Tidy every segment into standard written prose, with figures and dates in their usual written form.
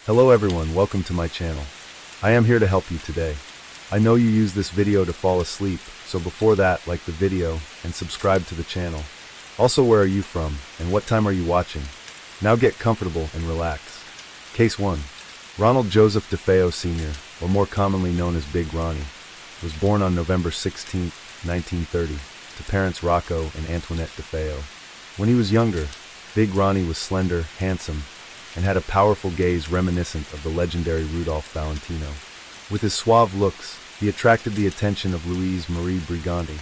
Hello everyone, welcome to my channel. I am here to help you today. I know you use this video to fall asleep, so before that, like the video and subscribe to the channel. Also, where are you from and what time are you watching? Now get comfortable and relax. Case 1. Ronald Joseph DeFeo Sr., or more commonly known as Big Ronnie, was born on November 16, 1930, to parents Rocco and Antoinette DeFeo. When he was younger, Big Ronnie was slender, handsome, and had a powerful gaze reminiscent of the legendary Rudolph Valentino. With his suave looks, he attracted the attention of Louise Marie Briganti.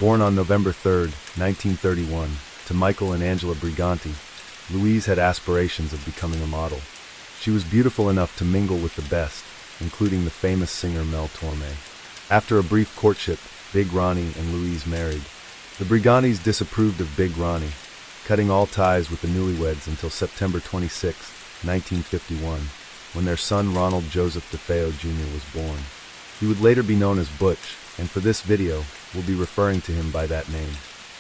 Born on November 3, 1931, to Michael and Angela Briganti, Louise had aspirations of becoming a model. She was beautiful enough to mingle with the best, including the famous singer Mel Torme. After a brief courtship, Big Ronnie and Louise married. The Brigantis disapproved of Big Ronnie, cutting all ties with the newlyweds until September 26, 1951, when their son Ronald Joseph DeFeo Jr. was born. He would later be known as Butch, and for this video, we'll be referring to him by that name.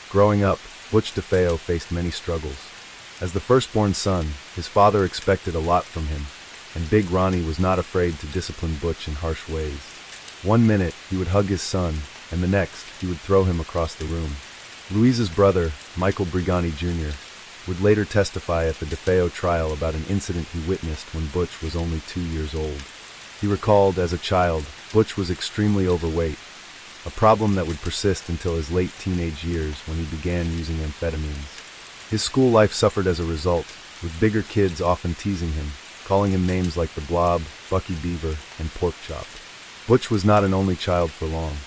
Growing up, Butch DeFeo faced many struggles. As the firstborn son, his father expected a lot from him, and Big Ronnie was not afraid to discipline Butch in harsh ways. One minute, he would hug his son, and the next, he would throw him across the room. Louise's brother, Michael Briganti Jr., would later testify at the DeFeo trial about an incident he witnessed when Butch was only 2 years old. He recalled, as a child, Butch was extremely overweight, a problem that would persist until his late teenage years when he began using amphetamines. His school life suffered as a result, with bigger kids often teasing him, calling him names like the Blob, Bucky Beaver, and Pork Chop. Butch was not an only child for long.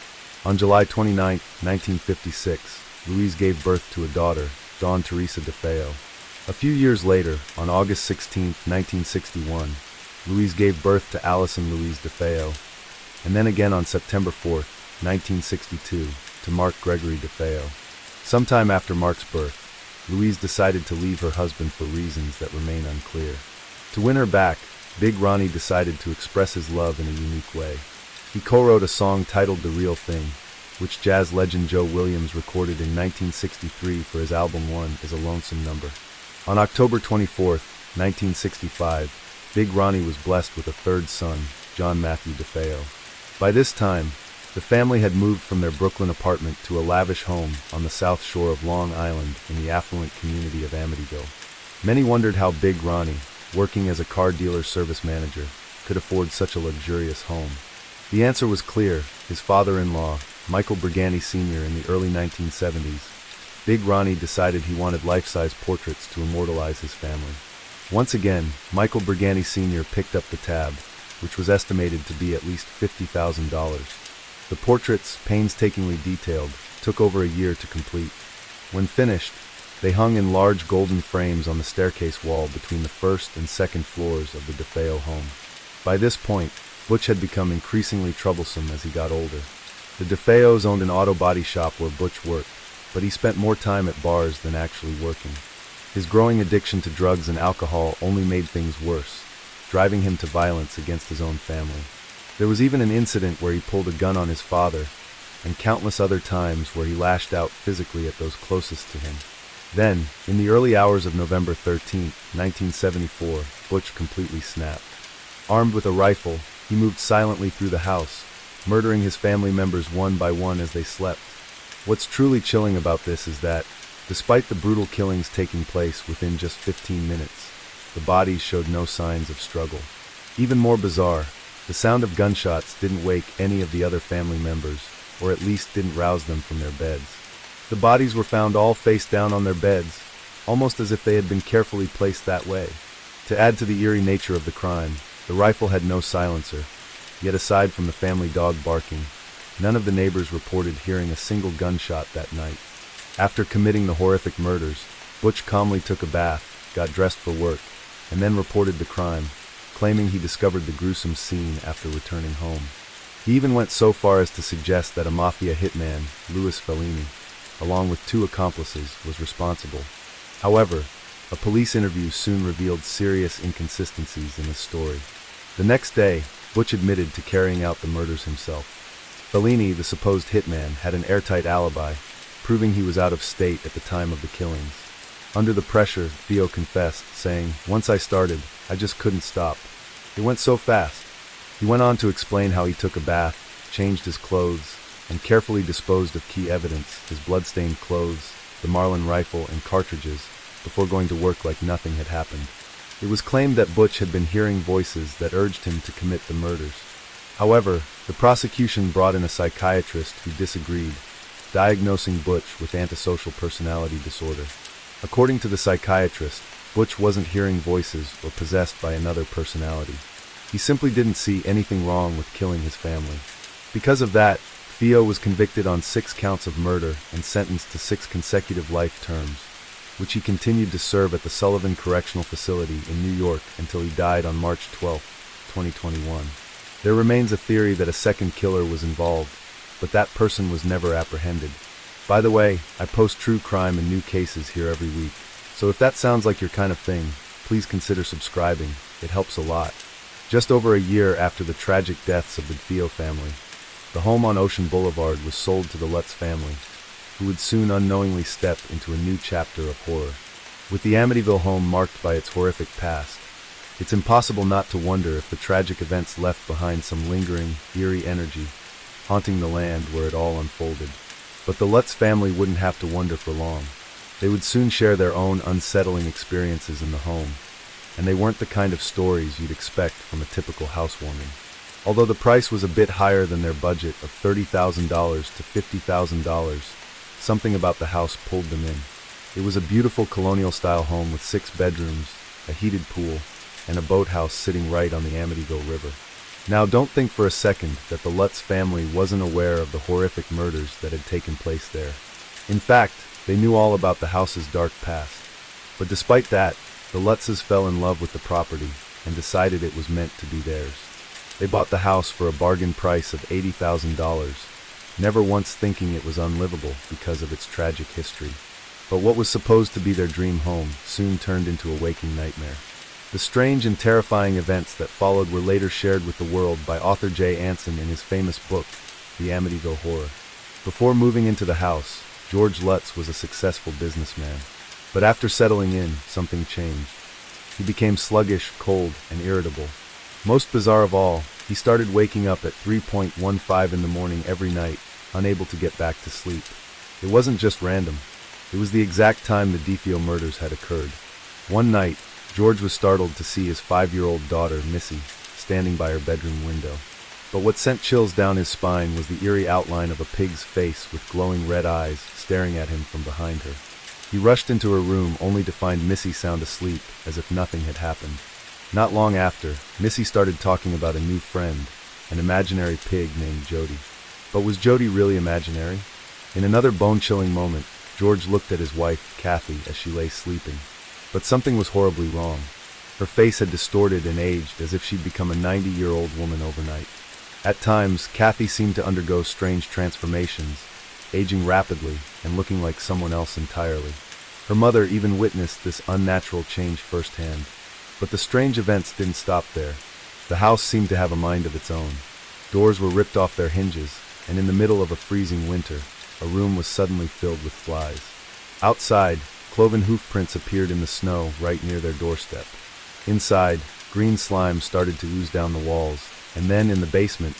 On July 29, 1956, Louise gave birth to a daughter, Dawn Teresa DeFeo. A few years later, on August 16, 1961, Louise gave birth to Allison Louise DeFeo, and then again on September 4, 1962, to Mark Gregory DeFeo. Sometime after Mark's birth, Louise decided to leave her husband for reasons that remain unclear. To win her back, Big Ronnie decided to express his love in a unique way. He co-wrote a song titled The Real Thing, which jazz legend Joe Williams recorded in 1963 for his album One Is a Lonesome Number. On October 24, 1965, Big Ronnie was blessed with a third son, John Matthew DeFeo. By this time, the family had moved from their Brooklyn apartment to a lavish home on the south shore of Long Island in the affluent community of Amityville. Many wondered how Big Ronnie, working as a car dealer service manager, could afford such a luxurious home. The answer was clear. His father-in-law, Michael Briganti Sr. in the early 1970s, Big Ronnie decided he wanted life-size portraits to immortalize his family. Once again, Michael Briganti Sr. picked up the tab, which was estimated to be at least $50,000. The portraits, painstakingly detailed, took over a year to complete. When finished, they hung in large golden frames on the staircase wall between the first and second floors of the DeFeo home. By this point, Butch had become increasingly troublesome as he got older. The DeFeos owned an auto body shop where Butch worked, but he spent more time at bars than actually working. His growing addiction to drugs and alcohol only made things worse, driving him to violence against his own family. There was even an incident where he pulled a gun on his father, and countless other times where he lashed out physically at those closest to him. Then, in the early hours of November 13, 1974, Butch completely snapped. Armed with a rifle, he moved silently through the house, murdering his family members one by one as they slept. What's truly chilling about this is that, despite the brutal killings taking place within just 15 minutes, the bodies showed no signs of struggle. Even more bizarre, the sound of gunshots didn't wake any of the other family members, or at least didn't rouse them from their beds. The bodies were found all face down on their beds, almost as if they had been carefully placed that way. To add to the eerie nature of the crime, the rifle had no silencer, yet aside from the family dog barking, none of the neighbors reported hearing a single gunshot that night. After committing the horrific murders, Butch calmly took a bath, got dressed for work, and then reported the crime, claiming he discovered the gruesome scene after returning home. He even went so far as to suggest that a mafia hitman, Louis Fellini, along with 2 accomplices, was responsible. However, a police interview soon revealed serious inconsistencies in his story. The next day, Butch admitted to carrying out the murders himself. Fellini, the supposed hitman, had an airtight alibi, proving he was out of state at the time of the killings. Under the pressure, Theo confessed, saying, "Once I started, I just couldn't stop. It went so fast. He went on to explain how he took a bath, changed his clothes, and carefully disposed of key evidence, his blood-stained clothes, the Marlin rifle, and cartridges, before going to work like nothing had happened. It was claimed that Butch had been hearing voices that urged him to commit the murders. However, the prosecution brought in a psychiatrist who disagreed, diagnosing Butch with antisocial personality disorder. According to the psychiatrist, Butch wasn't hearing voices or possessed by another personality. He simply didn't see anything wrong with killing his family. Because of that, DeFeo was convicted on 6 counts of murder and sentenced to 6 consecutive life terms, which he continued to serve at the Sullivan Correctional Facility in New York until he died on March 12, 2021. There remains a theory that a second killer was involved, but that person was never apprehended. By the way, I post true crime and new cases here every week, so if that sounds like your kind of thing, please consider subscribing. It helps a lot. Just over a year after the tragic deaths of the DeFeo family, the home on Ocean Boulevard was sold to the Lutz family, who would soon unknowingly step into a new chapter of horror. With the Amityville home marked by its horrific past, it's impossible not to wonder if the tragic events left behind some lingering, eerie energy, haunting the land where it all unfolded. But the Lutz family wouldn't have to wonder for long. They would soon share their own unsettling experiences in the home, and they weren't the kind of stories you'd expect from a typical housewarming. Although the price was a bit higher than their budget of $30,000 to $50,000, something about the house pulled them in. It was a beautiful colonial-style home with 6 bedrooms, a heated pool, and a boathouse sitting right on the Amityville River. Now, don't think for a second that the Lutz family wasn't aware of the horrific murders that had taken place there. In fact, they knew all about the house's dark past. But despite that, the Lutzes fell in love with the property and decided it was meant to be theirs. They bought the house for a bargain price of $80,000, never once thinking it was unlivable because of its tragic history. But what was supposed to be their dream home soon turned into a waking nightmare. The strange and terrifying events that followed were later shared with the world by author Jay Anson in his famous book, The Amityville Horror. Before moving into the house, George Lutz was a successful businessman. But after settling in, something changed. He became sluggish, cold, and irritable. Most bizarre of all, he started waking up at 3:15 in the morning every night, unable to get back to sleep. It wasn't just random. It was the exact time the DeFeo murders had occurred. One night, George was startled to see his 5-year-old daughter, Missy, standing by her bedroom window. But what sent chills down his spine was the eerie outline of a pig's face with glowing red eyes staring at him from behind her. He rushed into her room only to find Missy sound asleep, as if nothing had happened. Not long after, Missy started talking about a new friend, an imaginary pig named Jody. But was Jody really imaginary? In another bone-chilling moment, George looked at his wife, Kathy, as she lay sleeping. But something was horribly wrong. Her face had distorted and aged as if she'd become a 90-year-old woman overnight. At times, Kathy seemed to undergo strange transformations, aging rapidly and looking like someone else entirely. Her mother even witnessed this unnatural change firsthand. But the strange events didn't stop there. The house seemed to have a mind of its own. Doors were ripped off their hinges, and in the middle of a freezing winter, a room was suddenly filled with flies. Outside, cloven hoof prints appeared in the snow right near their doorstep. Inside, green slime started to ooze down the walls, and then in the basement,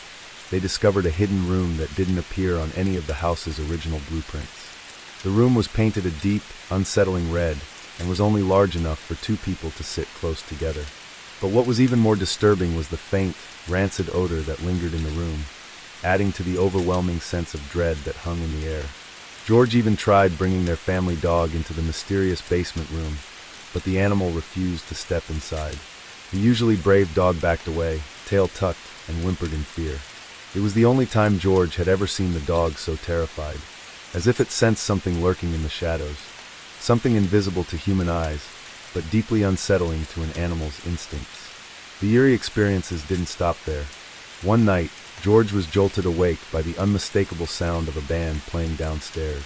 they discovered a hidden room that didn't appear on any of the house's original blueprints. The room was painted a deep, unsettling red, and was only large enough for 2 people to sit close together. But what was even more disturbing was the faint, rancid odor that lingered in the room, adding to the overwhelming sense of dread that hung in the air. George even tried bringing their family dog into the mysterious basement room, but the animal refused to step inside. The usually brave dog backed away, tail tucked, and whimpered in fear. It was the only time George had ever seen the dog so terrified, as if it sensed something lurking in the shadows, something invisible to human eyes, but deeply unsettling to an animal's instincts. The eerie experiences didn't stop there. One night, George was jolted awake by the unmistakable sound of a band playing downstairs.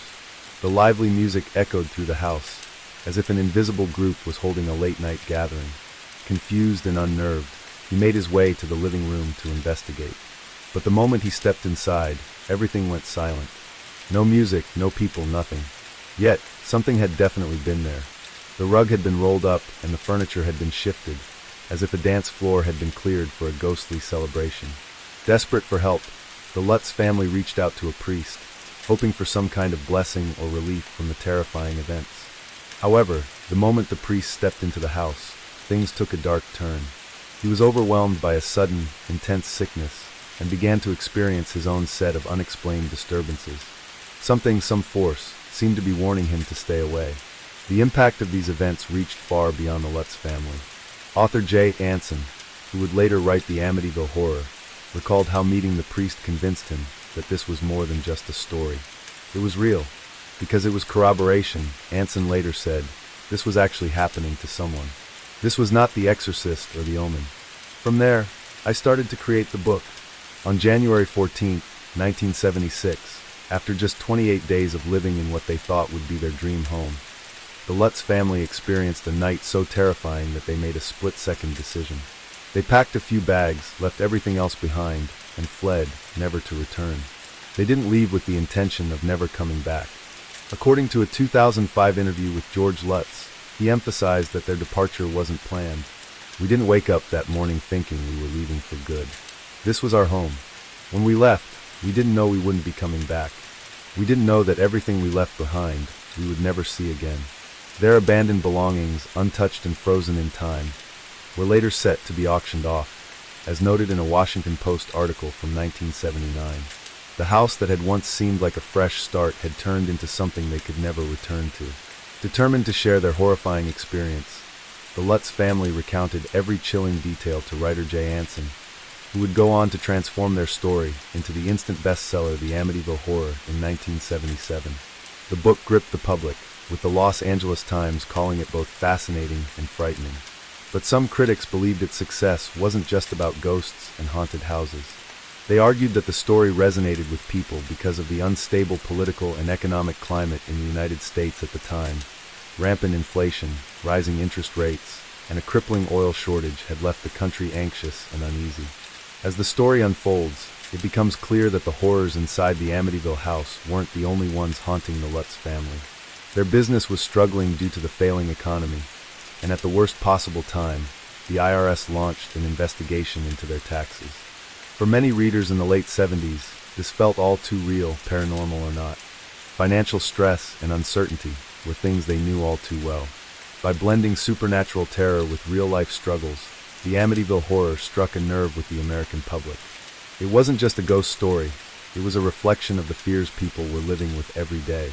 The lively music echoed through the house, as if an invisible group was holding a late-night gathering. Confused and unnerved, he made his way to the living room to investigate. But the moment he stepped inside, everything went silent. No music, no people, nothing. Yet, something had definitely been there. The rug had been rolled up and the furniture had been shifted, as if a dance floor had been cleared for a ghostly celebration. Desperate for help, the Lutz family reached out to a priest, hoping for some kind of blessing or relief from the terrifying events. However, the moment the priest stepped into the house, things took a dark turn. He was overwhelmed by a sudden, intense sickness, and began to experience his own set of unexplained disturbances. Some force, seemed to be warning him to stay away. The impact of these events reached far beyond the Lutz family. Author J. Anson, who would later write the Amityville Horror, recalled how meeting the priest convinced him that this was more than just a story. It was real. Because it was corroboration, Anson later said, this was actually happening to someone. This was not The Exorcist or The Omen. From there, I started to create the book. On January 14, 1976, after just 28 days of living in what they thought would be their dream home, the Lutz family experienced a night so terrifying that they made a split-second decision. They packed a few bags, left everything else behind, and fled, never to return. They didn't leave with the intention of never coming back. According to a 2005 interview with George Lutz, he emphasized that their departure wasn't planned. We didn't wake up that morning thinking we were leaving for good. This was our home. When we left, we didn't know we wouldn't be coming back. We didn't know that everything we left behind, we would never see again. Their abandoned belongings, untouched and frozen in time, were later set to be auctioned off, as noted in a Washington Post article from 1979. The house that had once seemed like a fresh start had turned into something they could never return to. Determined to share their horrifying experience, the Lutz family recounted every chilling detail to writer J. Anson, who would go on to transform their story into the instant bestseller The Amityville Horror in 1977. The book gripped the public, with the Los Angeles Times calling it both fascinating and frightening. But some critics believed its success wasn't just about ghosts and haunted houses. They argued that the story resonated with people because of the unstable political and economic climate in the United States at the time. Rampant inflation, rising interest rates, and a crippling oil shortage had left the country anxious and uneasy. As the story unfolds, it becomes clear that the horrors inside the Amityville house weren't the only ones haunting the Lutz family. Their business was struggling due to the failing economy, and at the worst possible time, the IRS launched an investigation into their taxes. For many readers in the late 70s, this felt all too real, paranormal or not. Financial stress and uncertainty were things they knew all too well. By blending supernatural terror with real-life struggles, the Amityville Horror struck a nerve with the American public. It wasn't just a ghost story, it was a reflection of the fears people were living with every day.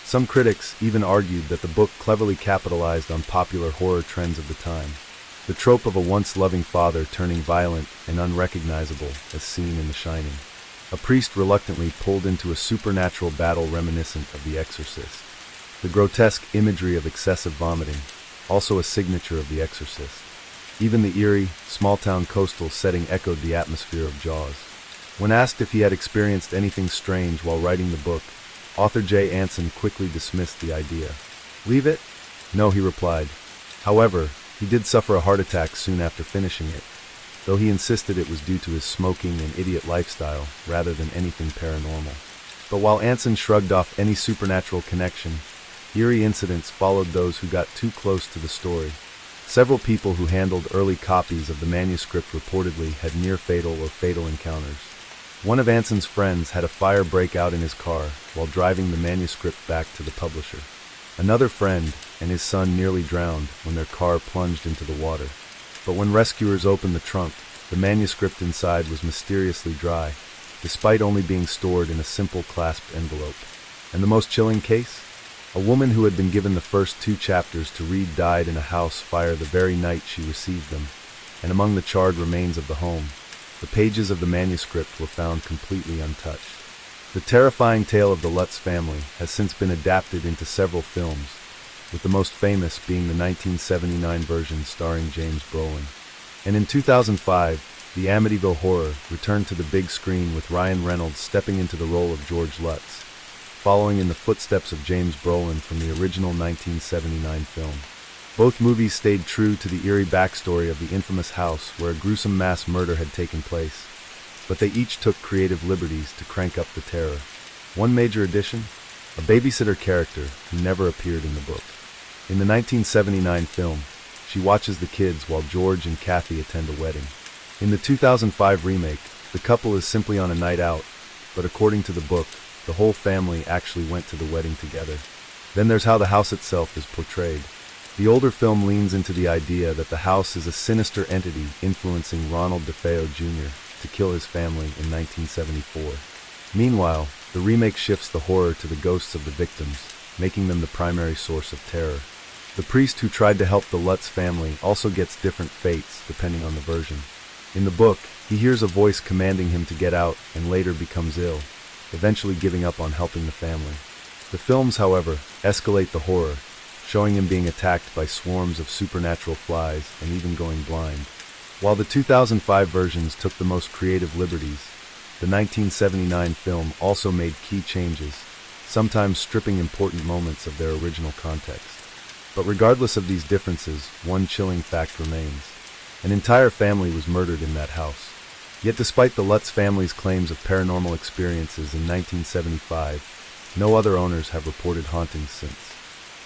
Some critics even argued that the book cleverly capitalized on popular horror trends of the time. The trope of a once-loving father turning violent and unrecognizable as seen in The Shining. A priest reluctantly pulled into a supernatural battle reminiscent of The Exorcist. The grotesque imagery of excessive vomiting, also a signature of The Exorcist. Even the eerie, small-town coastal setting echoed the atmosphere of Jaws. When asked if he had experienced anything strange while writing the book, author J. Anson quickly dismissed the idea. "Leave it?" "No," he replied. However, he did suffer a heart attack soon after finishing it, though he insisted it was due to his smoking and idiot lifestyle rather than anything paranormal. But while Anson shrugged off any supernatural connection, eerie incidents followed those who got too close to the story. Several people who handled early copies of the manuscript reportedly had near-fatal or fatal encounters. One of Anson's friends had a fire break out in his car while driving the manuscript back to the publisher. Another friend and his son nearly drowned when their car plunged into the water. But when rescuers opened the trunk, the manuscript inside was mysteriously dry, despite only being stored in a simple clasped envelope. And the most chilling case? A woman who had been given the first 2 chapters to read died in a house fire the very night she received them, and among the charred remains of the home, the pages of the manuscript were found completely untouched. The terrifying tale of the Lutz family has since been adapted into several films, with the most famous being the 1979 version starring James Brolin. And in 2005, the Amityville Horror returned to the big screen with Ryan Reynolds stepping into the role of George Lutz, following in the footsteps of James Brolin from the original 1979 film. Both movies stayed true to the eerie backstory of the infamous house where a gruesome mass murder had taken place, but they each took creative liberties to crank up the terror. One major addition? A babysitter character who never appeared in the book. In the 1979 film, she watches the kids while George and Kathy attend a wedding. In the 2005 remake, the couple is simply on a night out, but according to the book, the whole family actually went to the wedding together. Then there's how the house itself is portrayed. The older film leans into the idea that the house is a sinister entity influencing Ronald DeFeo Jr. to kill his family in 1974. Meanwhile, the remake shifts the horror to the ghosts of the victims, making them the primary source of terror. The priest who tried to help the Lutz family also gets different fates depending on the version. In the book, he hears a voice commanding him to get out and later becomes ill, eventually giving up on helping the family. The films, however, escalate the horror, showing him being attacked by swarms of supernatural flies and even going blind. While the 2005 versions took the most creative liberties, the 1979 film also made key changes, sometimes stripping important moments of their original context. But regardless of these differences, one chilling fact remains. An entire family was murdered in that house. Yet despite the Lutz family's claims of paranormal experiences in 1975, no other owners have reported hauntings since.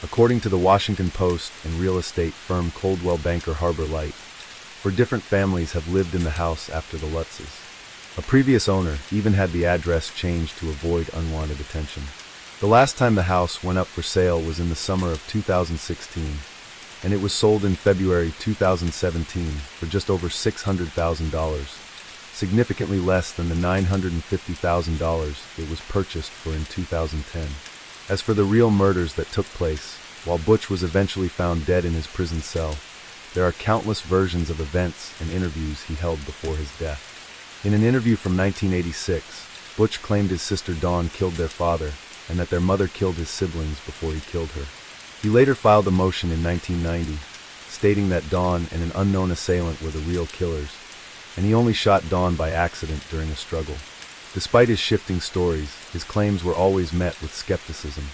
According to the Washington Post and real estate firm Coldwell Banker Harbor Light, different families have lived in the house after the Lutzes. A previous owner even had the address changed to avoid unwanted attention. The last time the house went up for sale was in the summer of 2016, and it was sold in February 2017 for just over $600,000, significantly less than the $950,000 it was purchased for in 2010. As for the real murders that took place, while Butch was eventually found dead in his prison cell, there are countless versions of events and interviews he held before his death. In an interview from 1986, Butch claimed his sister Dawn killed their father and that their mother killed his siblings before he killed her. He later filed a motion in 1990, stating that Dawn and an unknown assailant were the real killers, and he only shot Dawn by accident during a struggle. Despite his shifting stories, his claims were always met with skepticism.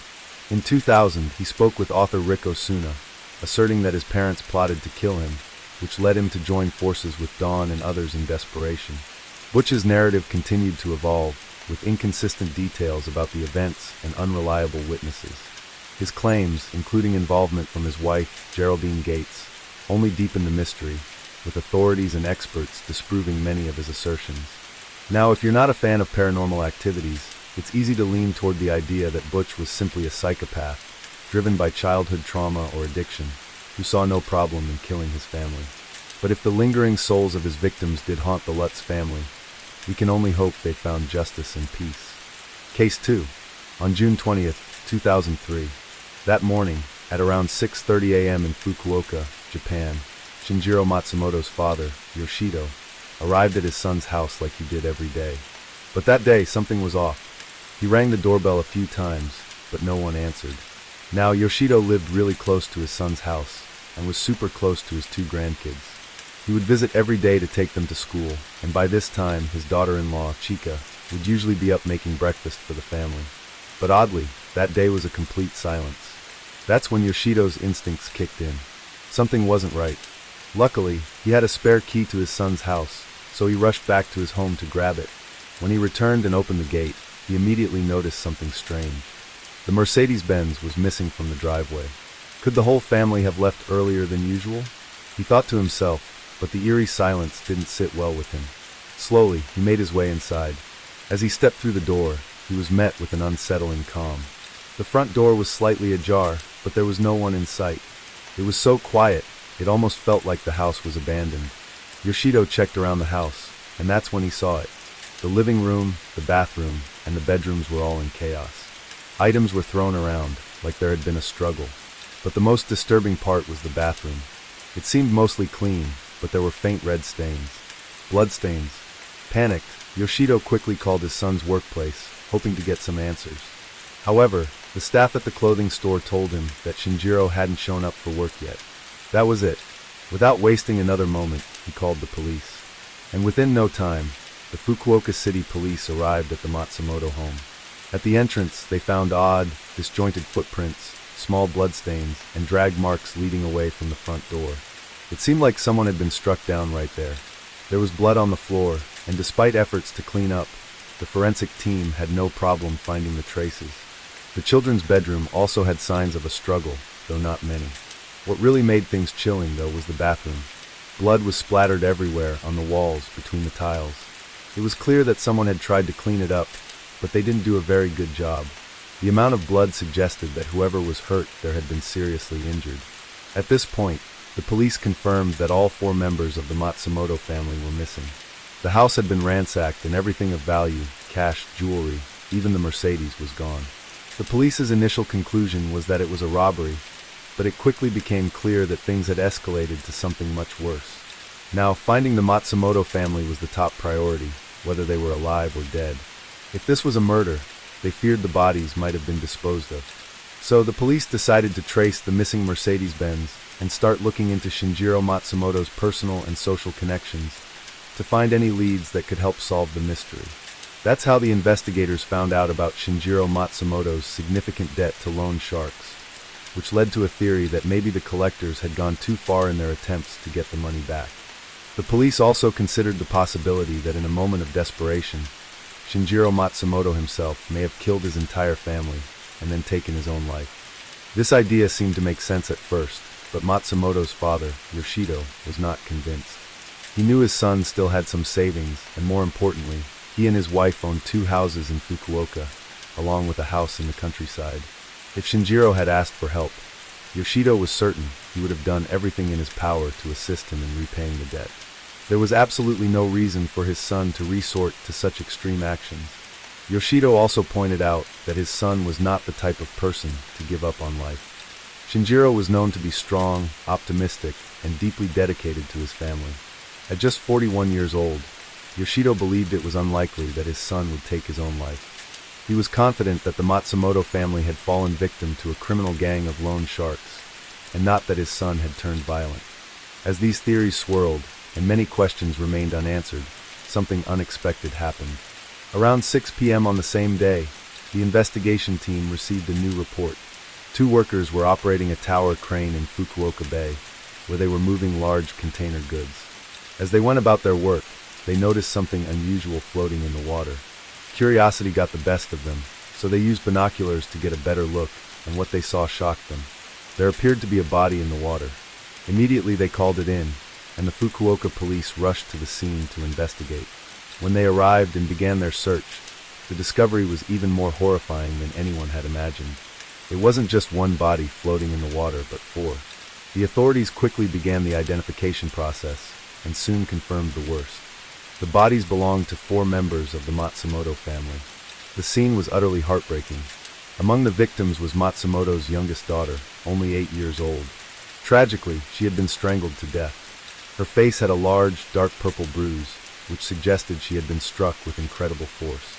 In 2000, he spoke with author Rick Osuna, asserting that his parents plotted to kill him, which led him to join forces with Dawn and others in desperation. Butch's narrative continued to evolve, with inconsistent details about the events and unreliable witnesses. His claims, including involvement from his wife, Geraldine Gates, only deepened the mystery, with authorities and experts disproving many of his assertions. Now, if you're not a fan of paranormal activities, it's easy to lean toward the idea that Butch was simply a psychopath, driven by childhood trauma or addiction, who saw no problem in killing his family. But if the lingering souls of his victims did haunt the Lutz family, we can only hope they found justice and peace. Case 2. On June 20th, 2003. That morning, at around 6:30 a.m. in Fukuoka, Japan, Shinjiro Matsumoto's father, Yoshido, arrived at his son's house like he did every day. But that day, something was off. He rang the doorbell a few times, but no one answered. Now, Yoshido lived really close to his son's house, and was super close to his 2 grandkids. He would visit every day to take them to school, and by this time, his daughter-in-law, Chika, would usually be up making breakfast for the family. But oddly, that day was a complete silence. That's when Yoshido's instincts kicked in. Something wasn't right. Luckily, he had a spare key to his son's house, so he rushed back to his home to grab it. When he returned and opened the gate, he immediately noticed something strange. The Mercedes-Benz was missing from the driveway. Could the whole family have left earlier than usual? He thought to himself, but the eerie silence didn't sit well with him. Slowly, he made his way inside. As he stepped through the door, he was met with an unsettling calm. The front door was slightly ajar, but there was no one in sight. It was so quiet, it almost felt like the house was abandoned. Yoshido checked around the house, and that's when he saw it. The living room, the bathroom, and the bedrooms were all in chaos. Items were thrown around, like there had been a struggle. But the most disturbing part was the bathroom. It seemed mostly clean, but there were faint red stains. Bloodstains. Panicked, Yoshido quickly called his son's workplace, hoping to get some answers. However, the staff at the clothing store told him that Shinjiro hadn't shown up for work yet. That was it. Without wasting another moment, he called the police. And within no time, the Fukuoka City Police arrived at the Matsumoto home. At the entrance, they found odd, disjointed footprints, small bloodstains, and drag marks leading away from the front door. It seemed like someone had been struck down right there. There was blood on the floor, and despite efforts to clean up, the forensic team had no problem finding the traces. The children's bedroom also had signs of a struggle, though not many. What really made things chilling, though, was the bathroom. Blood was splattered everywhere on the walls between the tiles. It was clear that someone had tried to clean it up, but they didn't do a very good job. The amount of blood suggested that whoever was hurt there had been seriously injured. At this point, the police confirmed that all 4 members of the Matsumoto family were missing. The house had been ransacked and everything of value, cash, jewelry, even the Mercedes, was gone. The police's initial conclusion was that it was a robbery, but it quickly became clear that things had escalated to something much worse. Now, finding the Matsumoto family was the top priority, whether they were alive or dead. If this was a murder, they feared the bodies might have been disposed of. So the police decided to trace the missing Mercedes-Benz and start looking into Shinjiro Matsumoto's personal and social connections to find any leads that could help solve the mystery. That's how the investigators found out about Shinjiro Matsumoto's significant debt to loan sharks, which led to a theory that maybe the collectors had gone too far in their attempts to get the money back. The police also considered the possibility that in a moment of desperation, Shinjiro Matsumoto himself may have killed his entire family and then taken his own life. This idea seemed to make sense at first, but Matsumoto's father, Yoshido, was not convinced. He knew his son still had some savings, and more importantly, he and his wife owned 2 houses in Fukuoka, along with a house in the countryside. If Shinjiro had asked for help, Yoshido was certain he would have done everything in his power to assist him in repaying the debt. There was absolutely no reason for his son to resort to such extreme actions. Yoshido also pointed out that his son was not the type of person to give up on life. Shinjiro was known to be strong, optimistic, and deeply dedicated to his family. At just 41 years old, Yoshido believed it was unlikely that his son would take his own life. He was confident that the Matsumoto family had fallen victim to a criminal gang of loan sharks, and not that his son had turned violent. As these theories swirled, and many questions remained unanswered, something unexpected happened. Around 6 p.m. on the same day, the investigation team received a new report. 2 workers were operating a tower crane in Fukuoka Bay, where they were moving large container goods. As they went about their work, they noticed something unusual floating in the water. Curiosity got the best of them, so they used binoculars to get a better look, and what they saw shocked them. There appeared to be a body in the water. Immediately they called it in, and the Fukuoka police rushed to the scene to investigate. When they arrived and began their search, the discovery was even more horrifying than anyone had imagined. It wasn't just one body floating in the water, but 4. The authorities quickly began the identification process, and soon confirmed the worst. The bodies belonged to 4 members of the Matsumoto family. The scene was utterly heartbreaking. Among the victims was Matsumoto's youngest daughter, only 8 years old. Tragically, she had been strangled to death. Her face had a large, dark purple bruise, which suggested she had been struck with incredible force.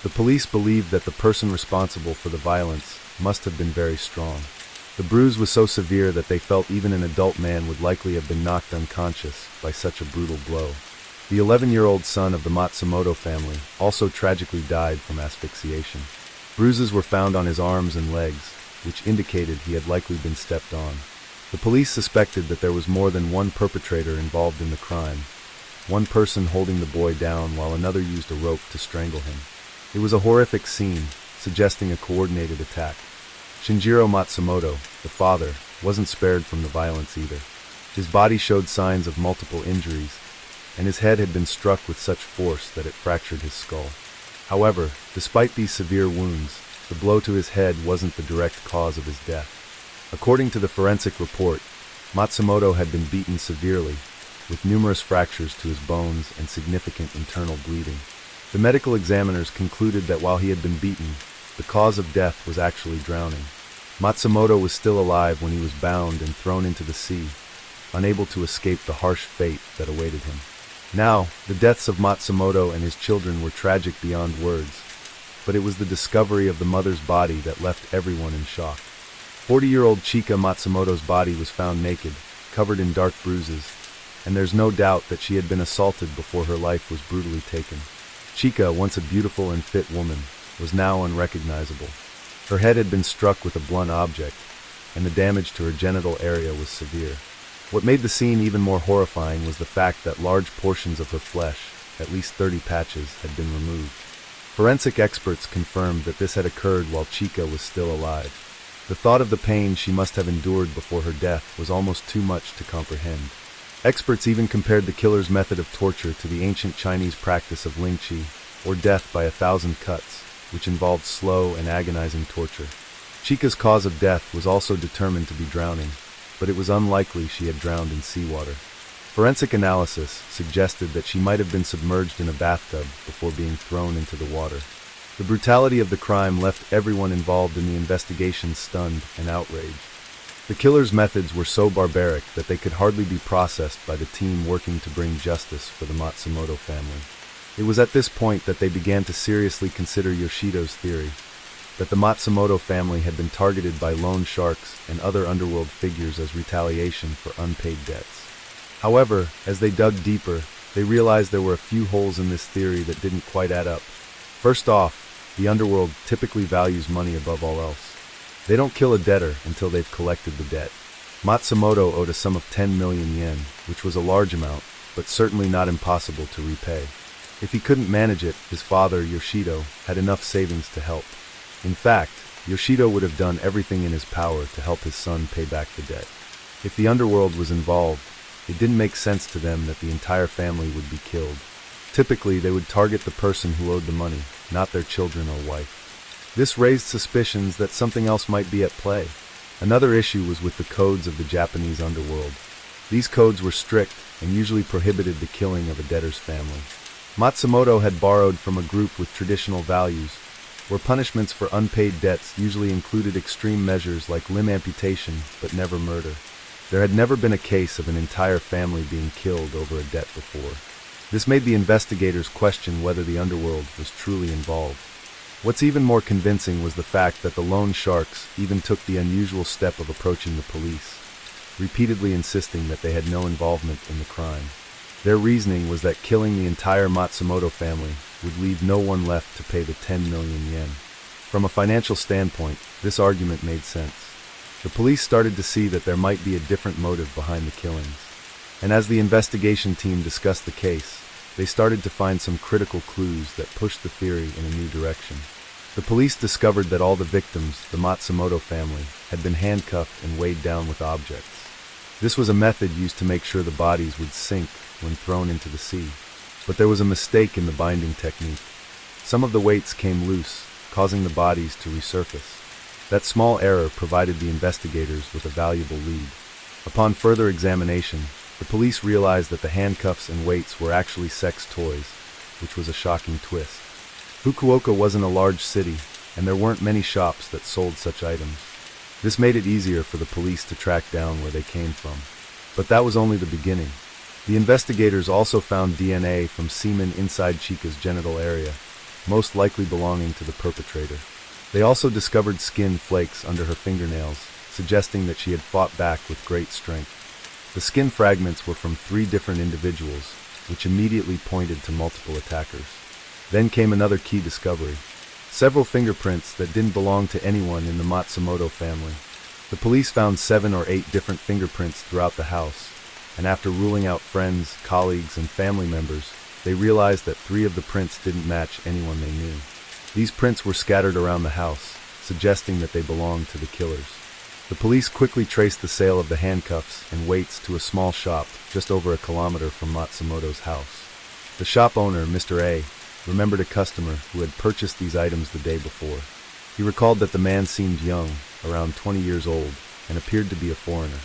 The police believed that the person responsible for the violence must have been very strong. The bruise was so severe that they felt even an adult man would likely have been knocked unconscious by such a brutal blow. The 11-year-old son of the Matsumoto family also tragically died from asphyxiation. Bruises were found on his arms and legs, which indicated he had likely been stepped on. The police suspected that there was more than one perpetrator involved in the crime, one person holding the boy down while another used a rope to strangle him. It was a horrific scene, suggesting a coordinated attack. Shinjiro Matsumoto, the father, wasn't spared from the violence either. His body showed signs of multiple injuries, and his head had been struck with such force that it fractured his skull. However, despite these severe wounds, the blow to his head wasn't the direct cause of his death. According to the forensic report, Matsumoto had been beaten severely, with numerous fractures to his bones and significant internal bleeding. The medical examiners concluded that while he had been beaten, the cause of death was actually drowning. Matsumoto was still alive when he was bound and thrown into the sea, unable to escape the harsh fate that awaited him. Now, the deaths of Matsumoto and his children were tragic beyond words, but it was the discovery of the mother's body that left everyone in shock. 40-year-old Chika Matsumoto's body was found naked, covered in dark bruises, and there's no doubt that she had been assaulted before her life was brutally taken. Chika, once a beautiful and fit woman, was now unrecognizable. Her head had been struck with a blunt object, and the damage to her genital area was severe. What made the scene even more horrifying was the fact that large portions of her flesh, at least 30 patches, had been removed. Forensic experts confirmed that this had occurred while Chika was still alive. The thought of the pain she must have endured before her death was almost too much to comprehend. Experts even compared the killer's method of torture to the ancient Chinese practice of Ling Chi, or death by 1,000 cuts, which involved slow and agonizing torture. Chica's cause of death was also determined to be drowning, but it was unlikely she had drowned in seawater. Forensic analysis suggested that she might have been submerged in a bathtub before being thrown into the water. The brutality of the crime left everyone involved in the investigation stunned and outraged. The killer's methods were so barbaric that they could hardly be processed by the team working to bring justice for the Matsumoto family. It was at this point that they began to seriously consider Yoshido's theory, that the Matsumoto family had been targeted by loan sharks and other underworld figures as retaliation for unpaid debts. However, as they dug deeper, they realized there were a few holes in this theory that didn't quite add up. First off, the underworld typically values money above all else. They don't kill a debtor until they've collected the debt. Matsumoto owed a sum of 10 million yen, which was a large amount, but certainly not impossible to repay. If he couldn't manage it, his father, Yoshido, had enough savings to help. In fact, Yoshido would have done everything in his power to help his son pay back the debt. If the underworld was involved, it didn't make sense to them that the entire family would be killed. Typically, they would target the person who owed the money, not their children or wife. This raised suspicions that something else might be at play. Another issue was with the codes of the Japanese underworld. These codes were strict and usually prohibited the killing of a debtor's family. Matsumoto had borrowed from a group with traditional values, where punishments for unpaid debts usually included extreme measures like limb amputation, but never murder. There had never been a case of an entire family being killed over a debt before. This made the investigators question whether the underworld was truly involved. What's even more convincing was the fact that the loan sharks even took the unusual step of approaching the police, repeatedly insisting that they had no involvement in the crime. Their reasoning was that killing the entire Matsumoto family would leave no one left to pay the 10 million yen. From a financial standpoint, this argument made sense. The police started to see that there might be a different motive behind the killings. And as the investigation team discussed the case, they started to find some critical clues that pushed the theory in a new direction. The police discovered that all the victims, the Matsumoto family, had been handcuffed and weighed down with objects. This was a method used to make sure the bodies would sink when thrown into the sea. But there was a mistake in the binding technique. Some of the weights came loose, causing the bodies to resurface. That small error provided the investigators with a valuable lead. Upon further examination, the police realized that the handcuffs and weights were actually sex toys, which was a shocking twist. Fukuoka wasn't a large city, and there weren't many shops that sold such items. This made it easier for the police to track down where they came from. But that was only the beginning. The investigators also found DNA from semen inside Chika's genital area, most likely belonging to the perpetrator. They also discovered skin flakes under her fingernails, suggesting that she had fought back with great strength. The skin fragments were from 3 different individuals, which immediately pointed to multiple attackers. Then came another key discovery: several fingerprints that didn't belong to anyone in the Matsumoto family. The police found 7 or 8 different fingerprints throughout the house, and after ruling out friends, colleagues, and family members, they realized that 3 of the prints didn't match anyone they knew. These prints were scattered around the house, suggesting that they belonged to the killers. The police quickly traced the sale of the handcuffs and weights to a small shop just over a kilometer from Matsumoto's house. The shop owner, Mr. A, remembered a customer who had purchased these items the day before. He recalled that the man seemed young, around 20 years old, and appeared to be a foreigner.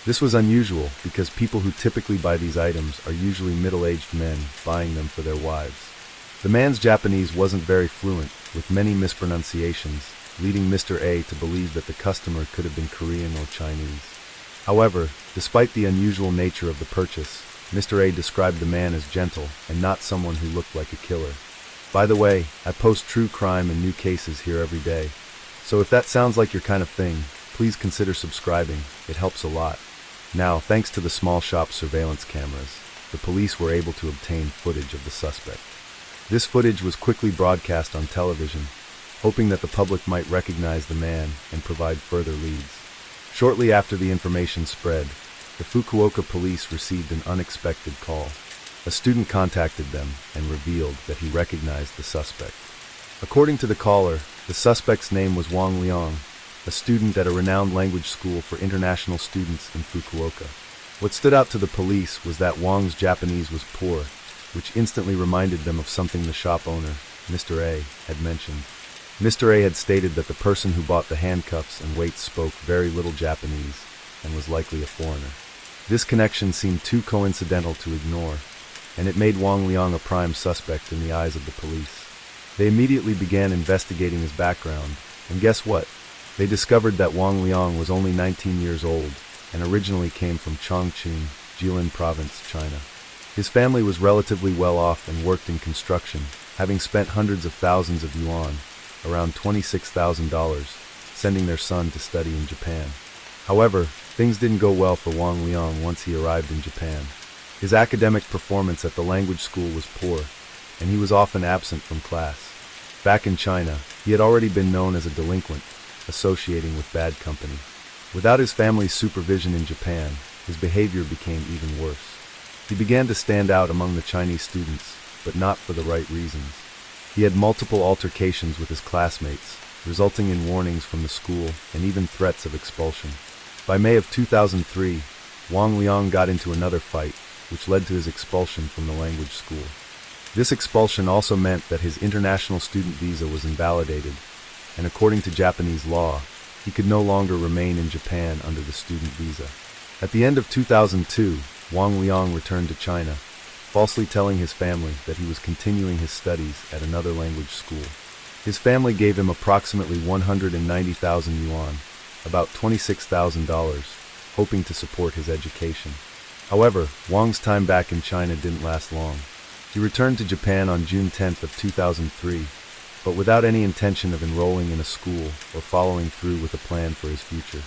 This was unusual because people who typically buy these items are usually middle-aged men buying them for their wives. The man's Japanese wasn't very fluent, with many mispronunciations, leading Mr. A to believe that the customer could have been Korean or Chinese. However, despite the unusual nature of the purchase, Mr. A described the man as gentle and not someone who looked like a killer. By the way, I post true crime and new cases here every day, so if that sounds like your kind of thing, please consider subscribing. It helps a lot. Now, thanks to the small shop surveillance cameras, the police were able to obtain footage of the suspect. This footage was quickly broadcast on television, hoping that the public might recognize the man and provide further leads. Shortly after the information spread, the Fukuoka police received an unexpected call. A student contacted them and revealed that he recognized the suspect. According to the caller, the suspect's name was Wang Liang, a student at a renowned language school for international students in Fukuoka. What stood out to the police was that Wang's Japanese was poor, which instantly reminded them of something the shop owner, Mr. A, had mentioned. Mr. A had stated that the person who bought the handcuffs and weights spoke very little Japanese and was likely a foreigner. This connection seemed too coincidental to ignore, and it made Wang Liang a prime suspect in the eyes of the police. They immediately began investigating his background, and guess what? They discovered that Wang Liang was only 19 years old and originally came from Chongqing, Jilin Province, China. His family was relatively well off and worked in construction, having spent hundreds of thousands of yuan, around $26,000, sending their son to study in Japan. However, things didn't go well for Wang Liang once he arrived in Japan. His academic performance at the language school was poor, and he was often absent from class. Back in China, he had already been known as a delinquent, associating with bad company. Without his family's supervision in Japan, his behavior became even worse. He began to stand out among the Chinese students, but not for the right reasons. He had multiple altercations with his classmates, resulting in warnings from the school and even threats of expulsion. By May of 2003, Wang Liang got into another fight, which led to his expulsion from the language school. This expulsion also meant that his international student visa was invalidated, and according to Japanese law, he could no longer remain in Japan under the student visa. At the end of 2002, Wang Liang returned to China, falsely telling his family that he was continuing his studies at another language school. His family gave him approximately 190,000 yuan, about $26,000, hoping to support his education. However, Wang's time back in China didn't last long. He returned to Japan on June 10th of 2003, but without any intention of enrolling in a school or following through with a plan for his future.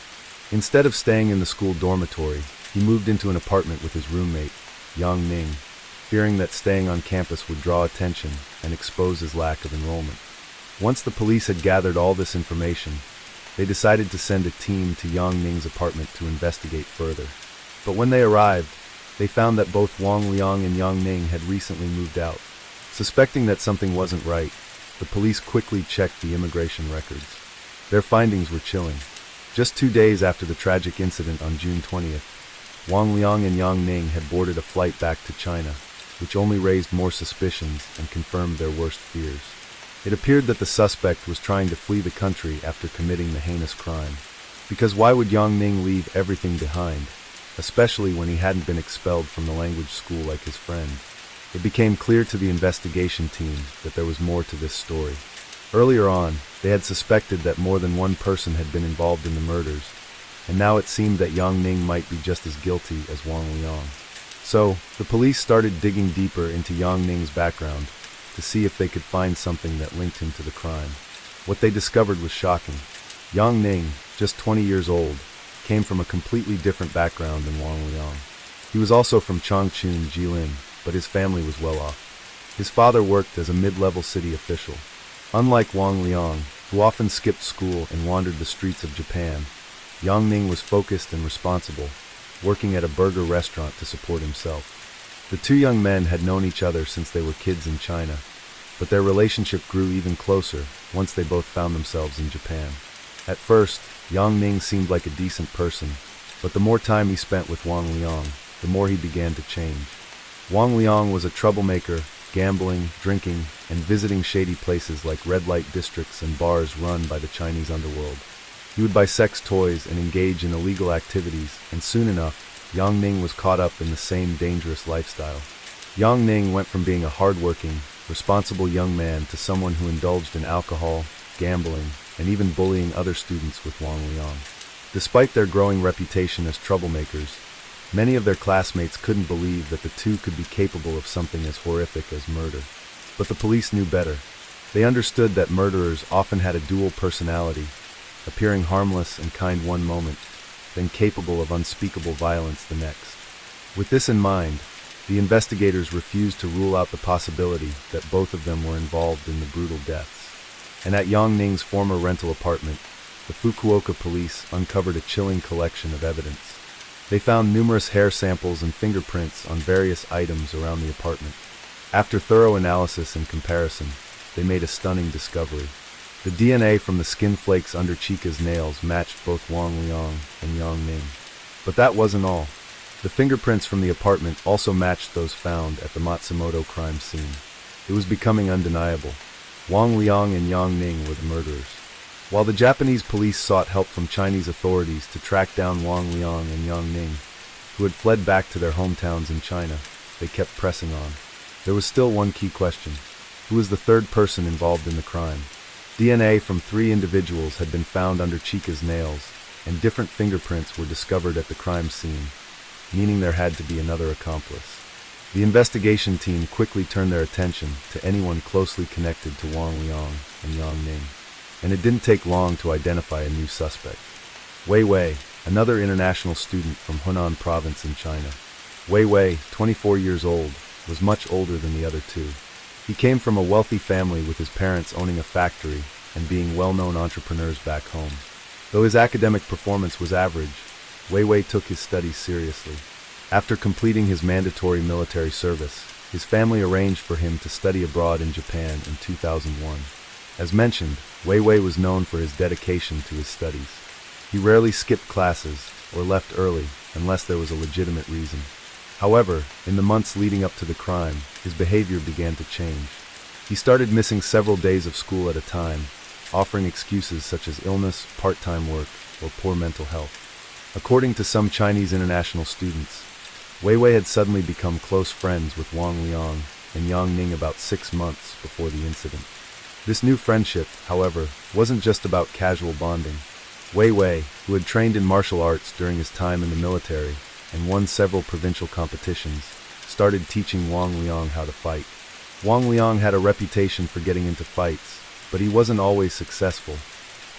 Instead of staying in the school dormitory, he moved into an apartment with his roommate, Yang Ning, fearing that staying on campus would draw attention and expose his lack of enrollment. Once the police had gathered all this information, they decided to send a team to Yang Ning's apartment to investigate further. But when they arrived, they found that both Wang Liang and Yang Ning had recently moved out. Suspecting that something wasn't right, the police quickly checked the immigration records. Their findings were chilling. Just 2 days after the tragic incident on June 20th, Wang Liang and Yang Ning had boarded a flight back to China, which only raised more suspicions and confirmed their worst fears. It appeared that the suspect was trying to flee the country after committing the heinous crime. Because why would Yang Ning leave everything behind, especially when he hadn't been expelled from the language school like his friend? It became clear to the investigation team that there was more to this story. Earlier on, they had suspected that more than one person had been involved in the murders, and now it seemed that Yang Ning might be just as guilty as Wang Liang. So, the police started digging deeper into Yang Ning's background to see if they could find something that linked him to the crime. What they discovered was shocking. Yang Ning, just 20 years old, came from a completely different background than Wang Liang. He was also from Chongqing, Jilin, but his family was well off. His father worked as a mid-level city official. Unlike Wang Liang, who often skipped school and wandered the streets of Japan, Yang Ning was focused and responsible, working at a burger restaurant to support himself. The two young men had known each other since they were kids in China, but their relationship grew even closer once they both found themselves in Japan. At first, Yang Ning seemed like a decent person, but the more time he spent with Wang Liang, the more he began to change. Wang Liang was a troublemaker, gambling, drinking, and visiting shady places like red light districts and bars run by the Chinese underworld. He would buy sex toys and engage in illegal activities, and soon enough, Yang Ning was caught up in the same dangerous lifestyle. Yang Ning went from being a hard-working, responsible young man to someone who indulged in alcohol, gambling, and even bullying other students with Wang Liang. Despite their growing reputation as troublemakers, many of their classmates couldn't believe that the two could be capable of something as horrific as murder. But the police knew better. They understood that murderers often had a dual personality, appearing harmless and kind one moment, then capable of unspeakable violence the next. With this in mind, the investigators refused to rule out the possibility that both of them were involved in the brutal deaths. And at Yang Ning's former rental apartment, the Fukuoka police uncovered a chilling collection of evidence. They found numerous hair samples and fingerprints on various items around the apartment. After thorough analysis and comparison, they made a stunning discovery. The DNA from the skin flakes under Chica's nails matched both Wang Liang and Yang Ning. But that wasn't all. The fingerprints from the apartment also matched those found at the Matsumoto crime scene. It was becoming undeniable. Wang Liang and Yang Ning were the murderers. While the Japanese police sought help from Chinese authorities to track down Wang Liang and Yang Ning, who had fled back to their hometowns in China, they kept pressing on. There was still one key question. Who was the third person involved in the crime? DNA from 3 individuals had been found under Chica's nails, and different fingerprints were discovered at the crime scene, meaning there had to be another accomplice. The investigation team quickly turned their attention to anyone closely connected to Wang Liang and Yang Ning, and it didn't take long to identify a new suspect. Wei Wei, another international student from Hunan province in China. Wei Wei, 24 years old, was much older than the other two. He came from a wealthy family with his parents owning a factory and being well-known entrepreneurs back home. Though his academic performance was average, Wei Wei took his studies seriously. After completing his mandatory military service, his family arranged for him to study abroad in Japan in 2001. As mentioned, Wei Wei was known for his dedication to his studies. He rarely skipped classes or left early unless there was a legitimate reason. However, in the months leading up to the crime, his behavior began to change. He started missing several days of school at a time, offering excuses such as illness, part-time work, or poor mental health. According to some Chinese international students, Wei Wei had suddenly become close friends with Wang Liang and Yang Ning about 6 months before the incident. This new friendship, however, wasn't just about casual bonding. Wei Wei, who had trained in martial arts during his time in the military and won several provincial competitions, started teaching Wang Liang how to fight. Wang Liang had a reputation for getting into fights, but he wasn't always successful,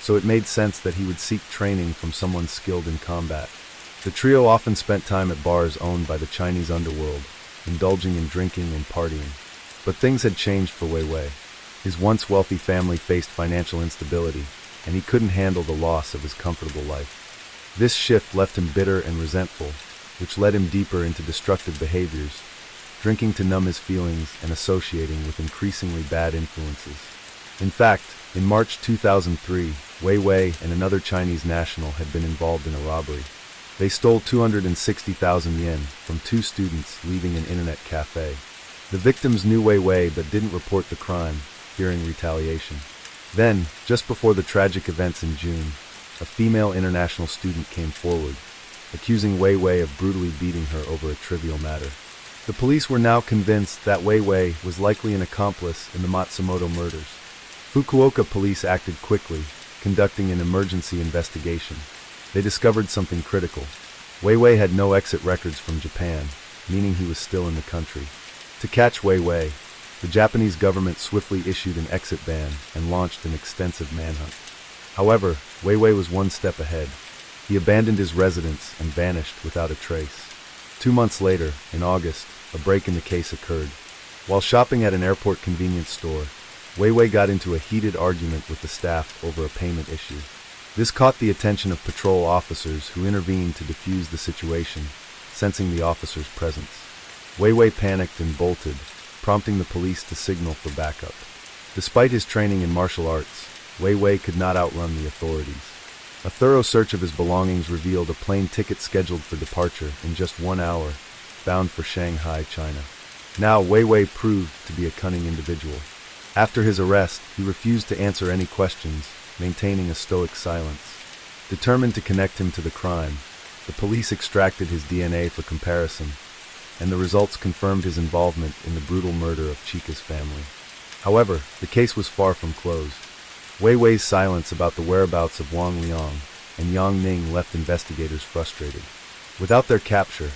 so it made sense that he would seek training from someone skilled in combat. The trio often spent time at bars owned by the Chinese underworld, indulging in drinking and partying. But things had changed for Wei Wei. His once wealthy family faced financial instability, and he couldn't handle the loss of his comfortable life. This shift left him bitter and resentful, which led him deeper into destructive behaviors, drinking to numb his feelings and associating with increasingly bad influences. In fact, in March 2003, Wei Wei and another Chinese national had been involved in a robbery. They stole 260,000 yen from 2 students leaving an internet cafe. The victims knew Wei Wei but didn't report the crime, fearing retaliation. Then, just before the tragic events in June, a female international student came forward, accusing Wei Wei of brutally beating her over a trivial matter. The police were now convinced that Wei Wei was likely an accomplice in the Matsumoto murders. Fukuoka police acted quickly, conducting an emergency investigation. They discovered something critical. Wei Wei had no exit records from Japan, meaning he was still in the country. To catch Wei Wei, the Japanese government swiftly issued an exit ban and launched an extensive manhunt. However, Wei Wei was one step ahead. He abandoned his residence and vanished without a trace. 2 months later, in August, a break in the case occurred. While shopping at an airport convenience store, Wei Wei got into a heated argument with the staff over a payment issue. This caught the attention of patrol officers who intervened to defuse the situation, sensing the officers' presence. Wei Wei panicked and bolted, prompting the police to signal for backup. Despite his training in martial arts, Wei Wei could not outrun the authorities. A thorough search of his belongings revealed a plane ticket scheduled for departure in just 1 hour, bound for Shanghai, China. Now, Wei Wei proved to be a cunning individual. After his arrest, he refused to answer any questions, maintaining a stoic silence. Determined to connect him to the crime, the police extracted his DNA for comparison, and the results confirmed his involvement in the brutal murder of Chica's family. However, the case was far from closed. Wei Wei's silence about the whereabouts of Wang Liang and Yang Ning left investigators frustrated. Without their capture,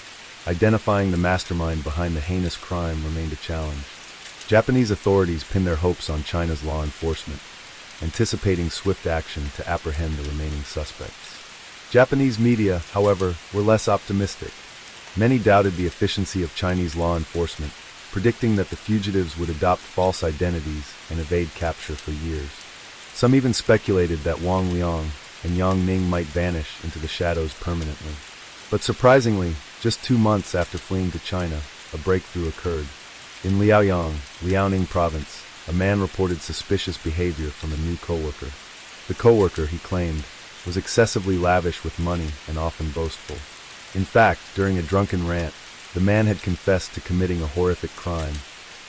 identifying the mastermind behind the heinous crime remained a challenge. Japanese authorities pinned their hopes on China's law enforcement, anticipating swift action to apprehend the remaining suspects. Japanese media, however, were less optimistic. Many doubted the efficiency of Chinese law enforcement, predicting that the fugitives would adopt false identities and evade capture for years. Some even speculated that Wang Liang and Yang Ning might vanish into the shadows permanently. But surprisingly, just 2 months after fleeing to China, a breakthrough occurred. In Liaoyang, Liaoning province, a man reported suspicious behavior from a new coworker. The coworker, he claimed, was excessively lavish with money and often boastful. In fact, during a drunken rant, the man had confessed to committing a horrific crime,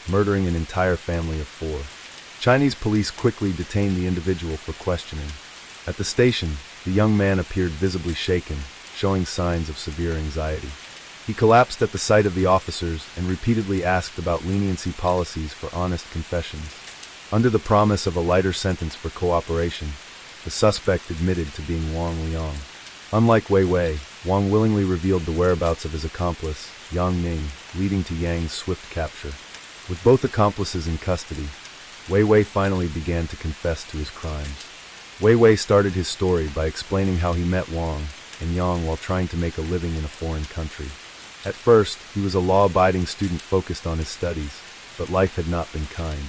murdering an entire family of 4. Chinese police quickly detained the individual for questioning. At the station, the young man appeared visibly shaken, showing signs of severe anxiety. He collapsed at the sight of the officers and repeatedly asked about leniency policies for honest confessions. Under the promise of a lighter sentence for cooperation, the suspect admitted to being Wang Liang. Unlike Wei Wei, Wang willingly revealed the whereabouts of his accomplice, Yang Ning, leading to Yang's swift capture. With both accomplices in custody, Wei Wei finally began to confess to his crimes. Wei Wei started his story by explaining how he met Wang and Yang while trying to make a living in a foreign country. At first, he was a law-abiding student focused on his studies, but life had not been kind.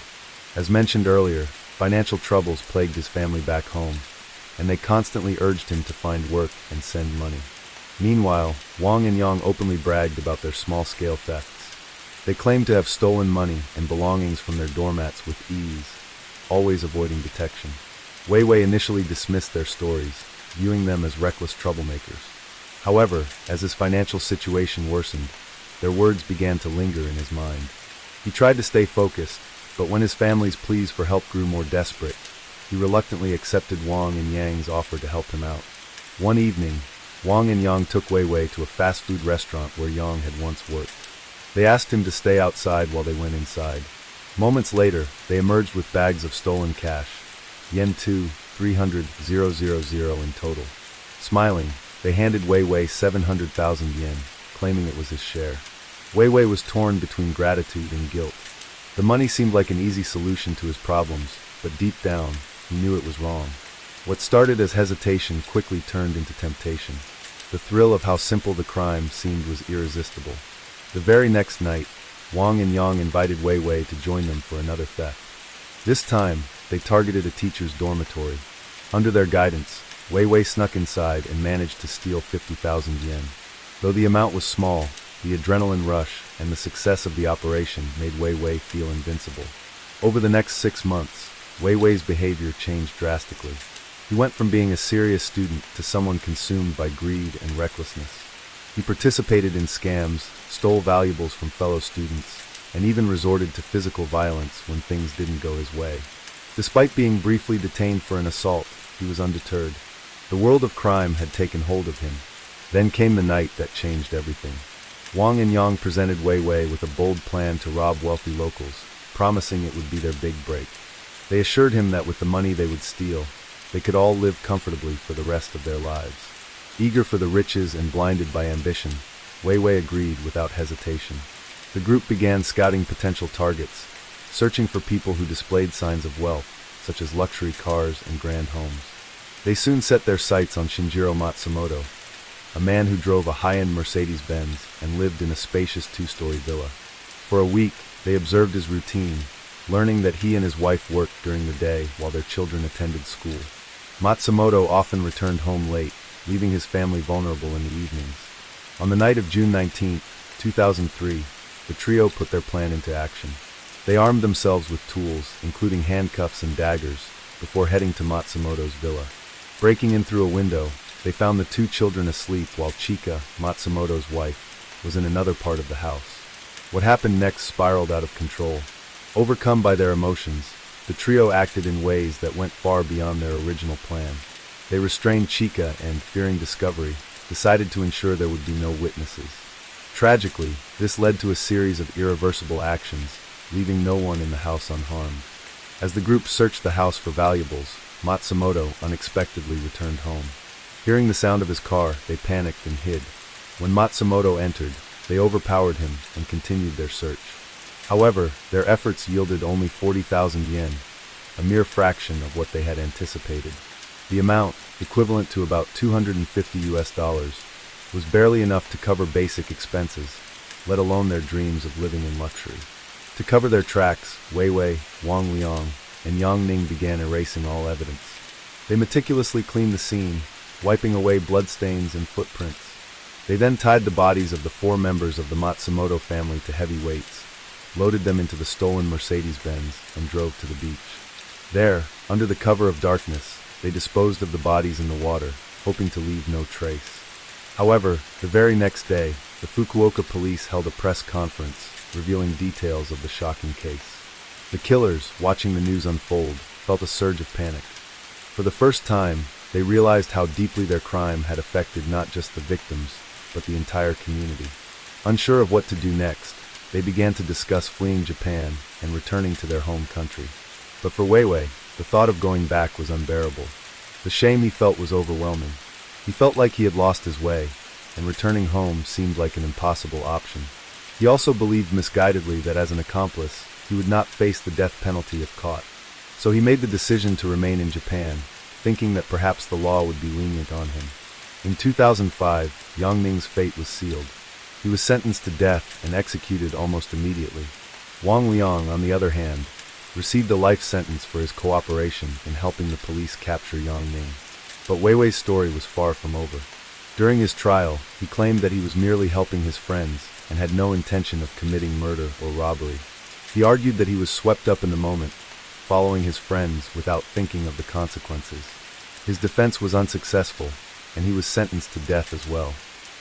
As mentioned earlier, financial troubles plagued his family back home, and they constantly urged him to find work and send money. Meanwhile, Wang and Yang openly bragged about their small-scale thefts. They claimed to have stolen money and belongings from their doormats with ease, always avoiding detection. Wei Wei initially dismissed their stories, viewing them as reckless troublemakers. However, as his financial situation worsened, their words began to linger in his mind. He tried to stay focused, but when his family's pleas for help grew more desperate, he reluctantly accepted Wang and Yang's offer to help him out. One evening, Wang and Yang took Wei Wei to a fast food restaurant where Yang had once worked. They asked him to stay outside while they went inside. Moments later, they emerged with bags of stolen cash, Yen 300,000 in total. Smiling, they handed Wei Wei 700,000 yen, claiming it was his share. Wei Wei was torn between gratitude and guilt. The money seemed like an easy solution to his problems, but deep down, he knew it was wrong. What started as hesitation quickly turned into temptation. The thrill of how simple the crime seemed was irresistible. The very next night, Wang and Yang invited Wei Wei to join them for another theft. This time, they targeted a teacher's dormitory. Under their guidance, Wei Wei snuck inside and managed to steal 50,000 yen. Though the amount was small, the adrenaline rush and the success of the operation made Wei Wei feel invincible. Over the next 6 months, Wei Wei's behavior changed drastically. He went from being a serious student to someone consumed by greed and recklessness. He participated in scams, stole valuables from fellow students, and even resorted to physical violence when things didn't go his way. Despite being briefly detained for an assault, he was undeterred. The world of crime had taken hold of him. Then came the night that changed everything. Wang and Yang presented Wei Wei with a bold plan to rob wealthy locals, promising it would be their big break. They assured him that with the money they would steal, they could all live comfortably for the rest of their lives. Eager for the riches and blinded by ambition, Wei Wei agreed without hesitation. The group began scouting potential targets, searching for people who displayed signs of wealth, such as luxury cars and grand homes. They soon set their sights on Shinjiro Matsumoto, a man who drove a high-end Mercedes-Benz and lived in a spacious 2-story villa. For a week, they observed his routine, learning that he and his wife worked during the day while their children attended school. Matsumoto often returned home late, leaving his family vulnerable in the evenings. On the night of June 19, 2003, the trio put their plan into action. They armed themselves with tools, including handcuffs and daggers, before heading to Matsumoto's villa. Breaking in through a window, they found the 2 children asleep while Chika, Matsumoto's wife, was in another part of the house. What happened next spiraled out of control. Overcome by their emotions, the trio acted in ways that went far beyond their original plan. They restrained Chika and, fearing discovery, decided to ensure there would be no witnesses. Tragically, this led to a series of irreversible actions, leaving no one in the house unharmed. As the group searched the house for valuables, Matsumoto unexpectedly returned home. Hearing the sound of his car, they panicked and hid. When Matsumoto entered, they overpowered him and continued their search. However, their efforts yielded only 40,000 yen, a mere fraction of what they had anticipated. The amount, equivalent to about $250, was barely enough to cover basic expenses, let alone their dreams of living in luxury. To cover their tracks, Wei Wei, Wang Liang, and Yang Ning began erasing all evidence. They meticulously cleaned the scene, wiping away bloodstains and footprints. They then tied the bodies of the 4 members of the Matsumoto family to heavy weights, loaded them into the stolen Mercedes-Benz, and drove to the beach. There, under the cover of darkness, they disposed of the bodies in the water, hoping to leave no trace. However, the very next day, the Fukuoka police held a press conference, revealing details of the shocking case. The killers, watching the news unfold, felt a surge of panic. For the first time, they realized how deeply their crime had affected not just the victims, but the entire community. Unsure of what to do next, they began to discuss fleeing Japan and returning to their home country. But for Weiwei, the thought of going back was unbearable. The shame he felt was overwhelming. He felt like he had lost his way, and returning home seemed like an impossible option. He also believed misguidedly that as an accomplice, he would not face the death penalty if caught. So he made the decision to remain in Japan, thinking that perhaps the law would be lenient on him. In 2005, Yang Ming's fate was sealed. He was sentenced to death and executed almost immediately. Wang Liang, on the other hand, received a life sentence for his cooperation in helping the police capture Yang Ming. But Weiwei's story was far from over. During his trial, he claimed that he was merely helping his friends and had no intention of committing murder or robbery. He argued that he was swept up in the moment, following his friends without thinking of the consequences. His defense was unsuccessful, and he was sentenced to death as well.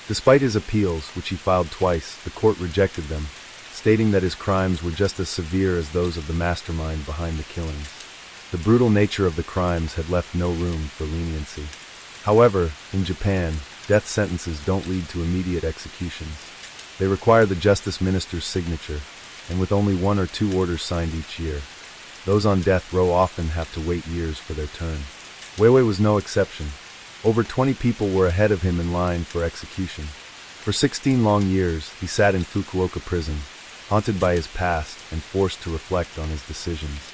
Despite his appeals, which he filed twice, the court rejected them, stating that his crimes were just as severe as those of the mastermind behind the killings. The brutal nature of the crimes had left no room for leniency. However, in Japan, death sentences don't lead to immediate executions. They require the justice minister's signature, and with only 1 or 2 orders signed each year, those on death row often have to wait years for their turn. Weiwei was no exception. Over 20 people were ahead of him in line for execution. For 16 long years, he sat in Fukuoka prison, haunted by his past and forced to reflect on his decisions.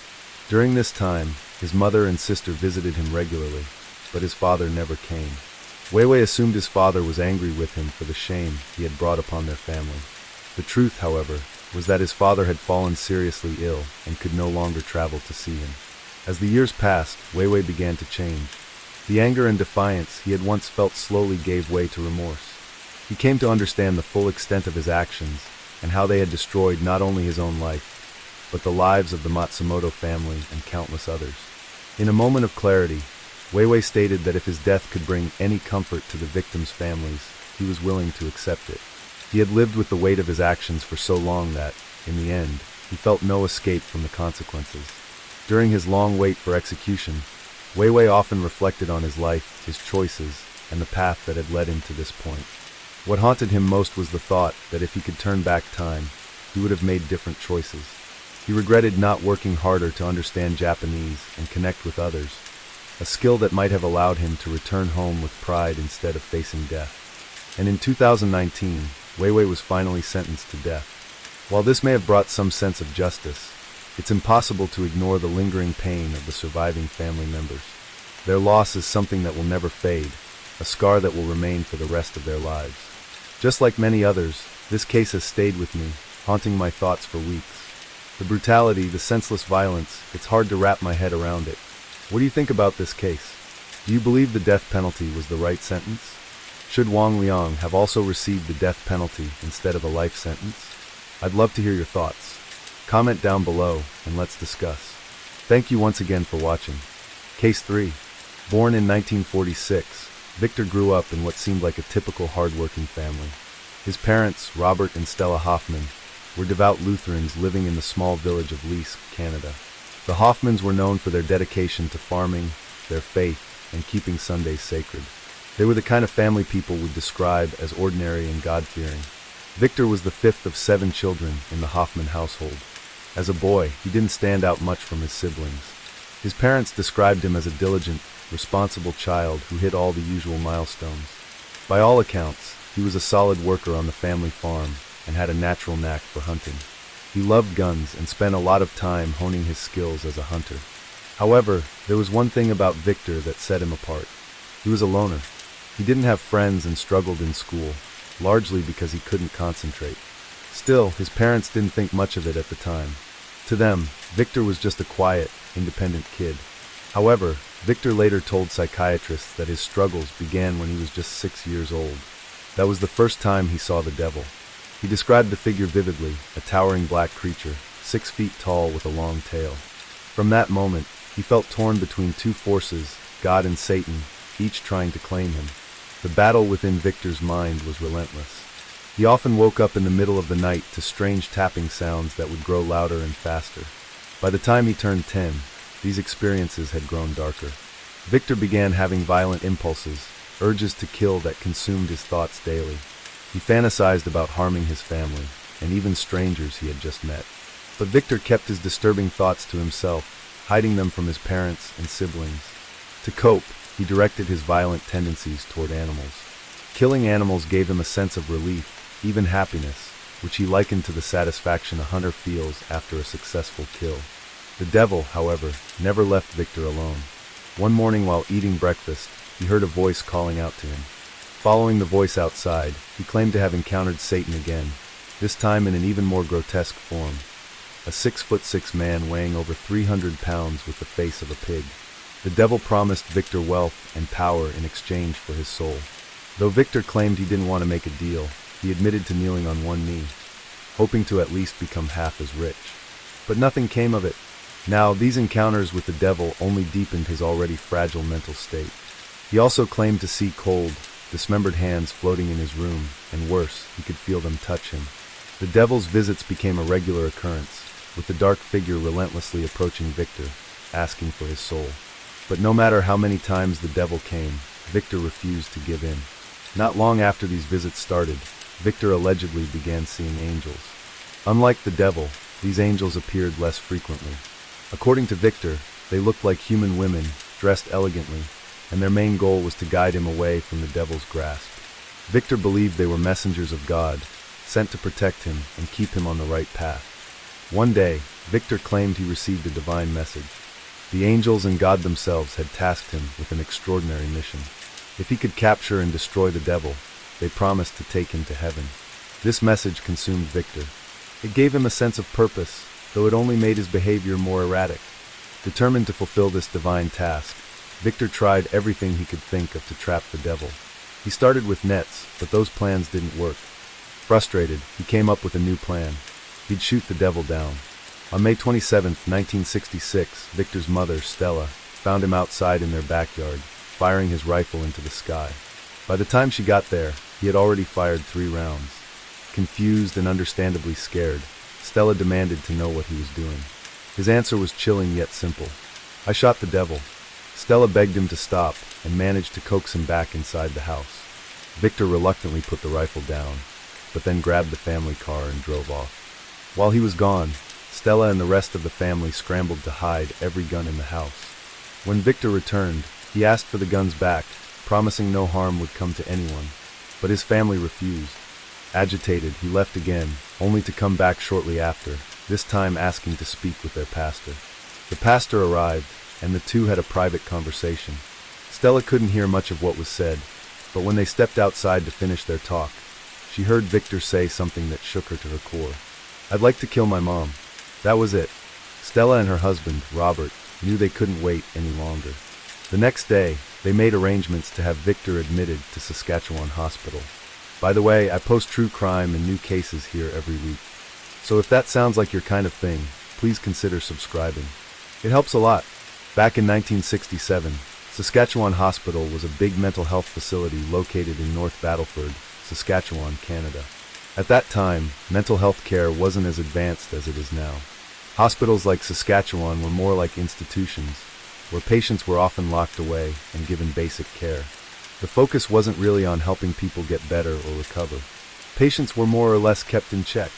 During this time, his mother and sister visited him regularly, but his father never came. Weiwei assumed his father was angry with him for the shame he had brought upon their family. The truth, however, was that his father had fallen seriously ill and could no longer travel to see him. As the years passed, Weiwei began to change. The anger and defiance he had once felt slowly gave way to remorse. He came to understand the full extent of his actions and how they had destroyed not only his own life, but the lives of the Matsumoto family and countless others. In a moment of clarity, Weiwei stated that if his death could bring any comfort to the victims' families, he was willing to accept it. He had lived with the weight of his actions for so long that, in the end, he felt no escape from the consequences. During his long wait for execution, Weiwei often reflected on his life, his choices, and the path that had led him to this point. What haunted him most was the thought that if he could turn back time, he would have made different choices. He regretted not working harder to understand Japanese and connect with others, a skill that might have allowed him to return home with pride instead of facing death. And in 2019, Weiwei was finally sentenced to death. While this may have brought some sense of justice, it's impossible to ignore the lingering pain of the surviving family members. Their loss is something that will never fade, a scar that will remain for the rest of their lives. Just like many others, this case has stayed with me, haunting my thoughts for weeks. The brutality, the senseless violence, it's hard to wrap my head around it. What do you think about this case? Do you believe the death penalty was the right sentence? Should Wang Liang have also received the death penalty instead of a life sentence? I'd love to hear your thoughts. Comment down below and let's discuss. Thank you once again for watching. Case 3. Born in 1946, Victor grew up in what seemed like a typical hard-working family. His parents, Robert and Stella Hoffman, were devout Lutherans living in the small village of Lutz, Canada. The Hoffmans were known for their dedication to farming, their faith, and keeping Sundays sacred. They were the kind of family people would describe as ordinary and God-fearing. Victor was the 5th of 7 children in the Hoffman household. As a boy, he didn't stand out much from his siblings. His parents described him as a diligent, responsible child who hit all the usual milestones. By all accounts, he was a solid worker on the family farm and had a natural knack for hunting. He loved guns and spent a lot of time honing his skills as a hunter. However, there was one thing about Victor that set him apart. He was a loner. He didn't have friends and struggled in school, largely because he couldn't concentrate. Still, his parents didn't think much of it at the time. To them, Victor was just a quiet, independent kid. However, Victor later told psychiatrists that his struggles began when he was just 6 years old. That was the first time he saw the devil. He described the figure vividly, a towering black creature, 6 feet tall with a long tail. From that moment, he felt torn between two forces, God and Satan, each trying to claim him. The battle within Victor's mind was relentless. He often woke up in the middle of the night to strange tapping sounds that would grow louder and faster. By the time he turned 10, these experiences had grown darker. Victor began having violent impulses, urges to kill that consumed his thoughts daily. He fantasized about harming his family, and even strangers he had just met. But Victor kept his disturbing thoughts to himself, hiding them from his parents and siblings. To cope, he directed his violent tendencies toward animals. Killing animals gave him a sense of relief, even happiness, which he likened to the satisfaction a hunter feels after a successful kill. The devil, however, never left Victor alone. One morning while eating breakfast, he heard a voice calling out to him. Following the voice outside, he claimed to have encountered Satan again, this time in an even more grotesque form. A 6'6" man weighing over 300 pounds with the face of a pig. The devil promised Victor wealth and power in exchange for his soul. Though Victor claimed he didn't want to make a deal, he admitted to kneeling on one knee, hoping to at least become half as rich. But nothing came of it. Now, these encounters with the devil only deepened his already fragile mental state. He also claimed to see cold, dismembered hands floating in his room, and worse, he could feel them touch him. The devil's visits became a regular occurrence, with the dark figure relentlessly approaching Victor, asking for his soul. But no matter how many times the devil came, Victor refused to give in. Not long after these visits started, Victor allegedly began seeing angels. Unlike the devil, these angels appeared less frequently. According to Victor, they looked like human women, dressed elegantly, and their main goal was to guide him away from the devil's grasp. Victor believed they were messengers of God, sent to protect him and keep him on the right path. One day, Victor claimed he received a divine message. The angels and God themselves had tasked him with an extraordinary mission. If he could capture and destroy the devil, they promised to take him to heaven. This message consumed Victor. It gave him a sense of purpose, though it only made his behavior more erratic. Determined to fulfill this divine task, Victor tried everything he could think of to trap the devil. He started with nets, but those plans didn't work. Frustrated, he came up with a new plan. He'd shoot the devil down. On May 27, 1966, Victor's mother, Stella, found him outside in their backyard, firing his rifle into the sky. By the time she got there, he had already fired 3 rounds. Confused and understandably scared, Stella demanded to know what he was doing. His answer was chilling yet simple. "I shot the devil." Stella begged him to stop and managed to coax him back inside the house. Victor reluctantly put the rifle down, but then grabbed the family car and drove off. While he was gone, Stella and the rest of the family scrambled to hide every gun in the house. When Victor returned, he asked for the guns back, promising no harm would come to anyone, but his family refused. Agitated, he left again, only to come back shortly after, this time asking to speak with their pastor. The pastor arrived, and the two had a private conversation. Stella couldn't hear much of what was said, but when they stepped outside to finish their talk, she heard Victor say something that shook her to her core. "I'd like to kill my mom." That was it. Stella and her husband, Robert, knew they couldn't wait any longer. The next day, they made arrangements to have Victor admitted to Saskatchewan Hospital. By the way, I post true crime and new cases here every week. So if that sounds like your kind of thing, please consider subscribing. It helps a lot. Back in 1967, Saskatchewan Hospital was a big mental health facility located in North Battleford, Saskatchewan, Canada. At that time, mental health care wasn't as advanced as it is now. Hospitals like Saskatchewan were more like institutions, where patients were often locked away and given basic care. The focus wasn't really on helping people get better or recover. Patients were more or less kept in check.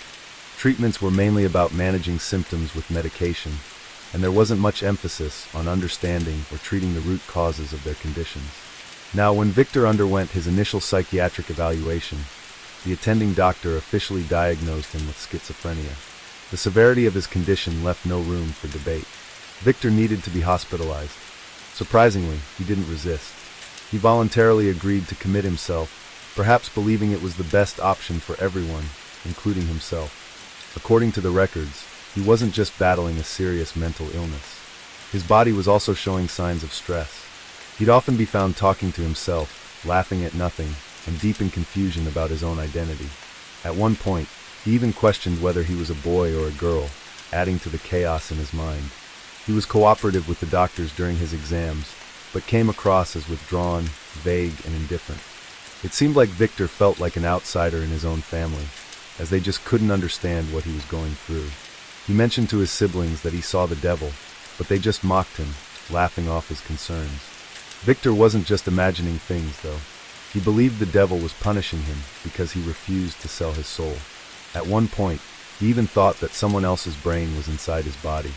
Treatments were mainly about managing symptoms with medication, and there wasn't much emphasis on understanding or treating the root causes of their conditions. Now, when Victor underwent his initial psychiatric evaluation, the attending doctor officially diagnosed him with schizophrenia. The severity of his condition left no room for debate. Victor needed to be hospitalized. Surprisingly, he didn't resist. He voluntarily agreed to commit himself, perhaps believing it was the best option for everyone, including himself. According to the records, he wasn't just battling a serious mental illness. His body was also showing signs of stress. He'd often be found talking to himself, laughing at nothing, and deep in confusion about his own identity. At one point, He even questioned whether he was a boy or a girl, adding to the chaos in his mind. He was cooperative with the doctors during his exams, but came across as withdrawn, vague, and indifferent. It seemed like Victor felt like an outsider in his own family, as they just couldn't understand what he was going through. He mentioned to his siblings that he saw the devil, but they just mocked him, laughing off his concerns. Victor wasn't just imagining things, though. He believed the devil was punishing him because he refused to sell his soul. At one point, he even thought that someone else's brain was inside his body.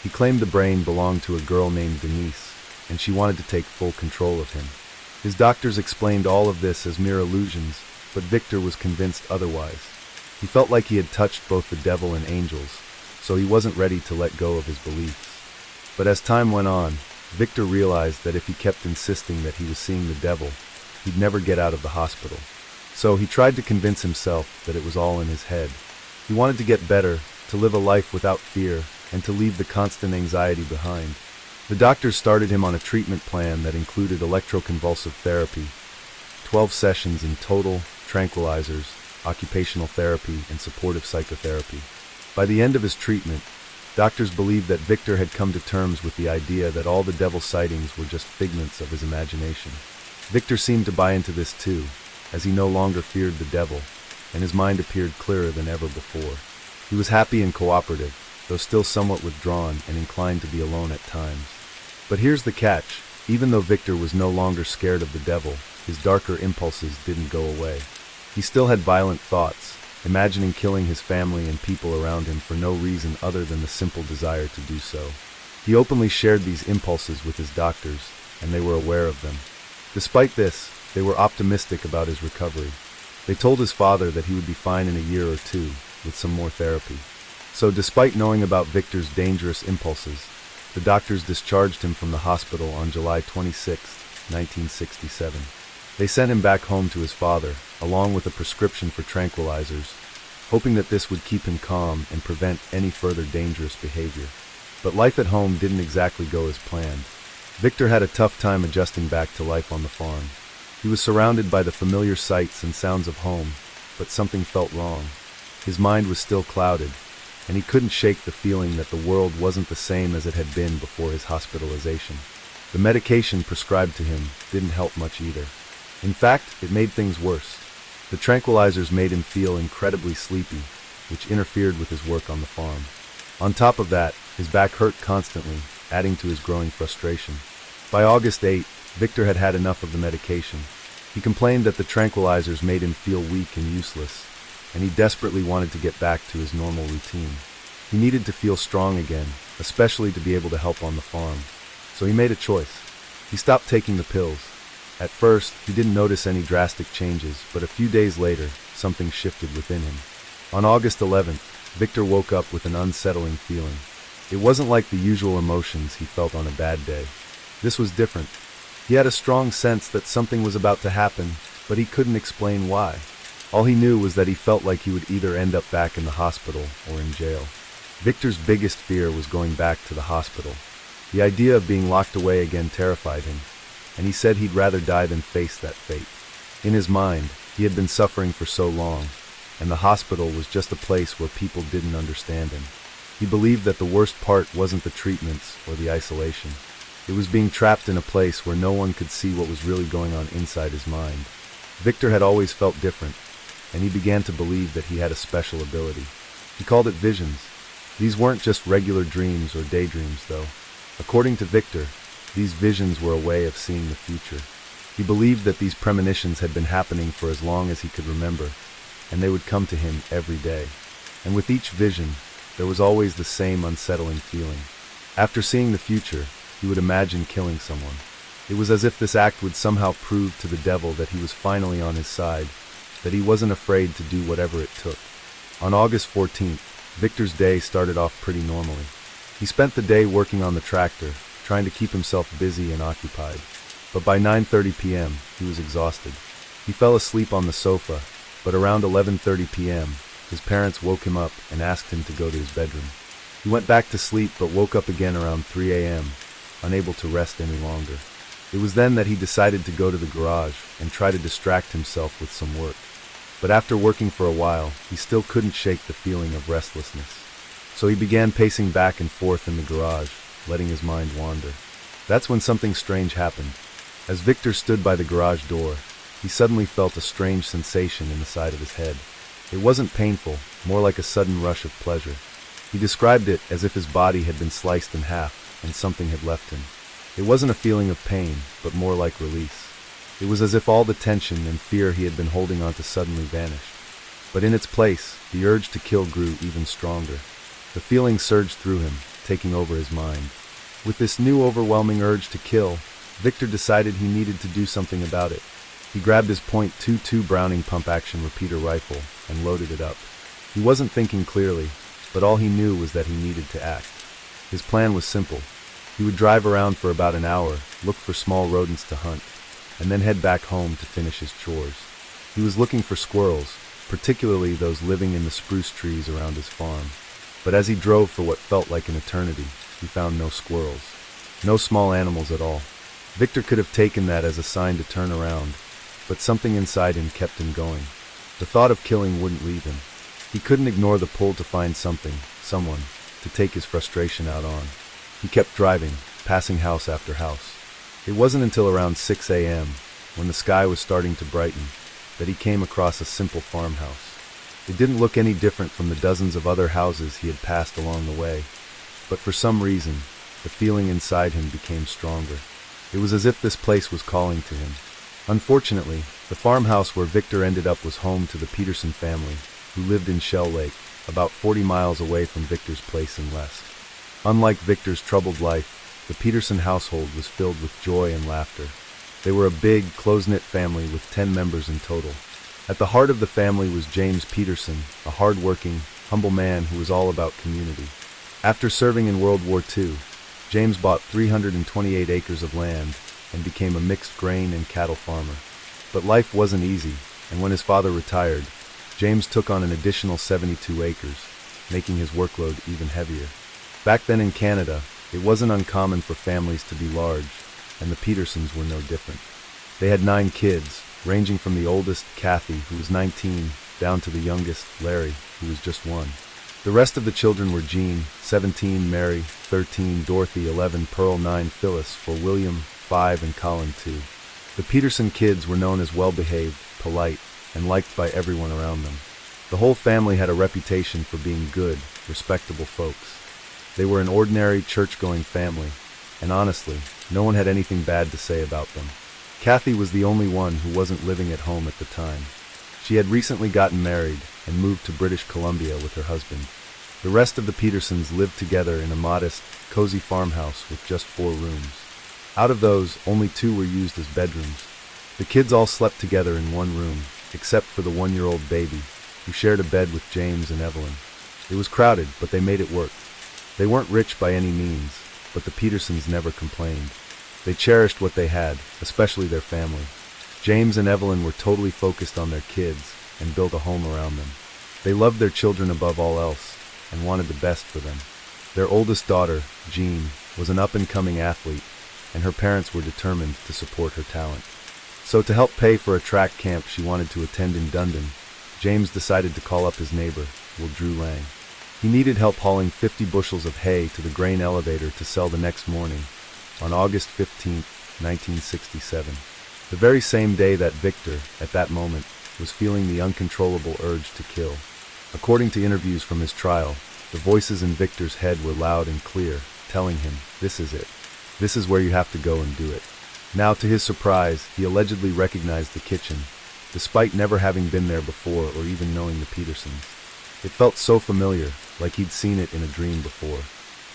He claimed the brain belonged to a girl named Denise, and she wanted to take full control of him. His doctors explained all of this as mere illusions, but Victor was convinced otherwise. He felt like he had touched both the devil and angels, so he wasn't ready to let go of his beliefs. But as time went on, Victor realized that if he kept insisting that he was seeing the devil, he'd never get out of the hospital. So he tried to convince himself that it was all in his head. He wanted to get better, to live a life without fear, and to leave the constant anxiety behind. The doctors started him on a treatment plan that included electroconvulsive therapy, 12 sessions in total, tranquilizers, occupational therapy, and supportive psychotherapy. By the end of his treatment, doctors believed that Victor had come to terms with the idea that all the devil sightings were just figments of his imagination. Victor seemed to buy into this too, as he no longer feared the devil, and his mind appeared clearer than ever before. He was happy and cooperative, though still somewhat withdrawn and inclined to be alone at times. But here's the catch: even though Victor was no longer scared of the devil, his darker impulses didn't go away. He still had violent thoughts, imagining killing his family and people around him for no reason other than the simple desire to do so. He openly shared these impulses with his doctors, and they were aware of them. Despite this, they were optimistic about his recovery. They told his father that he would be fine in a year or two, with some more therapy. So despite knowing about Victor's dangerous impulses, the doctors discharged him from the hospital on July 26, 1967. They sent him back home to his father, along with a prescription for tranquilizers, hoping that this would keep him calm and prevent any further dangerous behavior. But life at home didn't exactly go as planned. Victor had a tough time adjusting back to life on the farm. He was surrounded by the familiar sights and sounds of home, but something felt wrong. His mind was still clouded, and he couldn't shake the feeling that the world wasn't the same as it had been before his hospitalization. The medication prescribed to him didn't help much either. In fact, it made things worse. The tranquilizers made him feel incredibly sleepy, which interfered with his work on the farm. On top of that, his back hurt constantly, adding to his growing frustration. By August 8, Victor had had enough of the medication. He complained that the tranquilizers made him feel weak and useless, and he desperately wanted to get back to his normal routine. He needed to feel strong again, especially to be able to help on the farm. So he made a choice. He stopped taking the pills. At first, he didn't notice any drastic changes, but a few days later, something shifted within him. On August 11th, Victor woke up with an unsettling feeling. It wasn't like the usual emotions he felt on a bad day. This was different. He had a strong sense that something was about to happen, but he couldn't explain why. All he knew was that he felt like he would either end up back in the hospital or in jail. Victor's biggest fear was going back to the hospital. The idea of being locked away again terrified him, and he said he'd rather die than face that fate. In his mind, he had been suffering for so long, and the hospital was just a place where people didn't understand him. He believed that the worst part wasn't the treatments or the isolation. It was being trapped in a place where no one could see what was really going on inside his mind. Victor had always felt different, and he began to believe that he had a special ability. He called it visions. These weren't just regular dreams or daydreams, though. According to Victor, these visions were a way of seeing the future. He believed that these premonitions had been happening for as long as he could remember, and they would come to him every day. And with each vision, there was always the same unsettling feeling. After seeing the future, he would imagine killing someone. It was as if this act would somehow prove to the devil that he was finally on his side, that he wasn't afraid to do whatever it took. On August 14th, Victor's day started off pretty normally. He spent the day working on the tractor, trying to keep himself busy and occupied. But by 9:30 p.m., he was exhausted. He fell asleep on the sofa, but around 11:30 p.m., his parents woke him up and asked him to go to his bedroom. He went back to sleep but woke up again around 3 a.m., unable to rest any longer. It was then that he decided to go to the garage and try to distract himself with some work. But after working for a while, he still couldn't shake the feeling of restlessness. So he began pacing back and forth in the garage, letting his mind wander. That's when something strange happened. As Victor stood by the garage door, he suddenly felt a strange sensation in the side of his head. It wasn't painful, more like a sudden rush of pleasure. He described it as if his body had been sliced in half and something had left him. It wasn't a feeling of pain, but more like release. It was as if all the tension and fear he had been holding on to suddenly vanished. But in its place, the urge to kill grew even stronger. The feeling surged through him, taking over his mind. With this new overwhelming urge to kill, Victor decided he needed to do something about it. He grabbed his .22 Browning pump-action repeater rifle and loaded it up. He wasn't thinking clearly, but all he knew was that he needed to act. His plan was simple. He would drive around for about an hour, look for small rodents to hunt, and then head back home to finish his chores. He was looking for squirrels, particularly those living in the spruce trees around his farm. But as he drove for what felt like an eternity, he found no squirrels. No small animals at all. Victor could have taken that as a sign to turn around, but something inside him kept him going. The thought of killing wouldn't leave him. He couldn't ignore the pull to find something, someone, to take his frustration out on. He kept driving, passing house after house. It wasn't until around 6 a.m., when the sky was starting to brighten, that he came across a simple farmhouse. It didn't look any different from the dozens of other houses he had passed along the way, but for some reason, the feeling inside him became stronger. It was as if this place was calling to him. Unfortunately, the farmhouse where Victor ended up was home to the Peterson family, who lived in Shell Lake, about 40 miles away from Victor's place in West. Unlike Victor's troubled life, the Peterson household was filled with joy and laughter. They were a big, close-knit family with 10 members in total. At the heart of the family was James Peterson, a hard-working, humble man who was all about community. After serving in World War II, James bought 328 acres of land and became a mixed grain and cattle farmer. But life wasn't easy, and when his father retired, James took on an additional 72 acres, making his workload even heavier. Back then in Canada, it wasn't uncommon for families to be large, and the Petersons were no different. They had 9 kids, ranging from the oldest, Kathy, who was 19, down to the youngest, Larry, who was just 1. The rest of the children were Jean, 17, Mary, 13, Dorothy, 11, Pearl, 9, Phyllis, 4, William, 5, and Colin, 2. The Peterson kids were known as well-behaved, polite, and liked by everyone around them. The whole family had a reputation for being good, respectable folks. They were an ordinary, church-going family, and honestly, no one had anything bad to say about them. Kathy was the only one who wasn't living at home at the time. She had recently gotten married and moved to British Columbia with her husband. The rest of the Petersons lived together in a modest, cozy farmhouse with just 4 rooms. Out of those, only 2 were used as bedrooms. The kids all slept together in one room, except for the 1-year-old baby, who shared a bed with James and Evelyn. It was crowded, but they made it work. They weren't rich by any means, but the Petersons never complained. They cherished what they had, especially their family. James and Evelyn were totally focused on their kids and built a home around them. They loved their children above all else and wanted the best for them. Their oldest daughter, Jean, was an up-and-coming athlete, and her parents were determined to support her talent. So to help pay for a track camp she wanted to attend in Dundon, James decided to call up his neighbor, Drew Lang. He needed help hauling 50 bushels of hay to the grain elevator to sell the next morning, on August 15, 1967. The very same day that Victor, at that moment, was feeling the uncontrollable urge to kill. According to interviews from his trial, the voices in Victor's head were loud and clear, telling him, "This is it. This is where you have to go and do it." Now, to his surprise, he allegedly recognized the kitchen, despite never having been there before or even knowing the Petersons. It felt so familiar, like he'd seen it in a dream before.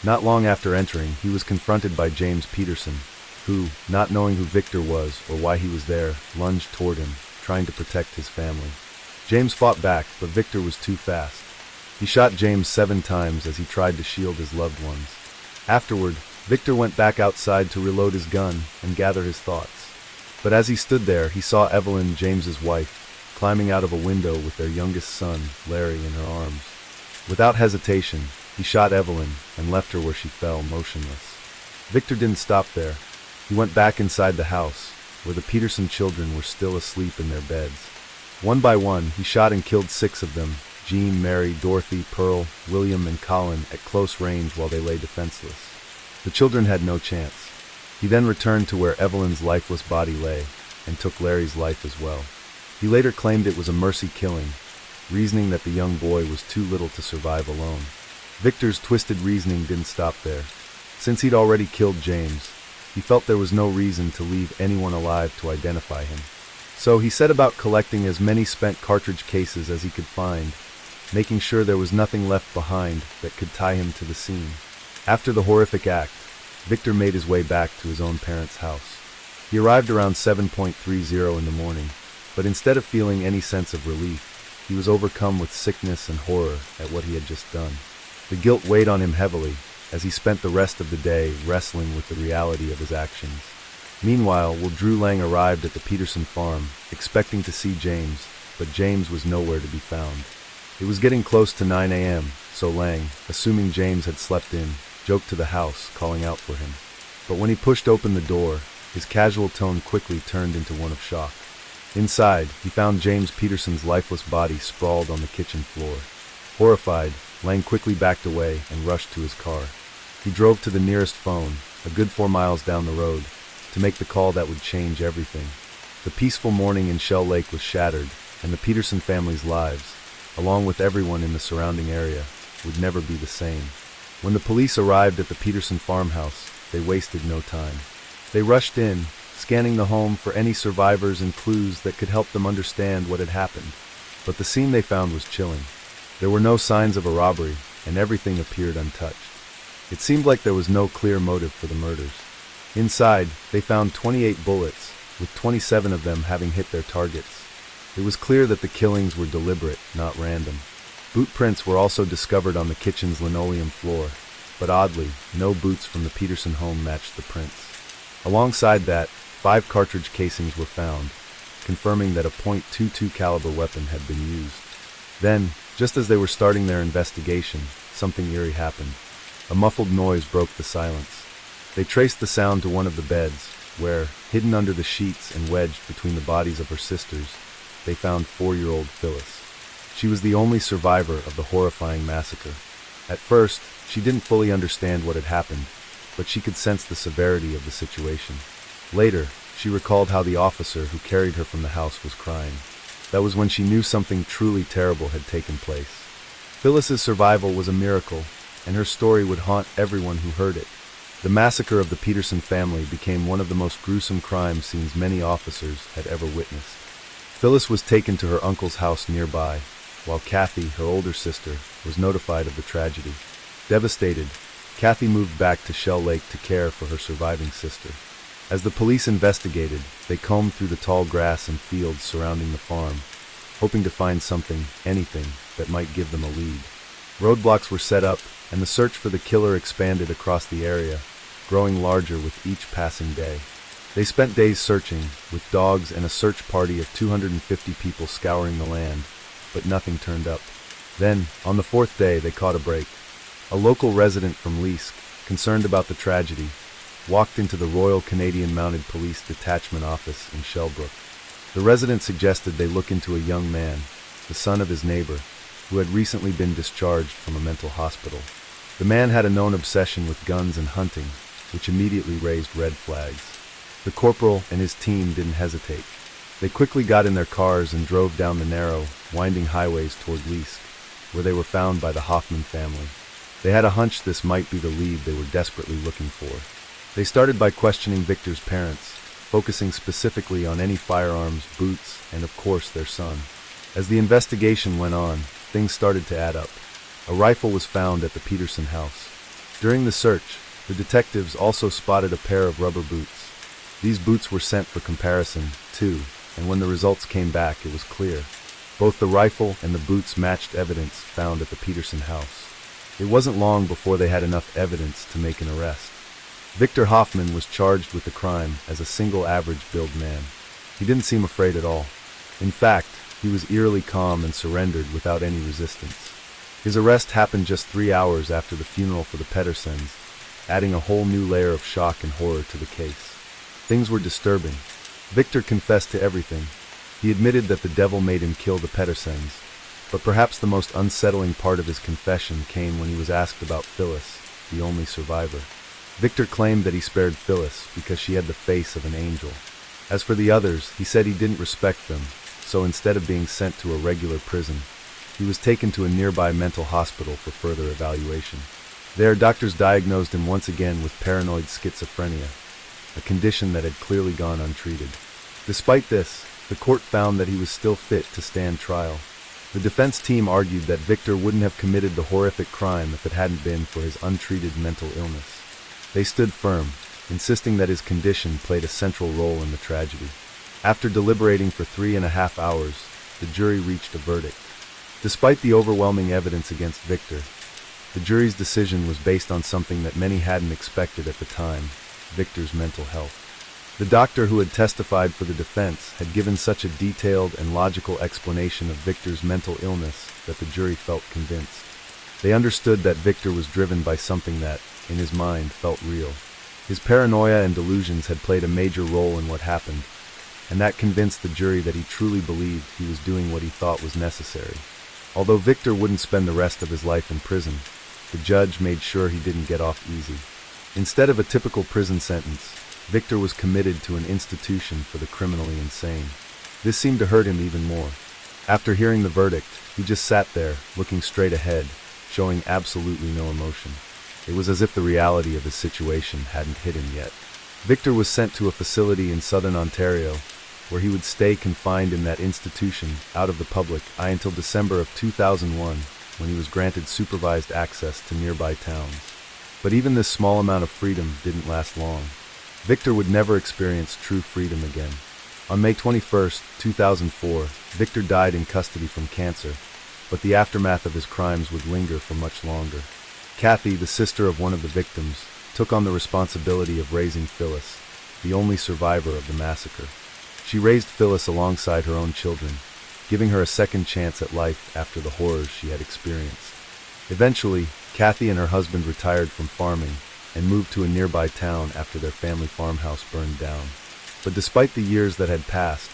Not long after entering, he was confronted by James Peterson, who, not knowing who Victor was or why he was there, lunged toward him, trying to protect his family. James fought back, but Victor was too fast. He shot James 7 times as he tried to shield his loved ones. Afterward, Victor went back outside to reload his gun and gather his thoughts. But as he stood there, he saw Evelyn, James's wife, climbing out of a window with their youngest son, Larry, in her arms. Without hesitation, he shot Evelyn and left her where she fell, motionless. Victor didn't stop there. He went back inside the house, where the Peterson children were still asleep in their beds. One by one, he shot and killed 6 of them: Jean, Mary, Dorothy, Pearl, William, and Colin, at close range while they lay defenseless. The children had no chance. He then returned to where Evelyn's lifeless body lay, and took Larry's life as well. He later claimed it was a mercy killing, reasoning that the young boy was too little to survive alone. Victor's twisted reasoning didn't stop there. Since he'd already killed James, he felt there was no reason to leave anyone alive to identify him. So he set about collecting as many spent cartridge cases as he could find, making sure there was nothing left behind that could tie him to the scene. After the horrific act, Victor made his way back to his own parents' house. He arrived around 7:30 in the morning, but instead of feeling any sense of relief, he was overcome with sickness and horror at what he had just done. The guilt weighed on him heavily, as he spent the rest of the day wrestling with the reality of his actions. Meanwhile, Drew Lang arrived at the Peterson farm, expecting to see James, but James was nowhere to be found. It was getting close to 9 a.m., so Lang, assuming James had slept in, joked to the house, calling out for him. But when he pushed open the door, his casual tone quickly turned into one of shock. Inside, he found James Peterson's lifeless body sprawled on the kitchen floor. Horrified, Lang quickly backed away and rushed to his car. He drove to the nearest phone, a good 4 miles down the road, to make the call that would change everything. The peaceful morning in Shell Lake was shattered, and the Peterson family's lives, along with everyone in the surrounding area, would never be the same. When the police arrived at the Peterson farmhouse, they wasted no time. They rushed in, scanning the home for any survivors and clues that could help them understand what had happened. But the scene they found was chilling. There were no signs of a robbery, and everything appeared untouched. It seemed like there was no clear motive for the murders. Inside, they found 28 bullets, with 27 of them having hit their targets. It was clear that the killings were deliberate, not random. Boot prints were also discovered on the kitchen's linoleum floor, but oddly, no boots from the Peterson home matched the prints. Alongside that, 5 cartridge casings were found, confirming that a .22 caliber weapon had been used. Then, just as they were starting their investigation, something eerie happened. A muffled noise broke the silence. They traced the sound to one of the beds, where, hidden under the sheets and wedged between the bodies of her sisters, they found 4-year-old Phyllis. She was the only survivor of the horrifying massacre. At first, she didn't fully understand what had happened, but she could sense the severity of the situation. Later, she recalled how the officer who carried her from the house was crying. That was when she knew something truly terrible had taken place. Phyllis's survival was a miracle, and her story would haunt everyone who heard it. The massacre of the Peterson family became one of the most gruesome crime scenes many officers had ever witnessed. Phyllis was taken to her uncle's house nearby, while Kathy, her older sister, was notified of the tragedy. Devastated, Kathy moved back to Shell Lake to care for her surviving sister. As the police investigated, they combed through the tall grass and fields surrounding the farm, hoping to find something, anything, that might give them a lead. Roadblocks were set up, and the search for the killer expanded across the area, growing larger with each passing day. They spent days searching, with dogs and a search party of 250 people scouring the land, but nothing turned up. Then, on the 4th day, they caught a break. A local resident from Leask, concerned about the tragedy, walked into the Royal Canadian Mounted Police Detachment office in Shellbrook. The resident suggested they look into a young man, the son of his neighbor, who had recently been discharged from a mental hospital. The man had a known obsession with guns and hunting, which immediately raised red flags. The corporal and his team didn't hesitate. They quickly got in their cars and drove down the narrow, winding highways toward Leask, where they were found by the Hoffman family. They had a hunch this might be the lead they were desperately looking for. They started by questioning Victor's parents, focusing specifically on any firearms, boots, and of course their son. As the investigation went on, things started to add up. A rifle was found at the Peterson house. During the search, the detectives also spotted a pair of rubber boots. These boots were sent for comparison, too, and when the results came back, it was clear. Both the rifle and the boots matched evidence found at the Peterson house. It wasn't long before they had enough evidence to make an arrest. Victor Hoffman was charged with the crime as a single average-build man. He didn't seem afraid at all. In fact, he was eerily calm and surrendered without any resistance. His arrest happened just 3 hours after the funeral for the Pedersens, adding a whole new layer of shock and horror to the case. Things were disturbing. Victor confessed to everything. He admitted that the devil made him kill the Pedersens, but perhaps the most unsettling part of his confession came when he was asked about Phyllis, the only survivor. Victor claimed that he spared Phyllis because she had the face of an angel. As for the others, he said he didn't respect them, so instead of being sent to a regular prison, he was taken to a nearby mental hospital for further evaluation. There, doctors diagnosed him once again with paranoid schizophrenia, a condition that had clearly gone untreated. Despite this, the court found that he was still fit to stand trial. The defense team argued that Victor wouldn't have committed the horrific crime if it hadn't been for his untreated mental illness. They stood firm, insisting that his condition played a central role in the tragedy. After deliberating for 3.5 hours, the jury reached a verdict. Despite the overwhelming evidence against Victor, the jury's decision was based on something that many hadn't expected at the time: Victor's mental health. The doctor who had testified for the defense had given such a detailed and logical explanation of Victor's mental illness that the jury felt convinced. They understood that Victor was driven by something that, in his mind, felt real. His paranoia and delusions had played a major role in what happened, and that convinced the jury that he truly believed he was doing what he thought was necessary. Although Victor wouldn't spend the rest of his life in prison, the judge made sure he didn't get off easy. Instead of a typical prison sentence, Victor was committed to an institution for the criminally insane. This seemed to hurt him even more. After hearing the verdict, he just sat there, looking straight ahead, showing absolutely no emotion. It was as if the reality of his situation hadn't hit him yet. Victor was sent to a facility in southern Ontario, where he would stay confined in that institution, out of the public eye, until December of 2001, when he was granted supervised access to nearby towns. But even this small amount of freedom didn't last long. Victor would never experience true freedom again. On May 21, 2004, Victor died in custody from cancer, but the aftermath of his crimes would linger for much longer. Kathy, the sister of one of the victims, took on the responsibility of raising Phyllis, the only survivor of the massacre. She raised Phyllis alongside her own children, giving her a second chance at life after the horrors she had experienced. Eventually, Kathy and her husband retired from farming and moved to a nearby town after their family farmhouse burned down. But despite the years that had passed,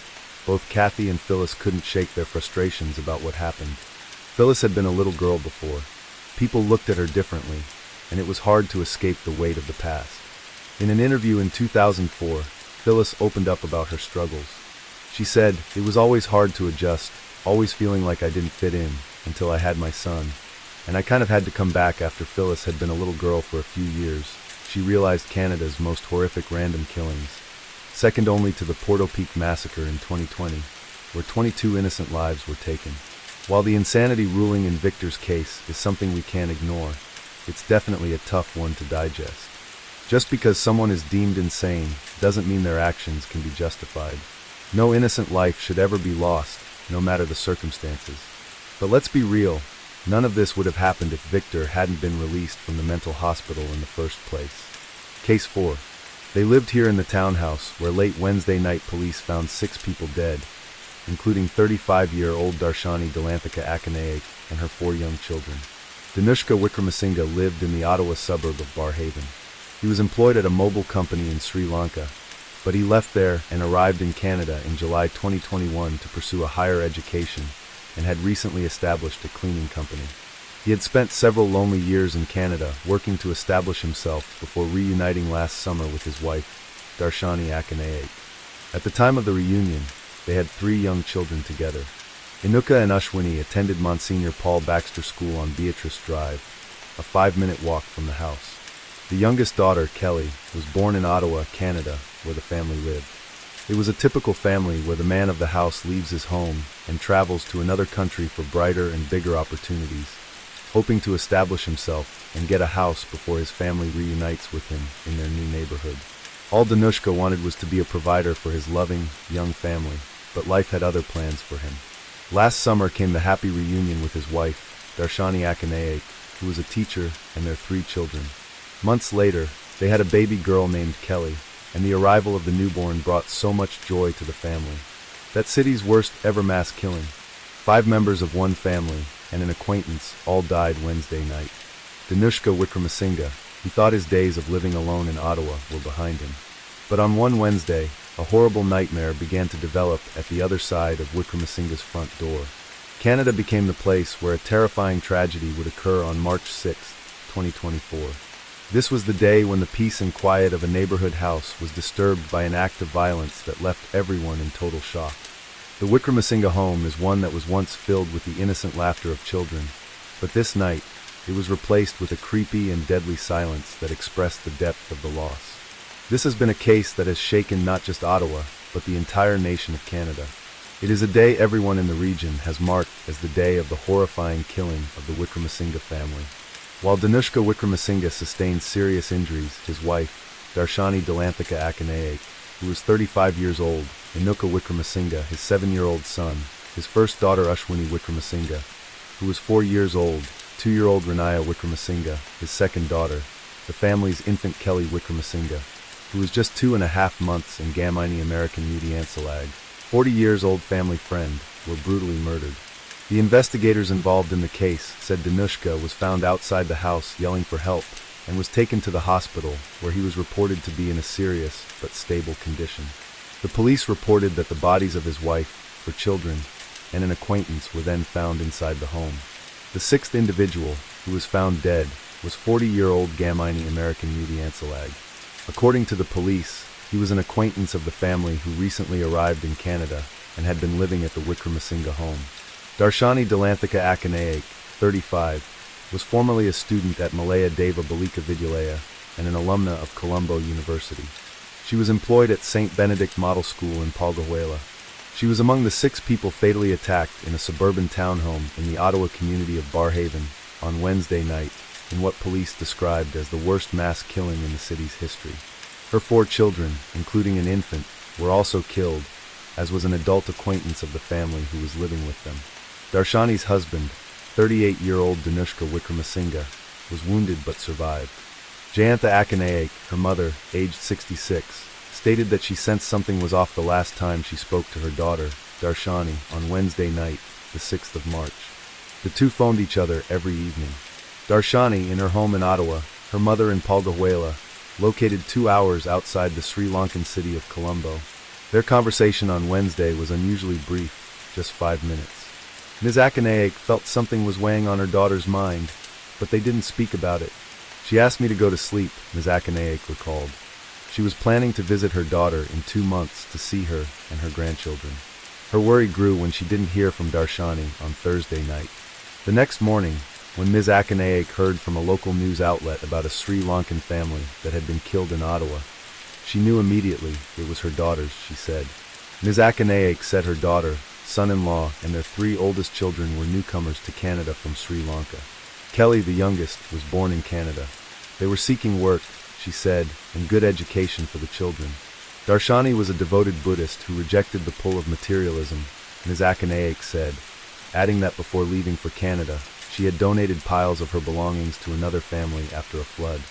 both Kathy and Phyllis couldn't shake their frustrations about what happened. Phyllis had been a little girl before. People looked at her differently, and it was hard to escape the weight of the past. In an interview in 2004, Phyllis opened up about her struggles. She said, "It was always hard to adjust, always feeling like I didn't fit in, until I had my son. And I kind of had to come back after Phyllis had been a little girl for a few years. She realized Canada's most horrific random killings, second only to the Porto-Peak massacre in 2020, where 22 innocent lives were taken. While the insanity ruling in Victor's case is something we can't ignore, it's definitely a tough one to digest. Just because someone is deemed insane doesn't mean their actions can be justified. No innocent life should ever be lost, no matter the circumstances. But let's be real, none of this would have happened if Victor hadn't been released from the mental hospital in the first place. Case 4. They lived here in the townhouse, where late Wednesday night police found 6 people dead, including 35-year-old Darshani Delanthika Akanaik and her 4 young children. Danushka Wickramasinghe lived in the Ottawa suburb of Barhaven. He was employed at a mobile company in Sri Lanka, but he left there and arrived in Canada in July 2021 to pursue a higher education and had recently established a cleaning company. He had spent several lonely years in Canada working to establish himself before reuniting last summer with his wife, Darshani Akanaik. At the time of the reunion, they had 3 young children together. Inuka and Ashwini attended Monsignor Paul Baxter School on Beatrice Drive, a 5-minute walk from the house. The youngest daughter, Kelly, was born in Ottawa, Canada, where the family lived. It was a typical family where the man of the house leaves his home and travels to another country for brighter and bigger opportunities, hoping to establish himself and get a house before his family reunites with him in their new neighborhood. All Danushka wanted was to be a provider for his loving, young family, but life had other plans for him. Last summer came the happy reunion with his wife, Darshani Akanaik, who was a teacher, and their 3 children. Months later, they had a baby girl named Kelly, and the arrival of the newborn brought so much joy to the family. That city's worst ever mass killing, 5 members of one family and an acquaintance all died Wednesday night. Danushka Wickramasinghe, he thought his days of living alone in Ottawa were behind him. But on one Wednesday, a horrible nightmare began to develop at the other side of Wickramasinghe's front door. Canada became the place where a terrifying tragedy would occur on March 6, 2024. This was the day when the peace and quiet of a neighborhood house was disturbed by an act of violence that left everyone in total shock. The Wickramasinghe home is one that was once filled with the innocent laughter of children, but this night, it was replaced with a creepy and deadly silence that expressed the depth of the loss. This has been a case that has shaken not just Ottawa, but the entire nation of Canada. It is a day everyone in the region has marked as the day of the horrifying killing of the Wickramasinghe family. While Danushka Wickramasinghe sustained serious injuries, his wife, Darshani Delanthika Akanayak, who was 35 years old, Inuka Wickramasinghe, his 7-year-old son, his first daughter Ashwini Wickramasinghe, who was 4 years old, 2-year-old Ranaya Wickramasinghe, his second daughter, the family's infant Kelly Wickramasinghe, who was just 2.5 months in Gamini American Mudiansalag, 40 years old family friend, were brutally murdered. The investigators involved in the case said Danushka was found outside the house yelling for help and was taken to the hospital where he was reported to be in a serious but stable condition. The police reported that the bodies of his wife, her children, and an acquaintance were then found inside the home. The sixth individual, who was found dead, was 40-year-old Gamini American Mudiansalag. According to the police, he was an acquaintance of the family who recently arrived in Canada and had been living at the Wickramasinghe home. Darshani Delanthika Akanayak, 35, was formerly a student at Malaya Deva Balika Vidyalaya and an alumna of Colombo University. She was employed at St. Benedict Model School in Palgahuela. She was among the 6 people fatally attacked in a suburban townhome in the Ottawa community of Barhaven on Wednesday night in what police described as the worst mass killing in the city's history. Her 4 children, including an infant, were also killed, as was an adult acquaintance of the family who was living with them. Darshani's husband, 38-year-old Danushka Wickramasinghe, was wounded but survived. Jayantha Akanayak, her mother, aged 66, stated that she sensed something was off the last time she spoke to her daughter, Darshani, on Wednesday night, the 6th of March. The two phoned each other every evening. Darshani, in her home in Ottawa, her mother in Palgahuela, located 2 hours outside the Sri Lankan city of Colombo. Their conversation on Wednesday was unusually brief, just 5 minutes. Ms. Akanayak felt something was weighing on her daughter's mind, but they didn't speak about it. She asked me to go to sleep, Ms. Akanayak recalled. She was planning to visit her daughter in 2 months to see her and her grandchildren. Her worry grew when she didn't hear from Darshani on Thursday night. The next morning, when Ms. Akanayak heard from a local news outlet about a Sri Lankan family that had been killed in Ottawa, she knew immediately it was her daughters, she said. Ms. Akanayak said her daughter, son-in-law, and their 3 oldest children were newcomers to Canada from Sri Lanka. Kelly, the youngest, was born in Canada. They were seeking work, she said, and good education for the children. Darshani was a devoted Buddhist who rejected the pull of materialism, Ms. Akanayak said, adding that before leaving for Canada, she had donated piles of her belongings to another family after a flood.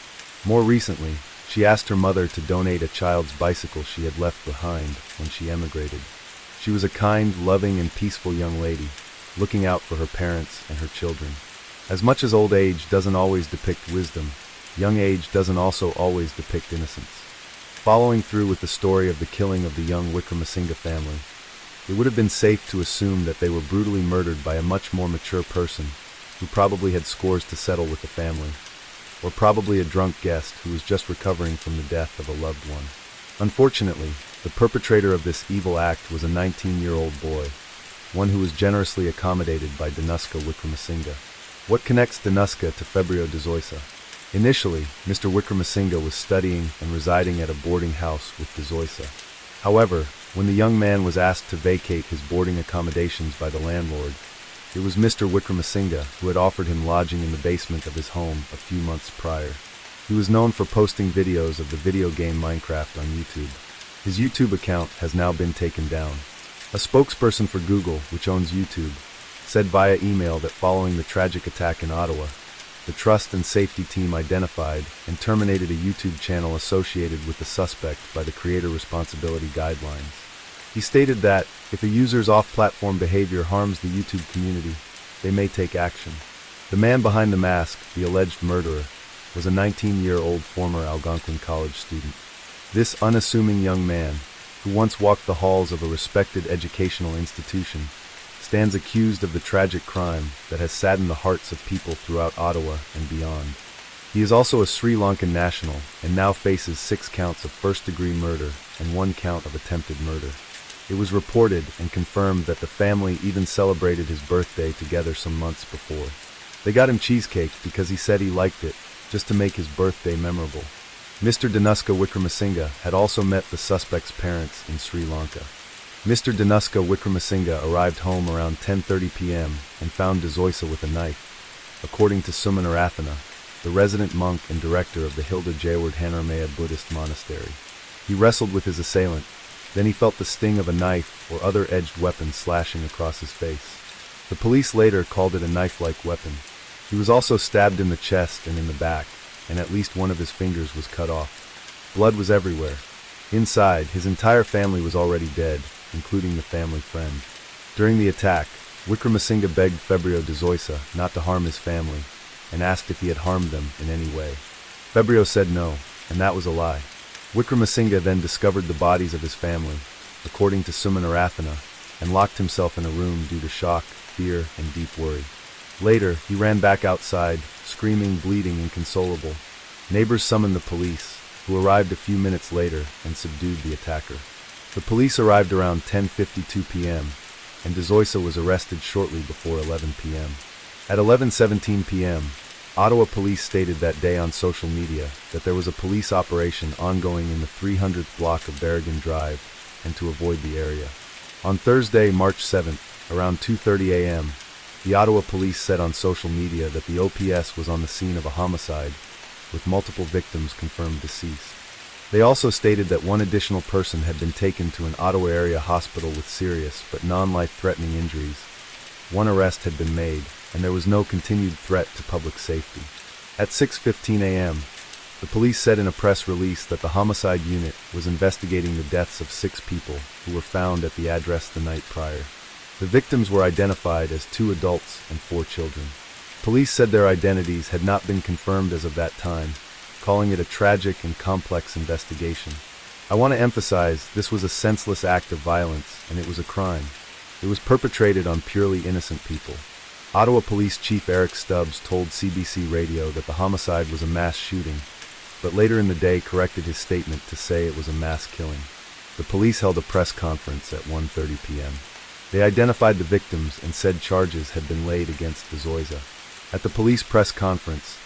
More recently, she asked her mother to donate a child's bicycle she had left behind when she emigrated. She was a kind, loving, and peaceful young lady, looking out for her parents and her children. As much as old age doesn't always depict wisdom, young age doesn't also always depict innocence. Following through with the story of the killing of the young Wickramasinghe family, it would have been safe to assume that they were brutally murdered by a much more mature person, who probably had scores to settle with the family, or probably a drunk guest who was just recovering from the death of a loved one. Unfortunately, the perpetrator of this evil act was a 19-year-old boy, one who was generously accommodated by Danushka Wickramasinghe. What connects Danushka to Febrio de Zoysa? Initially, Mr. Wickramasinghe was studying and residing at a boarding house with de Zoysa. However, when the young man was asked to vacate his boarding accommodations by the landlord, it was Mr. Wickramasinghe who had offered him lodging in the basement of his home a few months prior. He was known for posting videos of the video game Minecraft on YouTube. His YouTube account has now been taken down. A spokesperson for Google, which owns YouTube, said via email that following the tragic attack in Ottawa, the Trust and Safety Team identified and terminated a YouTube channel associated with the suspect by the Creator Responsibility Guidelines. He stated that, if a user's off-platform behavior harms the YouTube community, they may take action. The man behind the mask, the alleged murderer, was a 19-year-old former Algonquin College student. This unassuming young man, who once walked the halls of a respected educational institution, stands accused of the tragic crime that has saddened the hearts of people throughout Ottawa and beyond. He is also a Sri Lankan national and now faces 6 counts of first-degree murder and 1 count of attempted murder. It was reported and confirmed that the family even celebrated his birthday together some months before. They got him cheesecake because he said he liked it, just to make his birthday memorable. Mr. Danuska Wickramasinghe had also met the suspect's parents in Sri Lanka. Mr. Danuska Wickramasinghe arrived home around 10:30 p.m. and found Dezoisa with a knife, according to Sumanarathana, the resident monk and director of the Hilda Jayward Hanarmaya Buddhist monastery. He wrestled with his assailant, then he felt the sting of a knife or other edged weapon slashing across his face. The police later called it a knife-like weapon. He was also stabbed in the chest and in the back, and at least one of his fingers was cut off. Blood was everywhere. Inside, his entire family was already dead, including the family friend. During the attack, Wickramasinghe begged Febrio Dezoisa not to harm his family, and asked if he had harmed them in any way. Febrio said no, and that was a lie. Wickramasinghe then discovered the bodies of his family, according to Sumanarathana, and locked himself in a room due to shock, fear, and deep worry. Later, he ran back outside, screaming, bleeding, inconsolable. Neighbors summoned the police, who arrived a few minutes later and subdued the attacker. The police arrived around 10:52 p.m., and Dezoisa was arrested shortly before 11 p.m. At 11:17 p.m., Ottawa police stated that day on social media that there was a police operation ongoing in the 300th block of Berrigan Drive and to avoid the area. On Thursday, March 7th, around 2:30 a.m., the Ottawa police said on social media that the OPS was on the scene of a homicide, with multiple victims confirmed deceased. They also stated that one additional person had been taken to an Ottawa area hospital with serious but non-life-threatening injuries. One arrest had been made, and there was no continued threat to public safety. At 6:15 a.m., the police said in a press release that the homicide unit was investigating the deaths of 6 people who were found at the address the night prior. The victims were identified as 2 adults and 4 children. Police said their identities had not been confirmed as of that time, calling it a tragic and complex investigation. I want to emphasize this was a senseless act of violence, and it was a crime. It was perpetrated on purely innocent people. Ottawa Police Chief Eric Stubbs told CBC Radio that the homicide was a mass shooting, but later in the day corrected his statement to say it was a mass killing. The police held a press conference at 1:30 p.m. They identified the victims and said charges had been laid against Dezoisa. At the police press conference,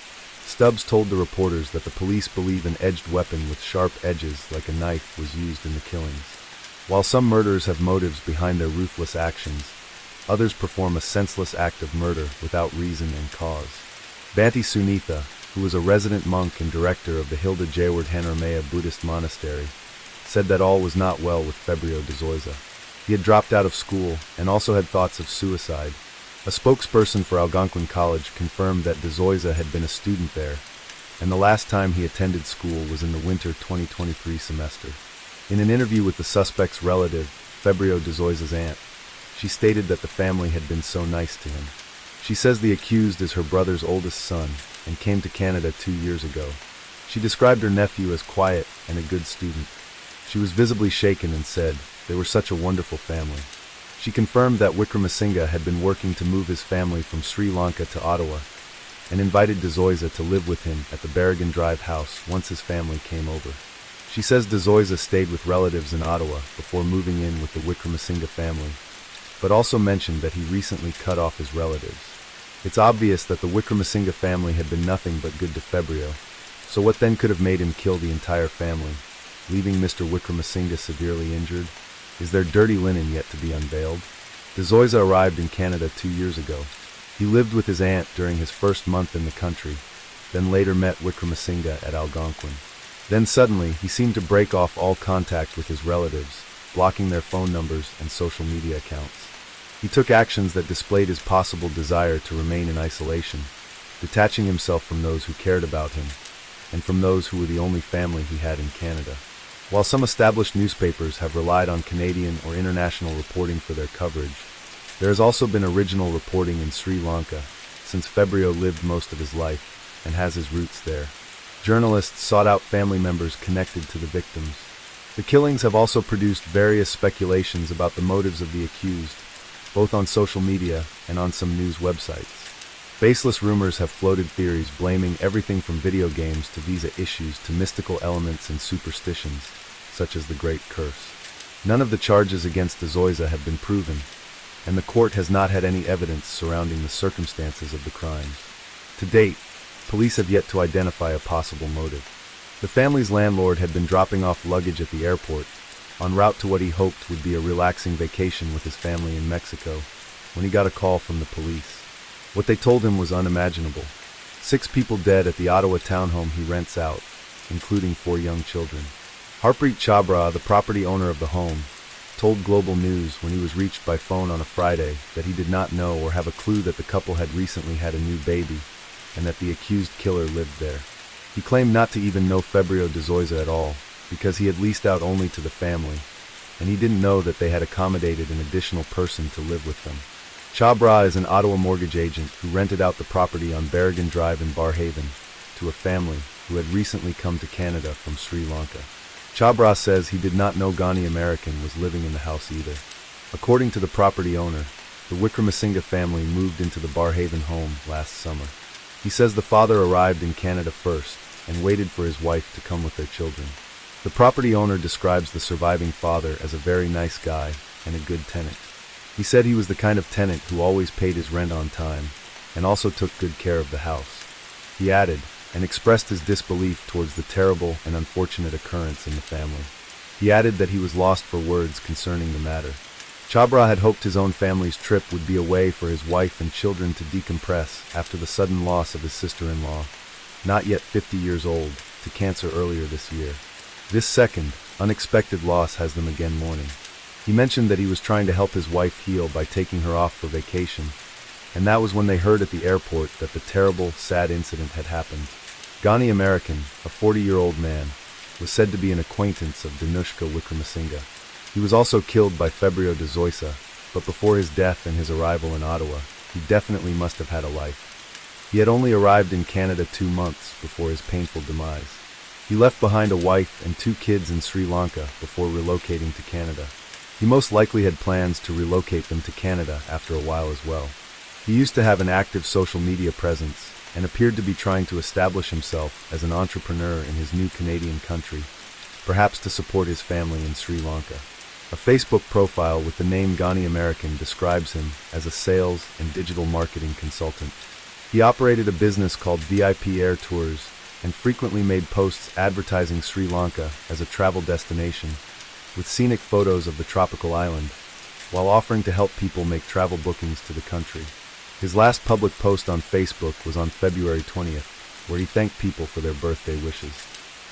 Stubbs told the reporters that the police believe an edged weapon with sharp edges like a knife was used in the killings. While some murderers have motives behind their ruthless actions, others perform a senseless act of murder without reason and cause. Banti Sunitha, who was a resident monk and director of the Hilda Jayward Hanarmaya Buddhist monastery, said that all was not well with Febrio Dezoisa. He had dropped out of school and also had thoughts of suicide. A spokesperson for Algonquin College confirmed that Dezoisa had been a student there, and the last time he attended school was in the winter 2023 semester. In an interview with the suspect's relative, Febrio Dezoisa's aunt, she stated that the family had been so nice to him. She says the accused is her brother's oldest son and came to Canada 2 years ago. She described her nephew as quiet and a good student. She was visibly shaken and said, "They were such a wonderful family." She confirmed that Wickramasinghe had been working to move his family from Sri Lanka to Ottawa and invited Dezoisa to live with him at the Berrigan Drive house once his family came over. She says Dezoisa stayed with relatives in Ottawa before moving in with the Wickramasinghe family, but also mentioned that he recently cut off his relatives. It's obvious that the Wickramasinghe family had been nothing but good to Febrio, so what then could have made him kill the entire family, leaving Mr. Wickramasinghe severely injured? Is there dirty linen yet to be unveiled? Dezoisa arrived in Canada 2 years ago. He lived with his aunt during his first month in the country, then later met Wickramasinghe at Algonquin. Then suddenly, he seemed to break off all contact with his relatives, blocking their phone numbers and social media accounts. He took actions that displayed his possible desire to remain in isolation, detaching himself from those who cared about him, and from those who were the only family he had in Canada. While some established newspapers have relied on Canadian or international reporting for their coverage, there has also been original reporting in Sri Lanka, since Febrio lived most of his life and has his roots there. Journalists sought out family members connected to the victims. The killings have also produced various speculations about the motives of the accused, both on social media and on some news websites. Baseless rumors have floated theories blaming everything from video games to visa issues to mystical elements and superstitions, such as the Great Curse. None of the charges against DeZoisa have been proven, and the court has not had any evidence surrounding the circumstances of the crimes. To date, police have yet to identify a possible motive. The family's landlord had been dropping off luggage at the airport, en route to what he hoped would be a relaxing vacation with his family in Mexico, when he got a call from the police. What they told him was unimaginable. 6 people dead at the Ottawa townhome he rents out, including 4 young children. Harpreet Chabra, the property owner of the home, told Global News when he was reached by phone on a Friday that he did not know or have a clue that the couple had recently had a new baby and that the accused killer lived there. He claimed not to even know Febrio DeZoisa at all, because he had leased out only to the family, and he didn't know that they had accommodated an additional person to live with them. Chabra is an Ottawa mortgage agent who rented out the property on Berrigan Drive in Barrhaven to a family who had recently come to Canada from Sri Lanka. Chabra says he did not know Ghani American was living in the house either. According to the property owner, the Wickramasinghe family moved into the Barrhaven home last summer. He says the father arrived in Canada first and waited for his wife to come with their children. The property owner describes the surviving father as a very nice guy and a good tenant. He said he was the kind of tenant who always paid his rent on time and also took good care of the house. He added, and expressed his disbelief towards the terrible and unfortunate occurrence in the family. He added that he was lost for words concerning the matter. Chabra had hoped his own family's trip would be a way for his wife and children to decompress after the sudden loss of his sister-in-law, not yet 50 years old, to cancer earlier this year. This second, unexpected loss has them again mourning. He mentioned that he was trying to help his wife heal by taking her off for vacation, and that was when they heard at the airport that the terrible, sad incident had happened. Ghani American, a 40-year-old man, was said to be an acquaintance of Danushka Wickramasinghe. He was also killed by Febrio DeZoisa, but before his death and his arrival in Ottawa, he definitely must have had a life. He had only arrived in Canada 2 months before his painful demise. He left behind a wife and 2 kids in Sri Lanka before relocating to Canada. He most likely had plans to relocate them to Canada after a while as well. He used to have an active social media presence and appeared to be trying to establish himself as an entrepreneur in his new Canadian country, perhaps to support his family in Sri Lanka. A Facebook profile with the name Ghani American describes him as a sales and digital marketing consultant. He operated a business called VIP Air Tours and frequently made posts advertising Sri Lanka as a travel destination, with scenic photos of the tropical island, while offering to help people make travel bookings to the country. His last public post on Facebook was on February 20th, where he thanked people for their birthday wishes.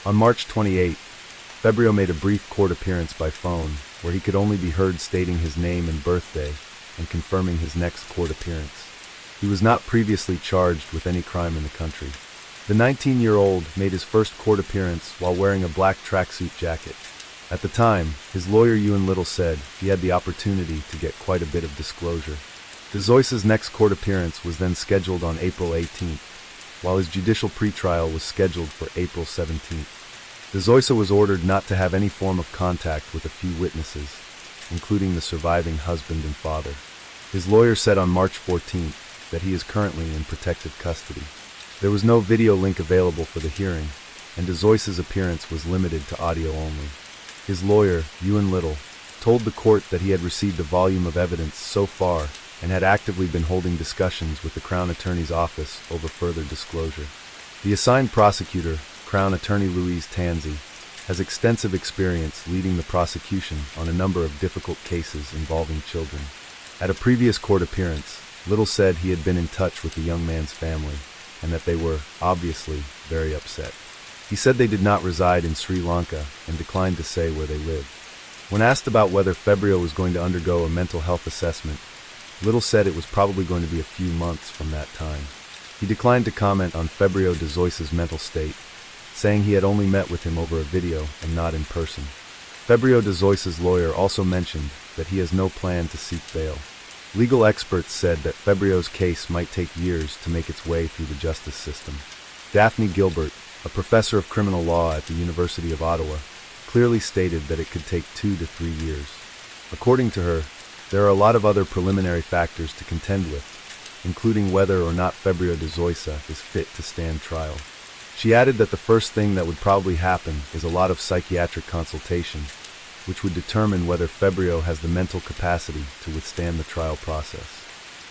On March 28, Febrio made a brief court appearance by phone, where he could only be heard stating his name and birthday and confirming his next court appearance. He was not previously charged with any crime in the country. The 19-year-old made his first court appearance while wearing a black tracksuit jacket. At the time, his lawyer Ewan Little said he had the opportunity to get quite a bit of disclosure. DeZoisa's next court appearance was then scheduled on April 18th, while his judicial pretrial was scheduled for April 17th. DeZoisa was ordered not to have any form of contact with a few witnesses, including the surviving husband and father. His lawyer said on March 14th that he is currently in protective custody. There was no video link available for the hearing, and DeZoisa's appearance was limited to audio only. His lawyer, Ewan Little, told the court that he had received a volume of evidence so far and had actively been holding discussions with the Crown Attorney's office over further disclosure. The assigned prosecutor, Crown Attorney Louise Tansey, has extensive experience leading the prosecution on a number of difficult cases involving children. At a previous court appearance, Little said he had been in touch with the young man's family and that they were, obviously, very upset. He said they did not reside in Sri Lanka and declined to say where they lived. When asked about whether Febrio was going to undergo a mental health assessment, Little said it was probably going to be a few months from that time. He declined to comment on Febrio DeZoisa's mental state, saying he had only met with him over a video and not in person. Febrio DeZoisa's lawyer also mentioned that he has no plan to seek bail. Legal experts said that Febrio's case might take years to make its way through the justice system. Daphne Gilbert, a professor of criminal law at the University of Ottawa, clearly stated that it could take 2 to 3 years. According to her, there are a lot of other preliminary factors to contend with, including whether or not Fabio de Zoysa is fit to stand trial. She added that the first thing that would probably happen is a lot of psychiatric consultation, which would determine whether Fabio has the mental capacity to withstand the trial process.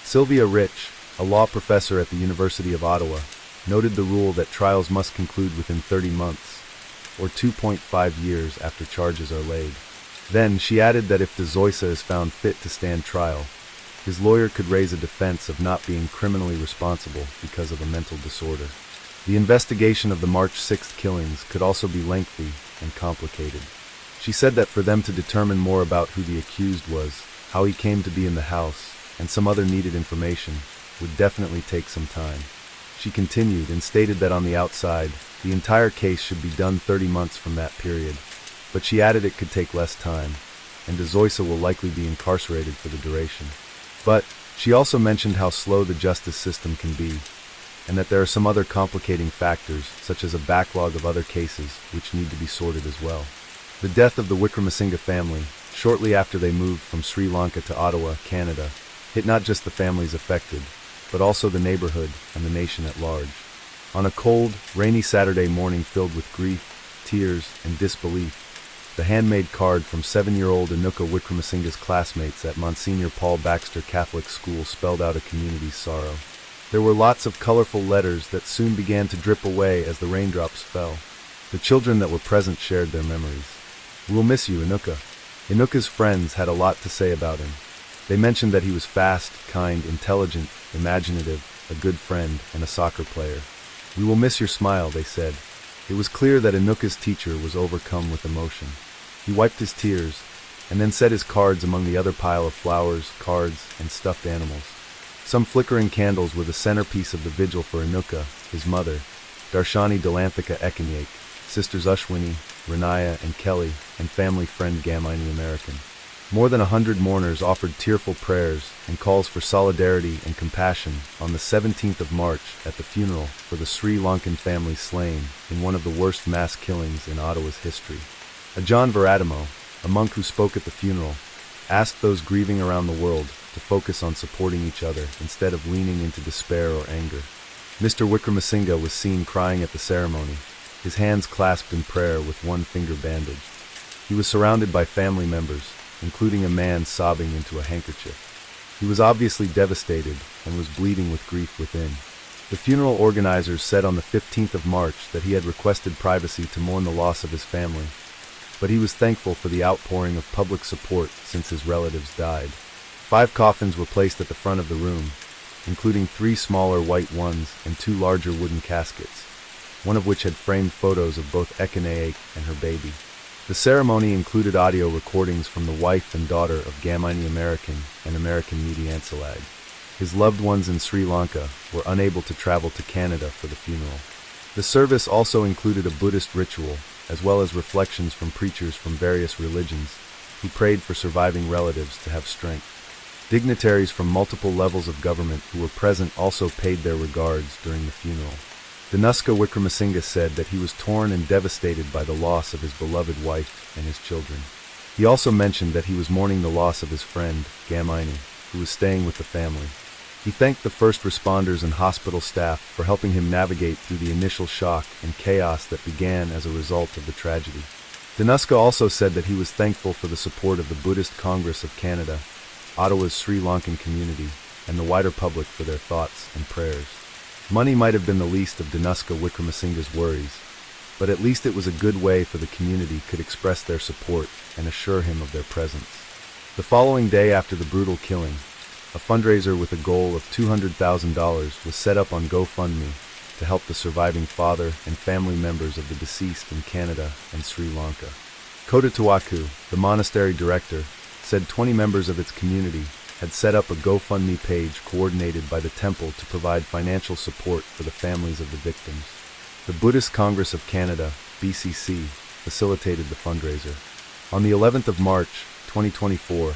Sylvia Rich, a law professor at the University of Ottawa, noted the rule that trials must conclude within 30 months, or 2.5 years after charges are laid. Then, she added that if de Zoysa is found fit to stand trial, his lawyer could raise a defense of not being criminally responsible because of a mental disorder. The investigation of the March 6th killings could also be lengthy and complicated. She said that for them to determine more about who the accused was, how he came to be in the house, and some other needed information, would definitely take some time. She continued and stated that on the outside, the entire case should be done 30 months from that period, but she added it could take less time, and de Zoysa will likely be incarcerated for the duration. But she also mentioned how slow the justice system can be, and that there are some other complicating factors, such as a backlog of other cases, which need to be sorted as well. The death of the Wickramasinghe family, shortly after they moved from Sri Lanka to Ottawa, Canada, hit not just the families affected, but also the neighborhood and the nation at large. On a cold, rainy Saturday morning filled with grief, tears, and disbelief, the handmade card from 7-year-old Anuka Wickramasinghe's classmates at Monsignor Paul Baxter Catholic School spelled out a community's sorrow. There were lots of colorful letters that soon began to drip away as the raindrops fell. The children that were present shared their memories. "We'll miss you, Anuka." Anuka's friends had a lot to say about him. They mentioned that he was fast, kind, intelligent, imaginative, a good friend, and a soccer player. "We will miss your smile," they said. It was clear that Anuka's teacher was overcome with emotion. He wiped his tears, and then set his cards among the other pile of flowers, cards, and stuffed animals. Some flickering candles were the centerpiece of the vigil for Anuka, his mother, Darshani Delanthika Ekanyake, sisters Ushwini, Renaya, and Kelly, and family friend Gamini American. More than 100 mourners offered tearful prayers and calls for solidarity and compassion on the 17th of March at the funeral for the Sri Lankan family slain in one of the worst mass killings in Ottawa's history. Ajahn Varadimo, a monk who spoke at the funeral, asked those grieving around the world to focus on supporting each other instead of leaning into despair or anger. Mr. Wickramasinghe was seen crying at the ceremony, his hands clasped in prayer with one finger bandaged. He was surrounded by family members, including a man sobbing into a handkerchief. He was obviously devastated and was bleeding with grief within. The funeral organizers said on the 15th of March that he had requested privacy to mourn the loss of his family, but he was thankful for the outpouring of public support since his relatives died. 5 coffins were placed at the front of the room, including 3 smaller white ones and 2 larger wooden caskets, one of which had framed photos of both Ekanyake and her baby. The ceremony included audio recordings from the wife and daughter of Gamini American and American Mediansalag. His loved ones in Sri Lanka were unable to travel to Canada for the funeral. The service also included a Buddhist ritual, as well as reflections from preachers from various religions, who prayed for surviving relatives to have strength. Dignitaries from multiple levels of government who were present also paid their regards during the funeral. Danuska Wickramasinghe said that he was torn and devastated by the loss of his beloved wife and his children. He also mentioned that he was mourning the loss of his friend, Gamini, who was staying with the family. He thanked the first responders and hospital staff for helping him navigate through the initial shock and chaos that began as a result of the tragedy. Danuska also said that he was thankful for the support of the Buddhist Congress of Canada, Ottawa's Sri Lankan community, and the wider public for their thoughts and prayers. Money might have been the least of Danuska Wickramasinghe's worries, but at least it was a good way for the community could express their support and assure him of their presence. The following day after the brutal killing, a fundraiser with a goal of $200,000 was set up on GoFundMe to help the surviving father and family members of the deceased in Canada and Sri Lanka. Kota Tawaku, the monastery director, said 20 members of its community had set up a GoFundMe page coordinated by the temple to provide financial support for the families of the victims. The Buddhist Congress of Canada, BCC, facilitated the fundraiser. On the 11th of March, 2024,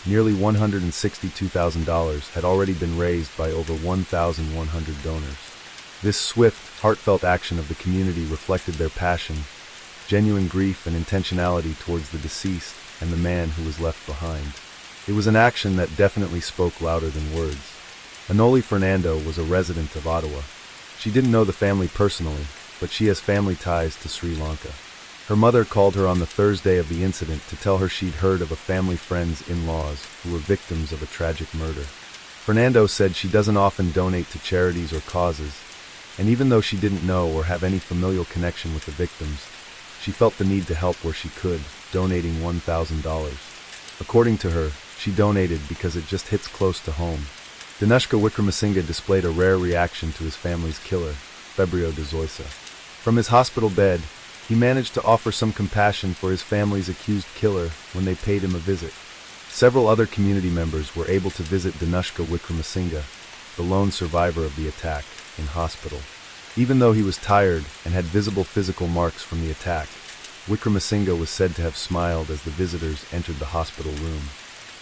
nearly $162,000 had already been raised by over 1,100 donors. This swift, heartfelt action of the community reflected their passion genuine grief and intentionality towards the deceased and the man who was left behind. It was an action that definitely spoke louder than words. Anoli Fernando was a resident of Ottawa. She didn't know the family personally, but she has family ties to Sri Lanka. Her mother called her on the Thursday of the incident to tell her she'd heard of a family friend's in-laws who were victims of a tragic murder. Fernando said she doesn't often donate to charities or causes, and even though she didn't know or have any familial connection with the victims, she felt the need to help where she could, donating $1,000. According to her, she donated because it just hits close to home. Danushka Wickramasinghe displayed a rare reaction to his family's killer, Febrio de Zoysa. From his hospital bed, he managed to offer some compassion for his family's accused killer when they paid him a visit. Several other community members were able to visit Danushka Wickramasinghe, the lone survivor of the attack, in hospital. Even though he was tired and had visible physical marks from the attack, Wickramasinghe was said to have smiled as the visitors entered the hospital room.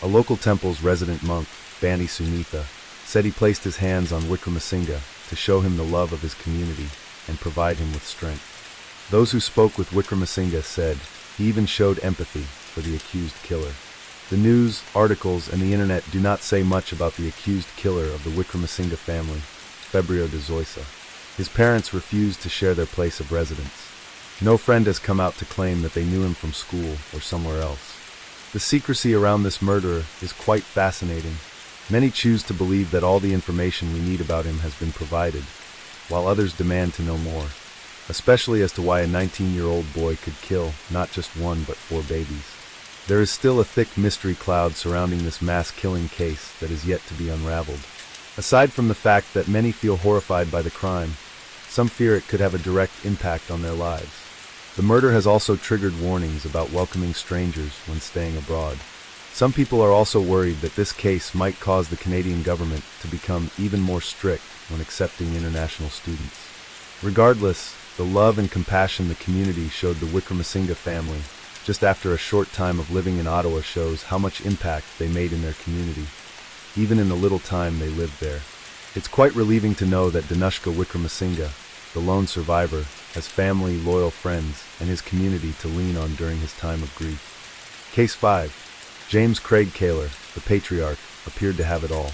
A local temple's resident monk, Bani Sunitha, said he placed his hands on Wickramasinghe to show him the love of his community and provide him with strength. Those who spoke with Wickramasinghe said he even showed empathy for the accused killer. The news, articles, and the internet do not say much about the accused killer of the Wickramasinghe family, Febrio de Zoysa. His parents refused to share their place of residence. No friend has come out to claim that they knew him from school or somewhere else. The secrecy around this murderer is quite fascinating. Many choose to believe that all the information we need about him has been provided, while others demand to know more, especially as to why a 19-year-old boy could kill not just one but 4 babies. There is still a thick mystery cloud surrounding this mass killing case that is yet to be unraveled. Aside from the fact that many feel horrified by the crime, some fear it could have a direct impact on their lives. The murder has also triggered warnings about welcoming strangers when staying abroad. Some people are also worried that this case might cause the Canadian government to become even more strict when accepting international students. Regardless, the love and compassion the community showed the Wickramasinghe family just after a short time of living in Ottawa shows how much impact they made in their community, even in the little time they lived there. It's quite relieving to know that Danushka Wickramasinghe, the lone survivor, has family, loyal friends, and his community to lean on during his time of grief. Case 5. James Craig Kor, the patriarch, appeared to have it all.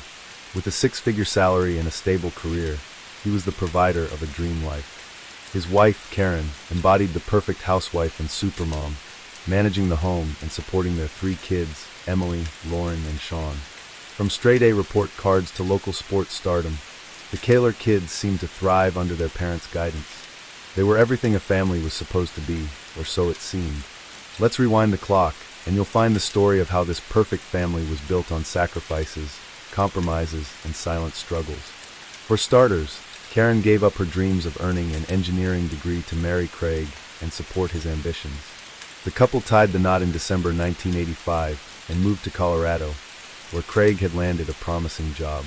With a 6-figure salary and a stable career, he was the provider of a dream life. His wife, Karen, embodied the perfect housewife and supermom, managing the home and supporting their 3 kids, Emily, Lauren, and Sean. From straight-A report cards to local sports stardom, the Kor kids seemed to thrive under their parents' guidance. They were everything a family was supposed to be, or so it seemed. Let's rewind the clock, and you'll find the story of how this perfect family was built on sacrifices, compromises, and silent struggles. For starters, Karen gave up her dreams of earning an engineering degree to marry Craig and support his ambitions. The couple tied the knot in December 1985 and moved to Colorado, where Craig had landed a promising job.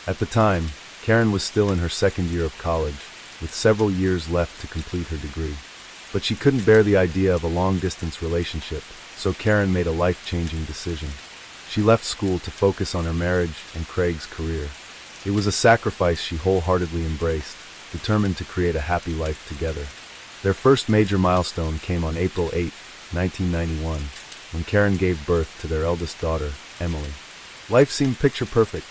At the time, Karen was still in her 2nd year of college, with several years left to complete her degree. But she couldn't bear the idea of a long-distance relationship, so Karen made a life-changing decision. She left school to focus on her marriage and Craig's career. It was a sacrifice she wholeheartedly embraced, determined to create a happy life together. Their first major milestone came on April 8, 1991, when Karen gave birth to their eldest daughter, Emily. Life seemed picture-perfect.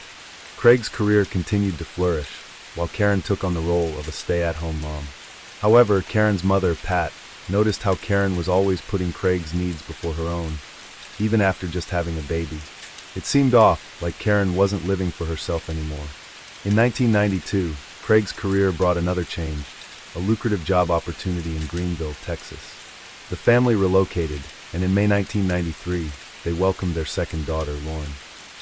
Craig's career continued to flourish, while Karen took on the role of a stay-at-home mom. However, Karen's mother, Pat, noticed how Karen was always putting Craig's needs before her own, even after just having a baby. It seemed off, like Karen wasn't living for herself anymore. In 1992, Craig's career brought another change, a lucrative job opportunity in Greenville, Texas. The family relocated, and in May 1993, they welcomed their second daughter, Lauren.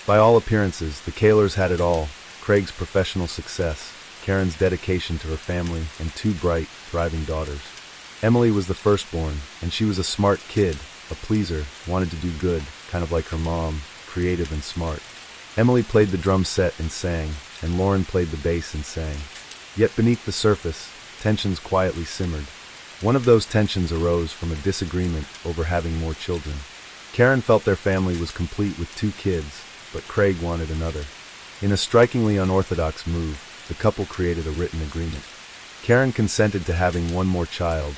By all appearances, the Kors had it all: Craig's professional success, Karen's dedication to her family, and 2 bright, thriving daughters. Emily was the firstborn, and she was a smart kid, a pleaser, wanted to do good, kind of like her mom, creative and smart. Emily played the drum set and sang, and Lauren played the bass and sang. Yet beneath the surface, tensions quietly simmered. One of those tensions arose from a disagreement over having more children. Karen felt their family was complete with 2 kids, but Craig wanted another. In a strikingly unorthodox move, the couple created a written agreement. Karen consented to having 1 more child,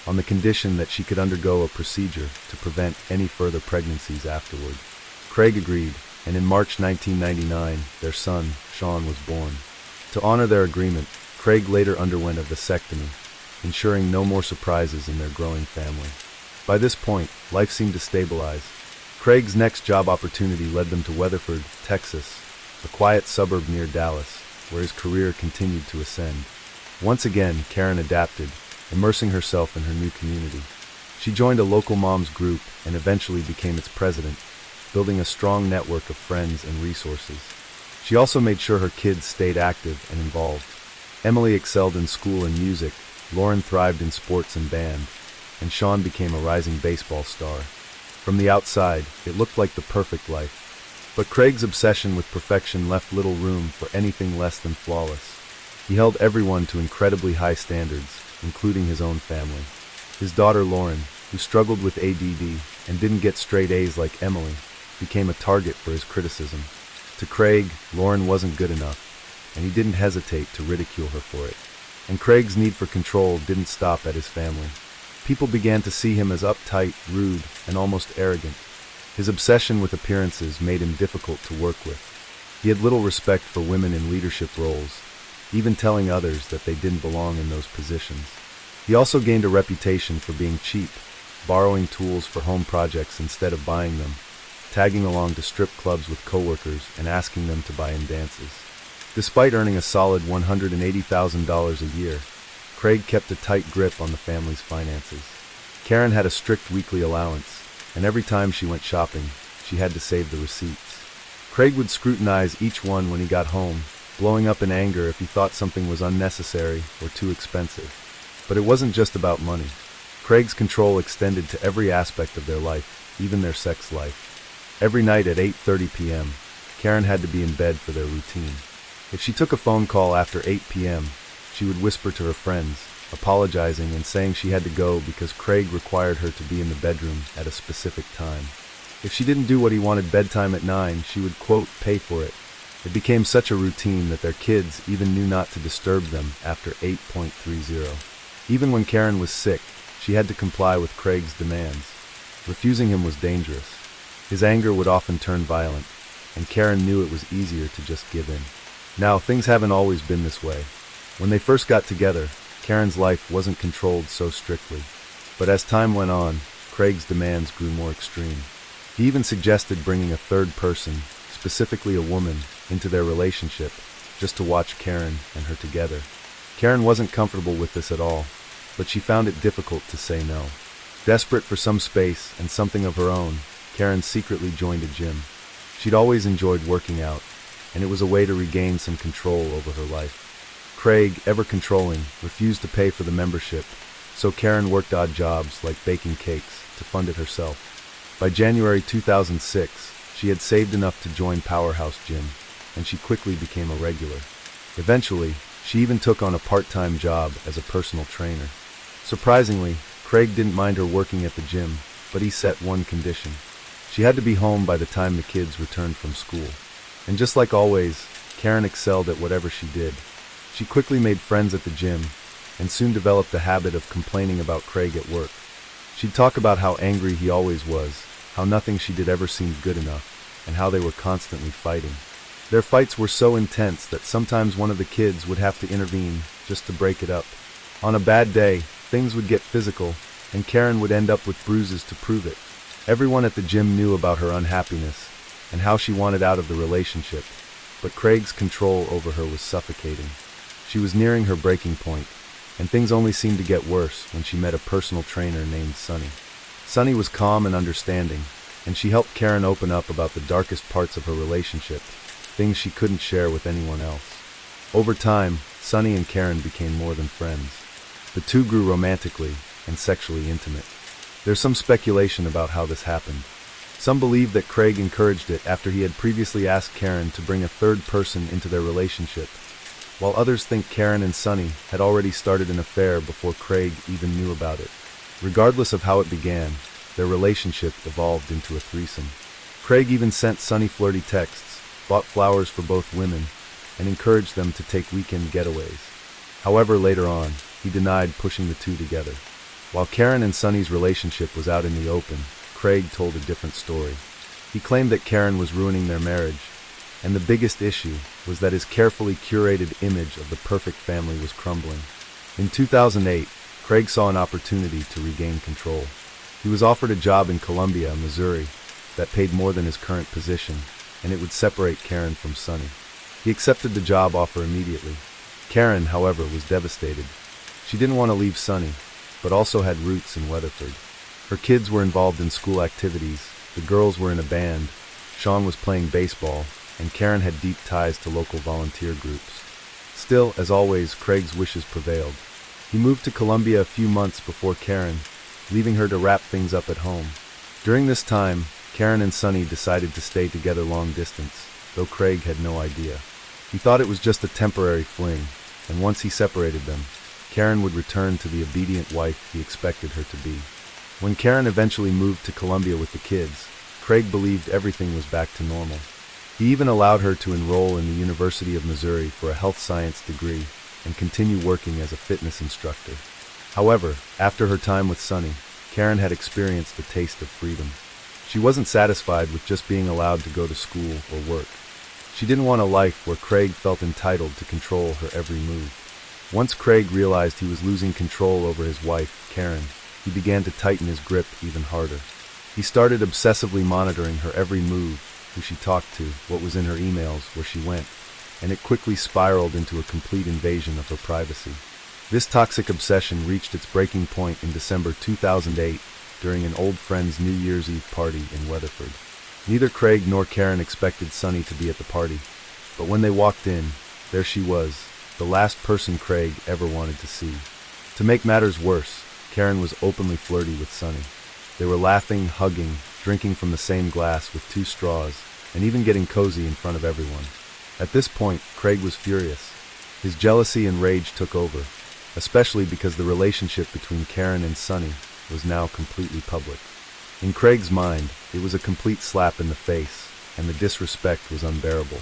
on the condition that she could undergo a procedure to prevent any further pregnancies afterward. Craig agreed, and in March 1999, their son, Sean, was born. To honor their agreement, Craig later underwent a vasectomy, ensuring no more surprises in their growing family. By this point, life seemed to stabilize. Craig's next job opportunity led them to Weatherford, Texas, a quiet suburb near Dallas, where his career continued to ascend. Once again, Karen adapted, immersing herself in her new community. She joined a local moms group and eventually became its president, building a strong network of friends and resources. She also made sure her kids stayed active and involved. Emily excelled in school and music, Lauren thrived in sports and band, and Sean became a rising baseball star. From the outside, it looked like the perfect life. But Craig's obsession with perfection left little room for anything less than flawless. He held everyone to incredibly high standards, including his own family. His daughter Lauren, who struggled with ADD and didn't get straight A's like Emily, became a target for his criticism. To Craig, Lauren wasn't good enough, and he didn't hesitate to ridicule her for it. And Craig's need for control didn't stop at his family. People began to see him as uptight, rude, and almost arrogant. His obsession with appearances made him difficult to work with. He had little respect for women in leadership roles, even telling others that they didn't belong in those positions. He also gained a reputation for being cheap, borrowing tools for home projects instead of buying them, tagging along to strip clubs with coworkers and asking them to buy him dances. Despite earning a solid $180,000 a year, Craig kept a tight grip on the family's finances. Karen had a strict weekly allowance, and every time she went shopping, she had to save the receipts. Craig would scrutinize each one when he got home, blowing up in anger if he thought something was unnecessary or too expensive. But it wasn't just about money. Craig's control extended to every aspect of their life, even their sex life. Every night at 8:30 p.m., Karen had to be in bed for their routine. If she took a phone call after 8 p.m., she would whisper to her friends, apologizing and saying she had to go because Craig required her to be in the bedroom at a specific time. If she didn't do what he wanted bedtime at 9, she would, quote, pay for it. It became such a routine that their kids even knew not to disturb them after 8:30. Even when Karen was sick, she had to comply with Craig's demands. Refusing him was dangerous. His anger would often turn violent, and Karen knew it was easier to just give in. Now, things haven't always been this way. When they first got together, Karen's life wasn't controlled so strictly. But as time went on, Craig's demands grew more extreme. He even suggested bringing a third person, specifically a woman, into their relationship, just to watch Karen and her together. Karen wasn't comfortable with this at all, but she found it difficult to say no. Desperate for some space and something of her own, Karen secretly joined a gym. She'd always enjoyed working out, and it was a way to regain some control over her life. Craig, ever controlling, refused to pay for the membership, so Karen worked odd jobs like baking cakes to fund it herself. By January 2006, she had saved enough to join Powerhouse Gym, and she quickly became a regular. Eventually, she even took on a part-time job as a personal trainer. Surprisingly, Craig didn't mind her working at the gym, but he set one condition. She had to be home by the time the kids returned from school. And just like always, Karen excelled at whatever she did. She quickly made friends at the gym, and soon developed the habit of complaining about Craig at work. She'd talk about how angry he always was, how nothing she did ever seemed good enough, and how they were constantly fighting. Their fights were so intense that sometimes one of the kids would have to intervene just to break it up. On a bad day, things would get physical, and Karen would end up with bruises to prove it. Everyone at the gym knew about her unhappiness, and how she wanted out of the relationship, but Craig's control over her was suffocating. She was nearing her breaking point, and things only seemed to get worse when she met a personal trainer named Sunny. Sunny was calm and understanding, and she helped Karen open up about the darkest parts of her relationship, things she couldn't share with anyone else. Over time, Sunny and Karen became more than friends. The two grew romantically and sexually intimate. There's some speculation about how this happened. Some believe that Craig encouraged it after he had previously asked Karen to bring a third person into their relationship, while others think Karen and Sunny had already started an affair before Craig even knew about it. Regardless of how it began, their relationship evolved into a threesome. Craig even sent Sunny flirty texts, bought flowers for both women, and encouraged them to take weekend getaways. However, later on, he denied pushing the two together. While Karen and Sonny's relationship was out in the open, Craig told a different story. He claimed that Karen was ruining their marriage, and the biggest issue was that his carefully curated image of the perfect family was crumbling. In 2008, Craig saw an opportunity to regain control. He was offered a job in Columbia, Missouri, that paid more than his current position, and it would separate Karen from Sonny. He accepted the job offer immediately. Karen, however, was devastated. She didn't want to leave Sonny, but also had roots in Weatherford. Her kids were involved in school activities, the girls were in a band, Sean was playing baseball, and Karen had deep ties to local volunteer groups. Still, as always, Craig's wishes prevailed. He moved to Columbia a few months before Karen, leaving her to wrap things up at home. During this time, Karen and Sonny decided to stay together long distance, though Craig had no idea. He thought it was just a temporary fling, and once he separated them, Karen would return to the obedient wife he expected her to be. When Karen eventually moved to Columbia with the kids, Craig believed everything was back to normal. He even allowed her to enroll in the University of Missouri for a health science degree and continue working as a fitness instructor. However, after her time with Sonny, Karen had experienced a taste of freedom. She wasn't satisfied with just being allowed to go to school or work. She didn't want a life where Craig felt entitled to control her every move. Once Craig realized he was losing control over his wife, Karen, he began to tighten his grip even harder. He started obsessively monitoring her every move, who she talked to, what was in her emails, where she went, and it quickly spiraled into a complete invasion of her privacy. This toxic obsession reached its breaking point in December 2008 during an old friend's New Year's Eve party in Weatherford. Neither Craig nor Karen expected Sonny to be at the party, but when they walked in, there she was, the last person Craig ever wanted to see. To make matters worse, Karen was openly flirty with Sonny. They were laughing, hugging, drinking from the same glass with 2 straws, and even getting cozy in front of everyone. At this point, Craig was furious. His jealousy and rage took over, especially because the relationship between Karen and Sonny was now completely public. In Craig's mind, it was a complete slap in the face, and the disrespect was unbearable.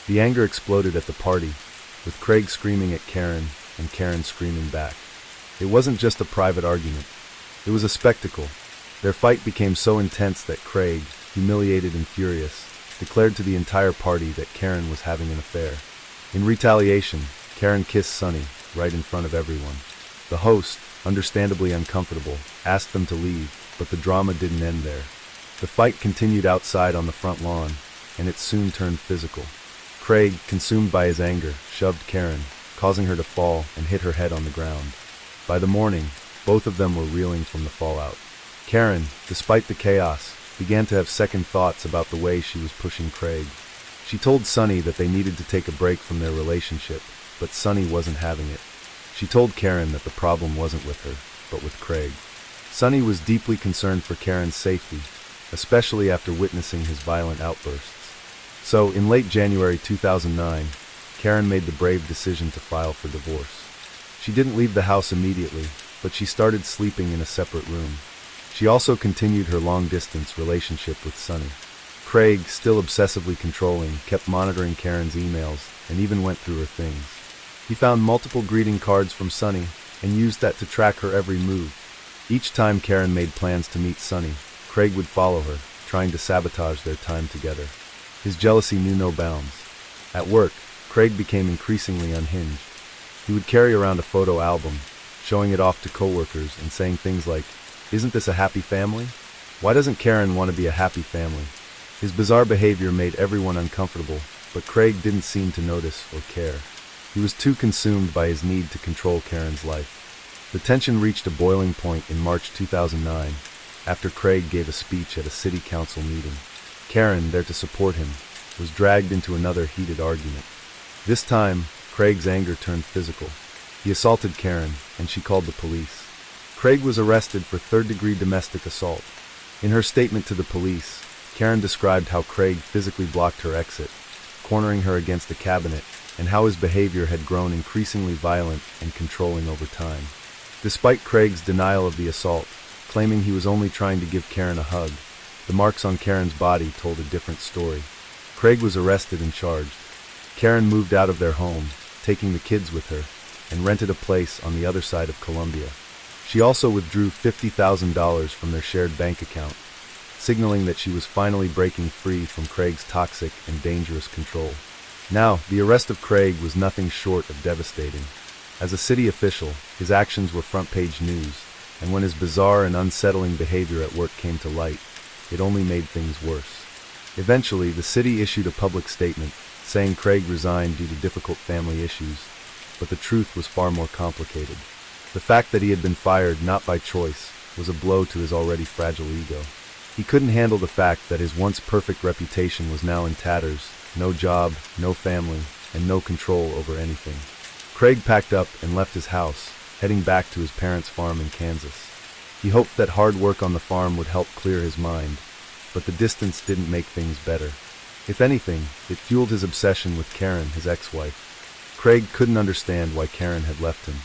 The anger exploded at the party, with Craig screaming at Karen and Karen screaming back. It wasn't just a private argument. It was a spectacle. Their fight became so intense that Craig, humiliated and furious, declared to the entire party that Karen was having an affair. In retaliation, Karen kissed Sonny right in front of everyone. The host, understandably uncomfortable, asked them to leave, but the drama didn't end there. The fight continued outside on the front lawn, and it soon turned physical. Craig, consumed by his anger, shoved Karen, causing her to fall and hit her head on the ground. By the morning, both of them were reeling from the fallout. Karen, despite the chaos, began to have second thoughts about the way she was pushing Craig. She told Sonny that they needed to take a break from their relationship, but Sonny wasn't having it. She told Karen that the problem wasn't with her, but with Craig. Sonny was deeply concerned for Karen's safety, especially after witnessing his violent outbursts. So, in late January 2009, Karen made the brave decision to file for divorce. She didn't leave the house immediately, but she started sleeping in a separate room. She also continued her long-distance relationship with Sonny. Craig, still obsessively controlling, kept monitoring Karen's emails and even went through her things. He found multiple greeting cards from Sonny and used that to track her every move. Each time Karen made plans to meet Sonny, Craig would follow her, trying to sabotage their time together. His jealousy knew no bounds. At work, Craig became increasingly unhinged. He would carry around a photo album, showing it off to coworkers and saying things like, "Isn't this a happy family? Why doesn't Karen want to be a happy family?" His bizarre behavior made everyone uncomfortable, but Craig didn't seem to notice or care. He was too consumed by his need to control Karen's life. The tension reached a boiling point in March 2009, after Craig gave a speech at a city council meeting. Karen, there to support him, was dragged into another heated argument. This time, Craig's anger turned physical. He assaulted Karen, and she called the police. Craig was arrested for third-degree domestic assault. In her statement to the police, Karen described how Craig physically blocked her exit, cornering her against a cabinet, and how his behavior had grown increasingly violent and controlling over time. Despite Craig's denial of the assault, claiming he was only trying to give Karen a hug, the marks on Karen's body told a different story. Craig was arrested and charged. Karen moved out of their home, taking the kids with her, and rented a place on the other side of Columbia. She also withdrew $50,000 from their shared bank account, signaling that she was finally breaking free from Craig's toxic and dangerous control. Now, the arrest of Craig was nothing short of devastating. As a city official, his actions were front-page news, and when his bizarre and unsettling behavior at work came to light, it only made things worse. Eventually, the city issued a public statement saying Craig resigned due to difficult family issues, but the truth was far more complicated. The fact that he had been fired not by choice was a blow to his already fragile ego. He couldn't handle the fact that his once perfect reputation was now in tatters, no job, no family, and no control over anything. Craig packed up and left his house, heading back to his parents' farm in Kansas. He hoped that hard work on the farm would help clear his mind, but the distance didn't make things better. If anything, it fueled his obsession with Karen, his ex-wife. Craig couldn't understand why Karen had left him.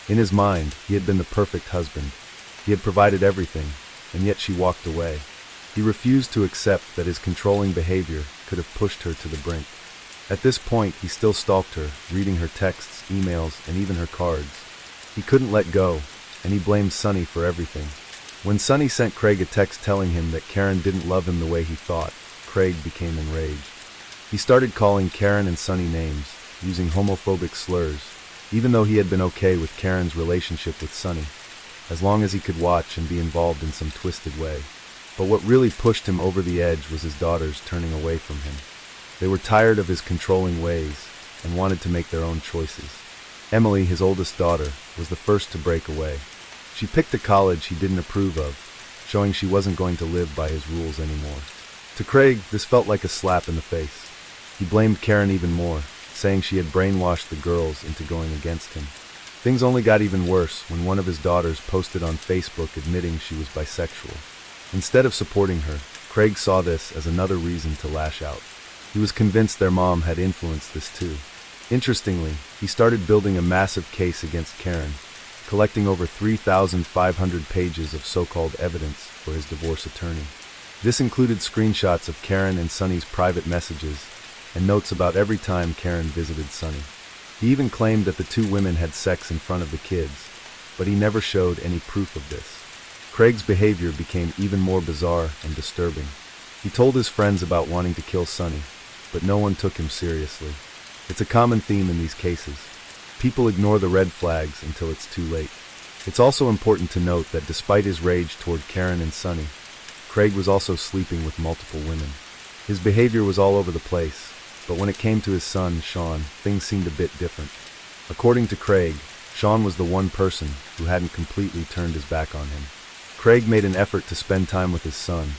In his mind, he had been the perfect husband. He had provided everything, and yet she walked away. He refused to accept that his controlling behavior could have pushed her to the brink. At this point, he still stalked her, reading her texts, emails, and even her cards. He couldn't let go, and he blamed Sonny for everything. When Sonny sent Craig a text telling him that Karen didn't love him the way he thought, Craig became enraged. He started calling Karen and Sonny names, using homophobic slurs, even though he had been okay with Karen's relationship with Sonny, as long as he could watch and be involved in some twisted way. But what really pushed him over the edge was his daughters turning away from him. They were tired of his controlling ways and wanted to make their own choices. Emily, his oldest daughter, was the first to break away. She picked a college he didn't approve of, showing she wasn't going to live by his rules anymore. To Craig, this felt like a slap in the face. He blamed Karen even more, saying she had brainwashed the girls into going against him. Things only got even worse when one of his daughters posted on Facebook admitting she was bisexual. Instead of supporting her, Craig saw this as another reason to lash out. He was convinced their mom had influenced this too. Interestingly, he started building a massive case against Karen, collecting over 3,500 pages of so-called evidence for his divorce attorney. This included screenshots of Karen and Sonny's private messages and notes about every time Karen visited Sonny. He even claimed that the two women had sex in front of the kids, but he never showed any proof of this. Craig's behavior became even more bizarre and disturbing. He told his friends about wanting to kill Sonny, but no one took him seriously. It's a common theme in these cases. People ignore the red flags until it's too late. It's also important to note that despite his rage toward Karen and Sonny, Craig was also sleeping with multiple women. His behavior was all over the place, but when it came to his son, Sean, things seemed a bit different. According to Craig, Sean was the one person who hadn't completely turned his back on him. Craig made an effort to spend time with his son,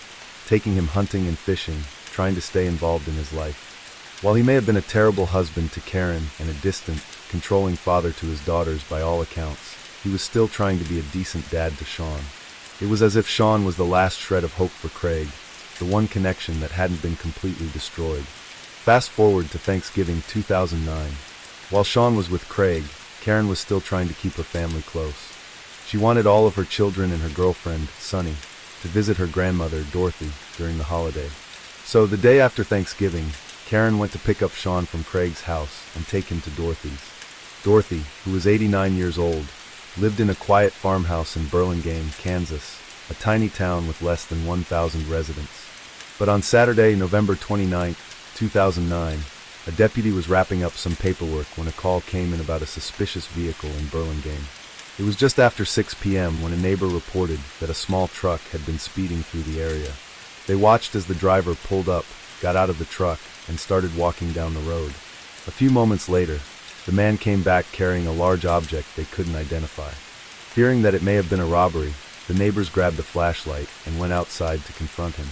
taking him hunting and fishing, trying to stay involved in his life. While he may have been a terrible husband to Karen and a distant, controlling father to his daughters by all accounts, he was still trying to be a decent dad to Sean. It was as if Sean was the last shred of hope for Craig, the one connection that hadn't been completely destroyed. Fast forward to Thanksgiving 2009. While Sean was with Craig, Karen was still trying to keep her family close. She wanted all of her children and her girlfriend, Sonny, to visit her grandmother, Dorothy, during the holiday. So the day after Thanksgiving, Karen went to pick up Sean from Craig's house and take him to Dorothy's. Dorothy, who was 89 years old, lived in a quiet farmhouse in Burlingame, Kansas, a tiny town with less than 1,000 residents. But on Saturday, November 29, 2009, a deputy was wrapping up some paperwork when a call came in about a suspicious vehicle in Burlingame. It was just after 6 p.m. when a neighbor reported that a small truck had been speeding through the area. They watched as the driver pulled up, got out of the truck, and started walking down the road. A few moments later, the man came back carrying a large object they couldn't identify. Fearing that it may have been a robbery, the neighbors grabbed a flashlight and went outside to confront him.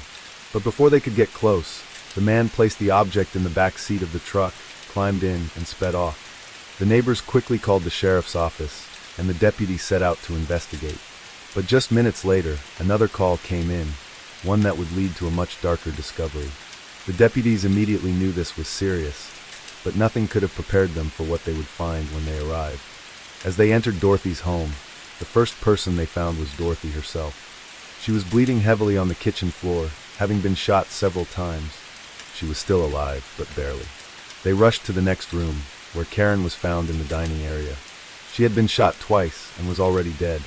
But before they could get close, the man placed the object in the back seat of the truck, climbed in, and sped off. The neighbors quickly called the sheriff's office, and the deputy set out to investigate. But just minutes later, another call came in, one that would lead to a much darker discovery. The deputies immediately knew this was serious, but nothing could have prepared them for what they would find when they arrived. As they entered Dorothy's home, the first person they found was Dorothy herself. She was bleeding heavily on the kitchen floor, having been shot several times. She was still alive, but barely. They rushed to the next room, where Karen was found in the dining area. She had been shot twice and was already dead.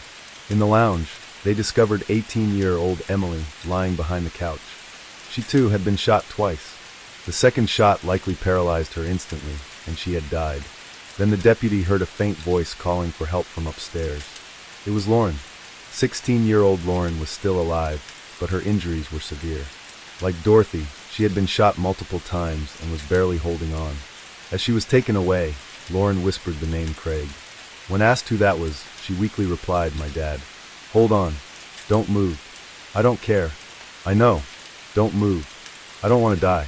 In the lounge, they discovered 18-year-old Emily lying behind the couch. She too had been shot twice. The second shot likely paralyzed her instantly, and she had died. Then the deputy heard a faint voice calling for help from upstairs. It was Lauren. 16-year-old Lauren was still alive, but her injuries were severe. Like Dorothy, she had been shot multiple times and was barely holding on. As she was taken away, Lauren whispered the name Craig. When asked who that was, she weakly replied, "My dad." "Hold on. Don't move. I don't care. I know. Don't move. I don't want to die.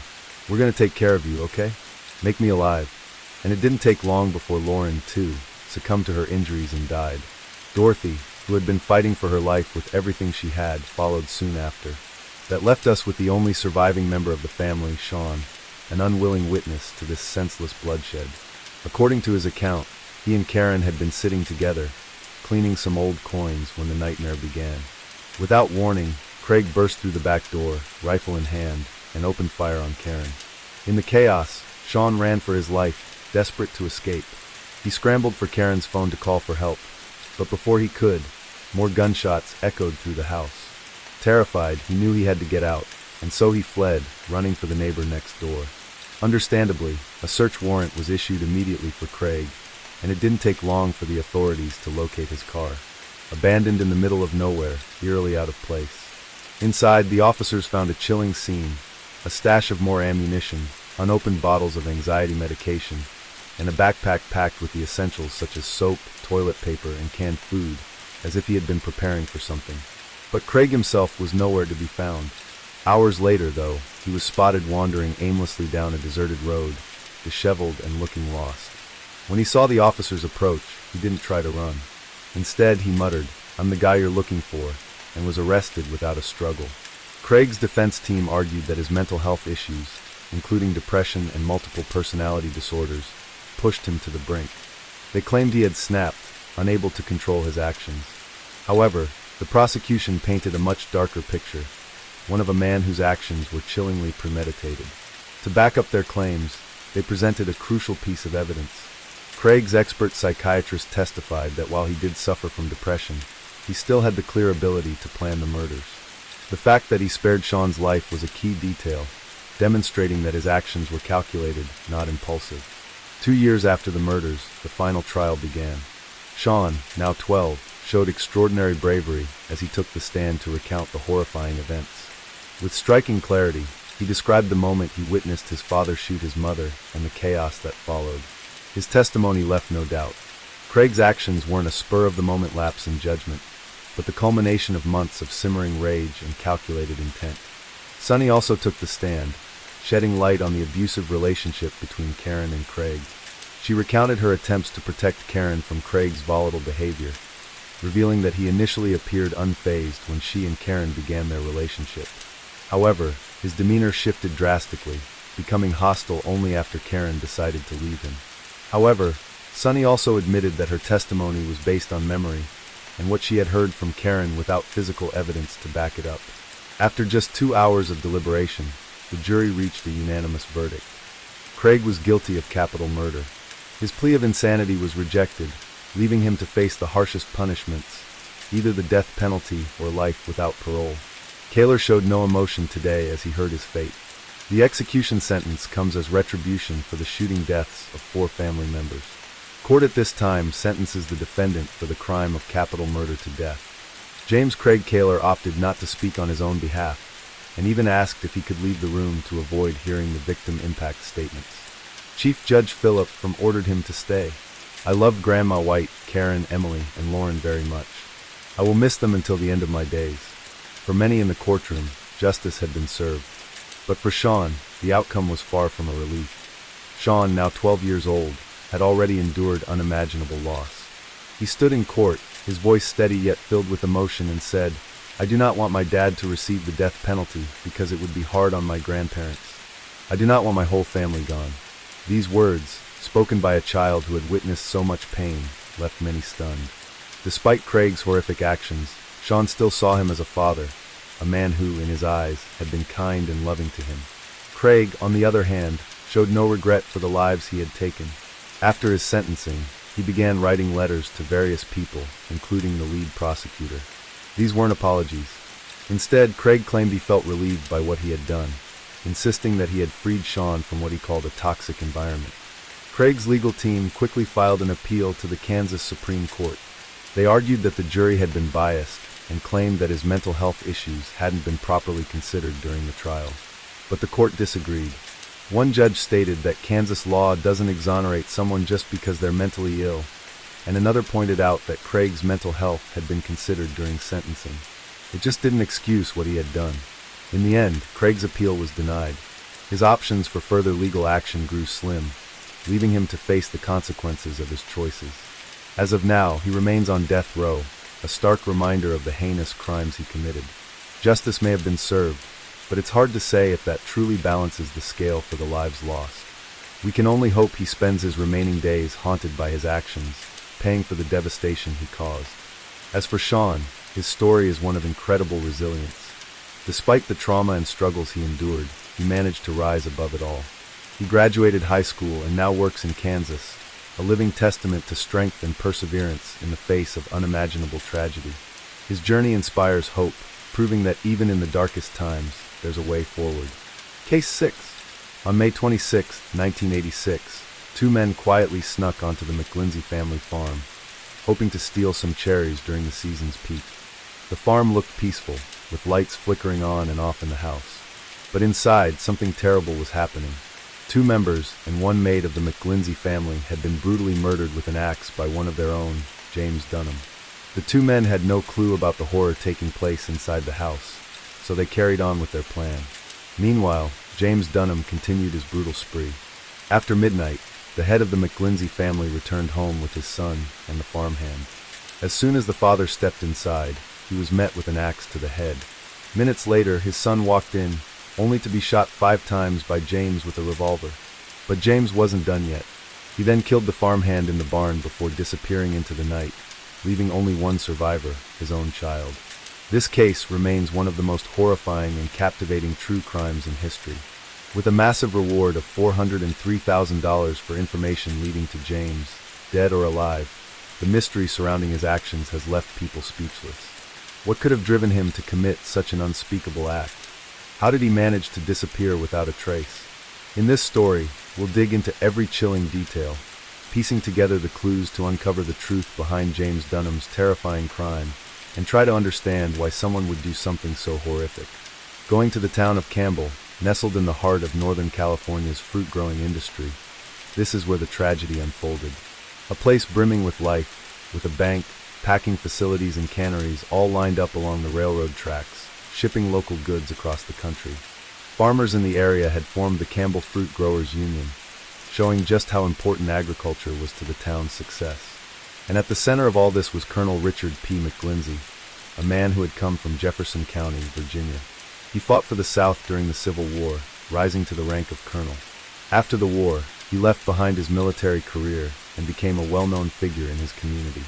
We're going to take care of you, okay? Make me alive." And it didn't take long before Lauren, too, succumbed to her injuries and died. Dorothy, who had been fighting for her life with everything she had, followed soon after. That left us with the only surviving member of the family, Sean, an unwilling witness to this senseless bloodshed. According to his account, he and Karen had been sitting together, cleaning some old coins when the nightmare began. Without warning, Craig burst through the back door, rifle in hand, and opened fire on Karen. In the chaos, Sean ran for his life, desperate to escape. He scrambled for Karen's phone to call for help, but before he could, more gunshots echoed through the house. Terrified, he knew he had to get out, and so he fled, running for the neighbor next door. Understandably, a search warrant was issued immediately for Craig, and it didn't take long for the authorities to locate his car. Abandoned in the middle of nowhere, eerily out of place. Inside, the officers found a chilling scene: a stash of more ammunition, unopened bottles of anxiety medication, and a backpack packed with the essentials such as soap, toilet paper, and canned food, as if he had been preparing for something. But Craig himself was nowhere to be found. Hours later, though, he was spotted wandering aimlessly down a deserted road, disheveled and looking lost. When he saw the officers approach, he didn't try to run. Instead, he muttered, "I'm the guy you're looking for," and was arrested without a struggle. Craig's defense team argued that his mental health issues, including depression and multiple personality disorders, pushed him to the brink. They claimed he had snapped, unable to control his actions. However, the prosecution painted a much darker picture, one of a man whose actions were chillingly premeditated. To back up their claims, they presented a crucial piece of evidence. Craig's expert psychiatrist testified that while he did suffer from depression, he still had the clear ability to plan the murders. The fact that he spared Sean's life was a key detail, demonstrating that his actions were calculated, not impulsive. 2 years after the murders, the final trial began. Sean, now 12, showed extraordinary bravery as he took the stand to recount the horrifying events. With striking clarity, he described the moment he witnessed his father shoot his mother and the chaos that followed. His testimony left no doubt. Craig's actions weren't a spur-of-the-moment lapse in judgment, but the culmination of months of simmering rage and calculated intent. Sunny also took the stand, shedding light on the abusive relationship between Karen and Craig. She recounted her attempts to protect Karen from Craig's volatile behavior, revealing that he initially appeared unfazed when she and Karen began their relationship. However, his demeanor shifted drastically, becoming hostile only after Karen decided to leave him. However, Sunny also admitted that her testimony was based on memory and what she had heard from Karen without physical evidence to back it up. After just 2 hours of deliberation, the jury reached a unanimous verdict. Craig was guilty of capital murder. His plea of insanity was rejected, leaving him to face the harshest punishments, either the death penalty or life without parole. Kaler showed no emotion today as he heard his fate. The execution sentence comes as retribution for the shooting deaths of 4 family members. Court at this time sentences the defendant for the crime of capital murder to death. James Craig Kaler opted not to speak on his own behalf, and even asked if he could leave the room to avoid hearing the victim impact statements. Chief Judge Phillip ordered him to stay. "I loved Grandma White, Karen, Emily, and Lauren very much. I will miss them until the end of my days." For many in the courtroom, justice had been served. But for Sean, the outcome was far from a relief. Sean, now 12 years old, had already endured unimaginable loss. He stood in court, his voice steady yet filled with emotion, and said, "I do not want my dad to receive the death penalty because it would be hard on my grandparents. I do not want my whole family gone." These words, spoken by a child who had witnessed so much pain, left many stunned. Despite Craig's horrific actions, Sean still saw him as a father, a man who, in his eyes, had been kind and loving to him. Craig, on the other hand, showed no regret for the lives he had taken. After his sentencing, he began writing letters to various people, including the lead prosecutor. These weren't apologies. Instead, Craig claimed he felt relieved by what he had done, insisting that he had freed Sean from what he called a toxic environment. Craig's legal team quickly filed an appeal to the Kansas Supreme Court. They argued that the jury had been biased and claimed that his mental health issues hadn't been properly considered during the trial. But the court disagreed. One judge stated that Kansas law doesn't exonerate someone just because they're mentally ill, and another pointed out that Craig's mental health had been considered during sentencing. It just didn't excuse what he had done. In the end, Craig's appeal was denied. His options for further legal action grew slim, leaving him to face the consequences of his choices. As of now, he remains on death row, a stark reminder of the heinous crimes he committed. Justice may have been served, but it's hard to say if that truly balances the scale for the lives lost. We can only hope he spends his remaining days haunted by his actions, paying for the devastation he caused. As for Sean, his story is one of incredible resilience. Despite the trauma and struggles he endured, he managed to rise above it all. He graduated high school and now works in Kansas, a living testament to strength and perseverance in the face of unimaginable tragedy. His journey inspires hope, proving that even in the darkest times, there's a way forward. Case 6. On May 26, 1986, two men quietly snuck onto the McClinty family farm, hoping to steal some cherries during the season's peak. The farm looked peaceful, with lights flickering on and off in the house. But inside, something terrible was happening. Two members and one maid of the McClinty family had been brutally murdered with an axe by one of their own, James Dunham. The two men had no clue about the horror taking place inside the house, so they carried on with their plan. Meanwhile, James Dunham continued his brutal spree. After midnight, the head of the McClinty family returned home with his son and the farmhand. As soon as the father stepped inside, he was met with an axe to the head. Minutes later, his son walked in, only to be shot 5 times by James with a revolver. But James wasn't done yet. He then killed the farmhand in the barn before disappearing into the night, leaving only one survivor, his own child. This case remains one of the most horrifying and captivating true crimes in history. With a massive reward of $403,000 for information leading to James, dead or alive, the mystery surrounding his actions has left people speechless. What could have driven him to commit such an unspeakable act? How did he manage to disappear without a trace? In this story, we'll dig into every chilling detail, piecing together the clues to uncover the truth behind James Dunham's terrifying crime, and try to understand why someone would do something so horrific. Going to the town of Campbell, nestled in the heart of Northern California's fruit-growing industry, this is where the tragedy unfolded. A place brimming with life, with a bank, packing facilities and canneries all lined up along the railroad tracks, shipping local goods across the country. Farmers in the area had formed the Campbell Fruit Growers Union, showing just how important agriculture was to the town's success. And at the center of all this was Colonel Richard P. McClinty, a man who had come from Jefferson County, Virginia. He fought for the South during the Civil War, rising to the rank of colonel. After the war, he left behind his military career and became a well-known figure in his community.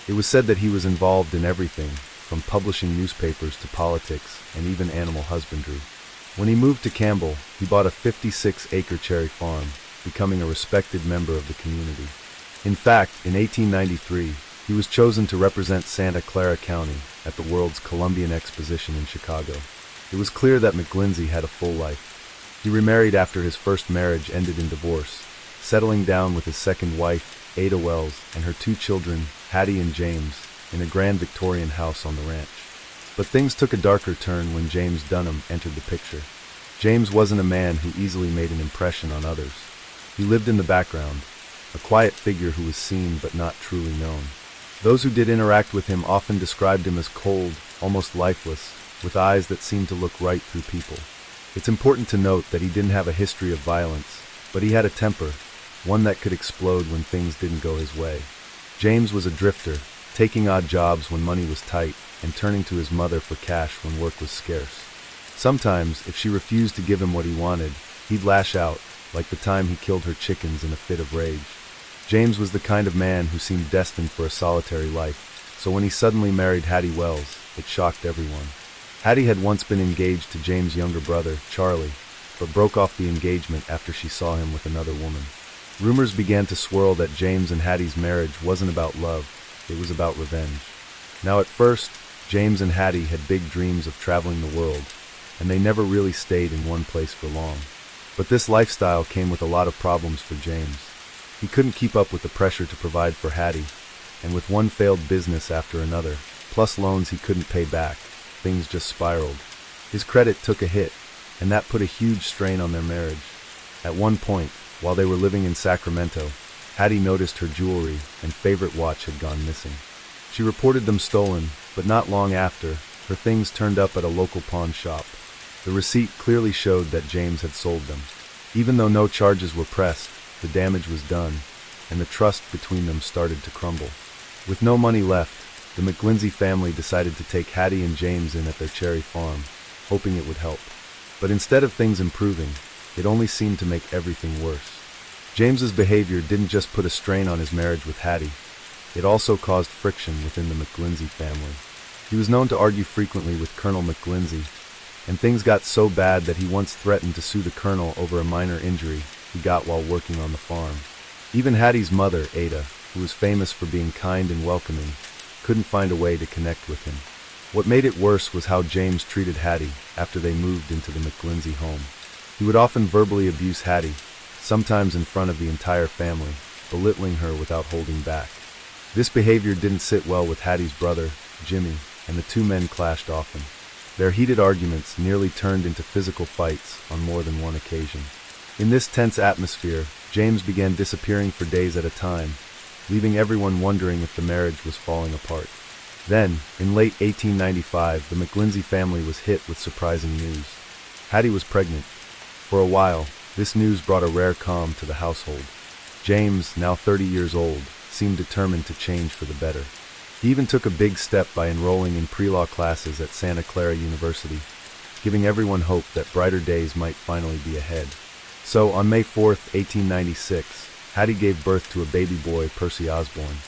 It was said that he was involved in everything, from publishing newspapers to politics and even animal husbandry. When he moved to Campbell, he bought a 56-acre cherry farm, becoming a respected member of the community. In fact, in 1893, he was chosen to represent Santa Clara County at the World's Columbian Exposition in Chicago. It was clear that McClinty had a full life. He remarried after his first marriage ended in divorce, settling down with his second wife, Ada Wells, and her 2 children, Hattie and James, in a grand Victorian house on the ranch. But things took a darker turn when James Dunham entered the picture. James wasn't a man who easily made an impression on others. He lived in the background, a quiet figure who was seen but not truly known. Those who did interact with him often described him as cold, almost lifeless, with eyes that seemed to look right through people. It's important to note that he didn't have a history of violence, but he had a temper, one that could explode when things didn't go his way. James was a drifter, taking odd jobs when money was tight and turning to his mother for cash when work was scarce. Sometimes, if she refused to give him what he wanted, he'd lash out, like the time he killed her chickens in a fit of rage. James was the kind of man who seemed destined for a solitary life, so when he suddenly married Hattie Wells, it shocked everyone. Hattie had once been engaged to James' younger brother, Charlie, but broke off the engagement after she saw him with another woman. Rumors began to swirl that James and Hattie's marriage wasn't about love, it was about revenge. Now at first, James and Hattie had big dreams of traveling the world, and they never really stayed in one place for long. But this lifestyle came with a lot of problems for James. He couldn't keep up with the pressure to provide for Hattie, and with one failed business after another, plus loans he couldn't pay back, things just spiraled. His credit took a hit, and that put a huge strain on their marriage. At one point, while they were living in Sacramento, Hattie noticed her jewelry and favorite watch had gone missing. She reported them stolen, but not long after, her things turned up at a local pawn shop. The receipt clearly showed that James had sold them. Even though no charges were pressed, the damage was done, and the trust between them started to crumble. With no money left, the McClinty family decided to take Hattie and James in at their cherry farm, hoping it would help. But instead of things improving, it only seemed to make everything worse. James's behavior didn't just put a strain on his marriage with Hattie, it also caused friction within the McClinty family. He was known to argue frequently with Colonel McClinty, and things got so bad that he once threatened to sue the colonel over a minor injury he got while working on the farm. Even Hattie's mother, Ada, who was famous for being kind and welcoming, couldn't find a way to connect with him. What made it worse was how James treated Hattie after they moved into the McClinty home. He would often verbally abuse Hattie, sometimes in front of the entire family, belittling her without holding back. This behavior didn't sit well with Hattie's brother, Jimmy, and the two men clashed often. Their heated arguments nearly turned into physical fights on more than one occasion. In this tense atmosphere, James began disappearing for days at a time, leaving everyone wondering if the marriage was falling apart. Then, in late 1895, the McClinty family was hit with surprising news. Hattie was pregnant. For a while, this news brought a rare calm to the household. James, now 30 years old, seemed determined to change for the better. He even took a big step by enrolling in pre-law classes at Santa Clara University, giving everyone hope that brighter days might finally be ahead. So, on May 4, 1896, Hattie gave birth to a baby boy, Percy Osborne.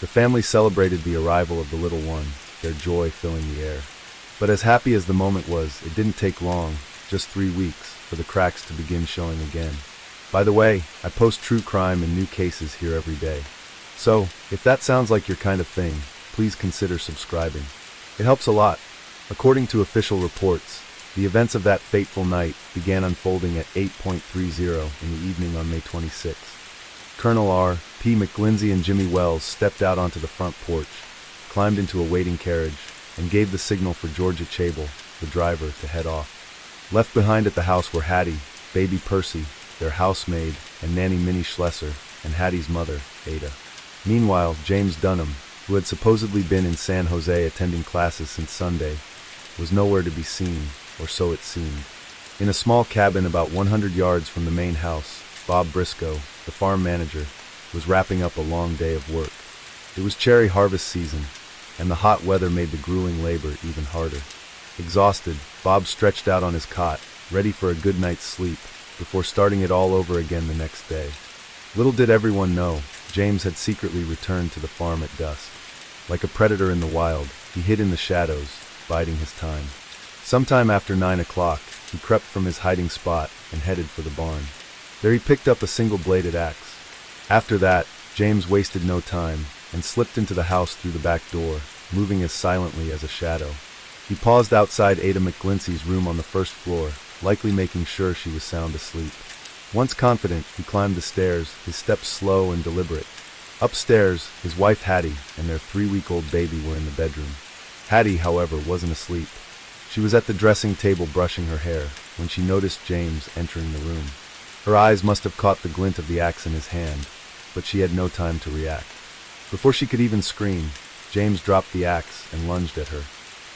The family celebrated the arrival of the little one, their joy filling the air. But as happy as the moment was, it didn't take long, just 3 weeks, for the cracks to begin showing again. By the way, I post true crime and new cases here every day. So, if that sounds like your kind of thing, please consider subscribing. It helps a lot. According to official reports, the events of that fateful night began unfolding at 8:30 in the evening on May 26th. Colonel R. P. McClinty and Jimmy Wells stepped out onto the front porch, climbed into a waiting carriage, and gave the signal for Georgia Chable, the driver, to head off. Left behind at the house were Hattie, baby Percy, their housemaid, and nanny Minnie Schlesser, and Hattie's mother, Ada. Meanwhile, James Dunham, who had supposedly been in San Jose attending classes since Sunday, was nowhere to be seen, or so it seemed. In a small cabin about 100 yards from the main house, Bob Briscoe, the farm manager, was wrapping up a long day of work. It was cherry harvest season, and the hot weather made the grueling labor even harder. Exhausted, Bob stretched out on his cot, ready for a good night's sleep, before starting it all over again the next day. Little did everyone know, James had secretly returned to the farm at dusk. Like a predator in the wild, he hid in the shadows, biding his time. Sometime after 9 o'clock, he crept from his hiding spot and headed for the barn. There he picked up a single-bladed axe. After that, James wasted no time and slipped into the house through the back door, moving as silently as a shadow. He paused outside Ada McClinty's room on the first floor, likely making sure she was sound asleep. Once confident, he climbed the stairs, his steps slow and deliberate. Upstairs, his wife Hattie and their 3-week-old baby were in the bedroom. Hattie, however, wasn't asleep. She was at the dressing table brushing her hair when she noticed James entering the room. Her eyes must have caught the glint of the axe in his hand, but she had no time to react. Before she could even scream, James dropped the axe and lunged at her.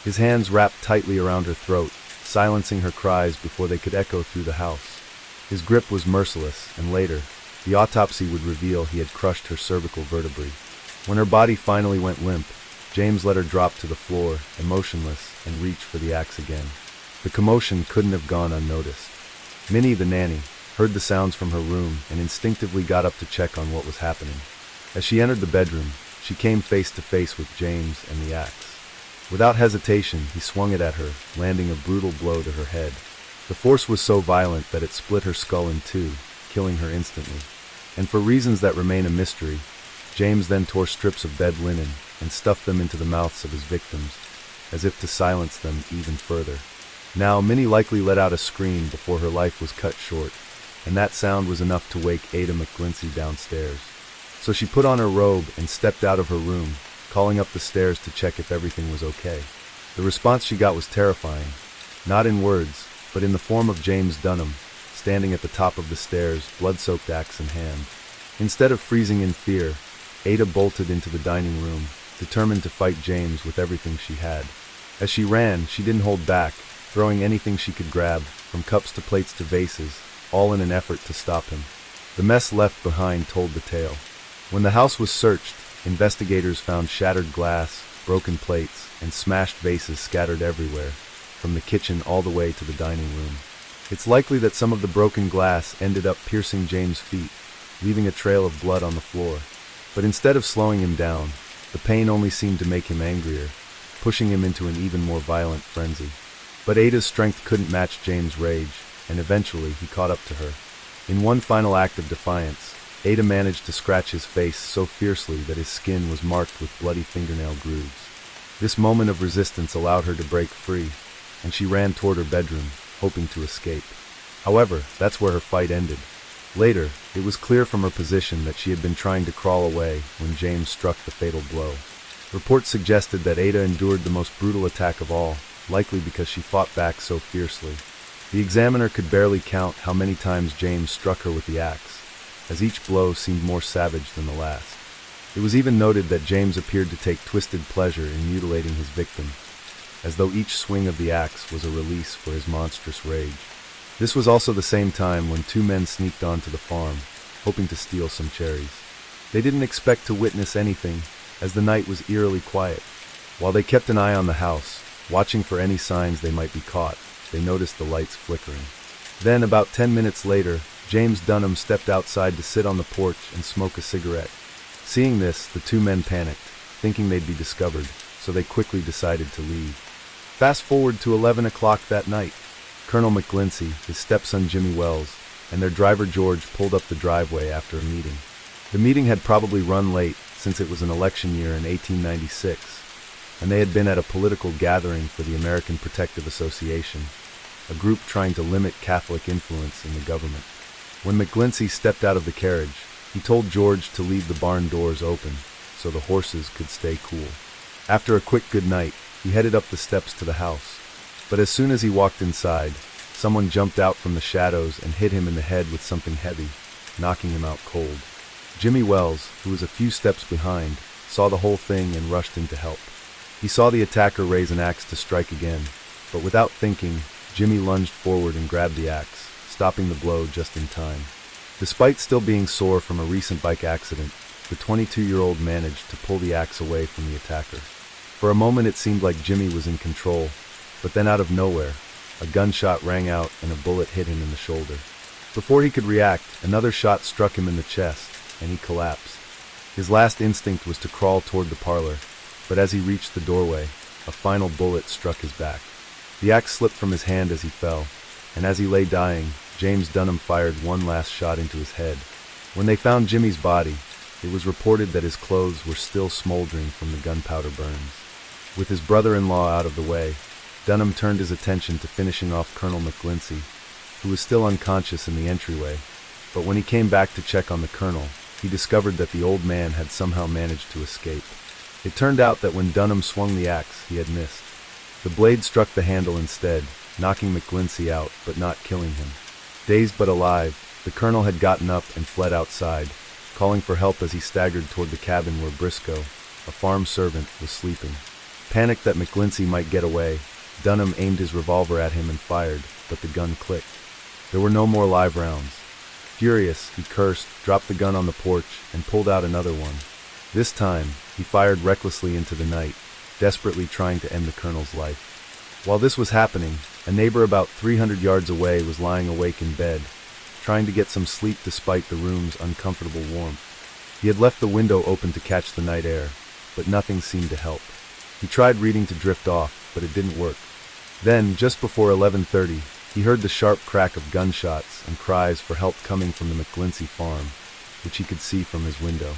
His hands wrapped tightly around her throat, silencing her cries before they could echo through the house. His grip was merciless, and later, the autopsy would reveal he had crushed her cervical vertebrae. When her body finally went limp, James let her drop to the floor, emotionless, and reached for the axe again. The commotion couldn't have gone unnoticed. Minnie, the nanny, heard the sounds from her room and instinctively got up to check on what was happening. As she entered the bedroom, she came face to face with James and the axe. Without hesitation, he swung it at her, landing a brutal blow to her head. The force was so violent that it split her skull in two, killing her instantly. And for reasons that remain a mystery, James then tore strips of bed linen and stuffed them into the mouths of his victims, as if to silence them even further. Now, Minnie likely let out a scream before her life was cut short, and that sound was enough to wake Ada McClinty downstairs. So she put on her robe and stepped out of her room, calling up the stairs to check if everything was okay. The response she got was terrifying, not in words, but in the form of James Dunham, standing at the top of the stairs, blood-soaked axe in hand. Instead of freezing in fear, Ada bolted into the dining room, determined to fight James with everything she had. As she ran, she didn't hold back, throwing anything she could grab, from cups to plates to vases, all in an effort to stop him. The mess left behind told the tale. When the house was searched, investigators found shattered glass, broken plates, and smashed vases scattered everywhere, from the kitchen all the way to the dining room. It's likely that some of the broken glass ended up piercing James' feet, leaving a trail of blood on the floor. But instead of slowing him down, the pain only seemed to make him angrier, pushing him into an even more violent frenzy. But Ada's strength couldn't match James' rage, and eventually he caught up to her. In one final act of defiance, Ada managed to scratch his face so fiercely that his skin was marked with bloody fingernail grooves. This moment of resistance allowed her to break free, and she ran toward her bedroom, hoping to escape. However, that's where her fight ended. Later, it was clear from her position that she had been trying to crawl away when James struck the fatal blow. Reports suggested that Ada endured the most brutal attack of all, likely because she fought back so fiercely. The examiner could barely count how many times James struck her with the axe, as each blow seemed more savage than the last. It was even noted that James appeared to take twisted pleasure in mutilating his victim, as though each swing of the axe was a release for his monstrous rage. This was also the same time when two men sneaked onto the farm, hoping to steal some cherries. They didn't expect to witness anything, as the night was eerily quiet. While they kept an eye on the house, watching for any signs they might be caught, they noticed the lights flickering. Then, about 10 minutes later, James Dunham stepped outside to sit on the porch and smoke a cigarette. Seeing this, the two men panicked, thinking they'd be discovered, so they quickly decided to leave. Fast forward to 11 o'clock that night. Colonel McClinty, his stepson Jimmy Wells, and their driver George pulled up the driveway after a meeting. The meeting had probably run late, since it was an election year in 1896, and they had been at a political gathering for the American Protective Association, a group trying to limit Catholic influence in the government. When McClinty stepped out of the carriage, he told George to leave the barn doors open, so the horses could stay cool. After a quick goodnight, he headed up the steps to the house. But as soon as he walked inside, someone jumped out from the shadows and hit him in the head with something heavy, knocking him out cold. Jimmy Wells, who was a few steps behind, saw the whole thing and rushed in to help. He saw the attacker raise an axe to strike again, but without thinking, Jimmy lunged forward and grabbed the axe, stopping the blow just in time. Despite still being sore from a recent bike accident, the 22-year-old managed to pull the axe away from the attacker. For a moment it seemed like Jimmy was in control, but then out of nowhere, a gunshot rang out and a bullet hit him in the shoulder. Before he could react, another shot struck him in the chest, and he collapsed. His last instinct was to crawl toward the parlor, but as he reached the doorway, a final bullet struck his back. The axe slipped from his hand as he fell, and as he lay dying, James Dunham fired one last shot into his head. When they found Jimmy's body, it was reported that his clothes were still smoldering from the gunpowder burns. With his brother-in-law out of the way, Dunham turned his attention to finishing off Colonel McClinty, who was still unconscious in the entryway, but when he came back to check on the colonel, he discovered that the old man had somehow managed to escape. It turned out that when Dunham swung the axe, he had missed. The blade struck the handle instead, knocking McClinty out, but not killing him. Dazed but alive, the colonel had gotten up and fled outside, calling for help as he staggered toward the cabin where Briscoe, a farm servant, was sleeping. Panicked that McClinty might get away, Dunham aimed his revolver at him and fired, but the gun clicked. There were no more live rounds. Furious, he cursed, dropped the gun on the porch, and pulled out another one. This time, he fired recklessly into the night, desperately trying to end the colonel's life. While this was happening, a neighbor about 300 yards away was lying awake in bed, trying to get some sleep despite the room's uncomfortable warmth. He had left the window open to catch the night air, but nothing seemed to help. He tried reading to drift off, but it didn't work. Then, just before 11:30, he heard the sharp crack of gunshots and cries for help coming from the McClinty farm. which he could see from his window.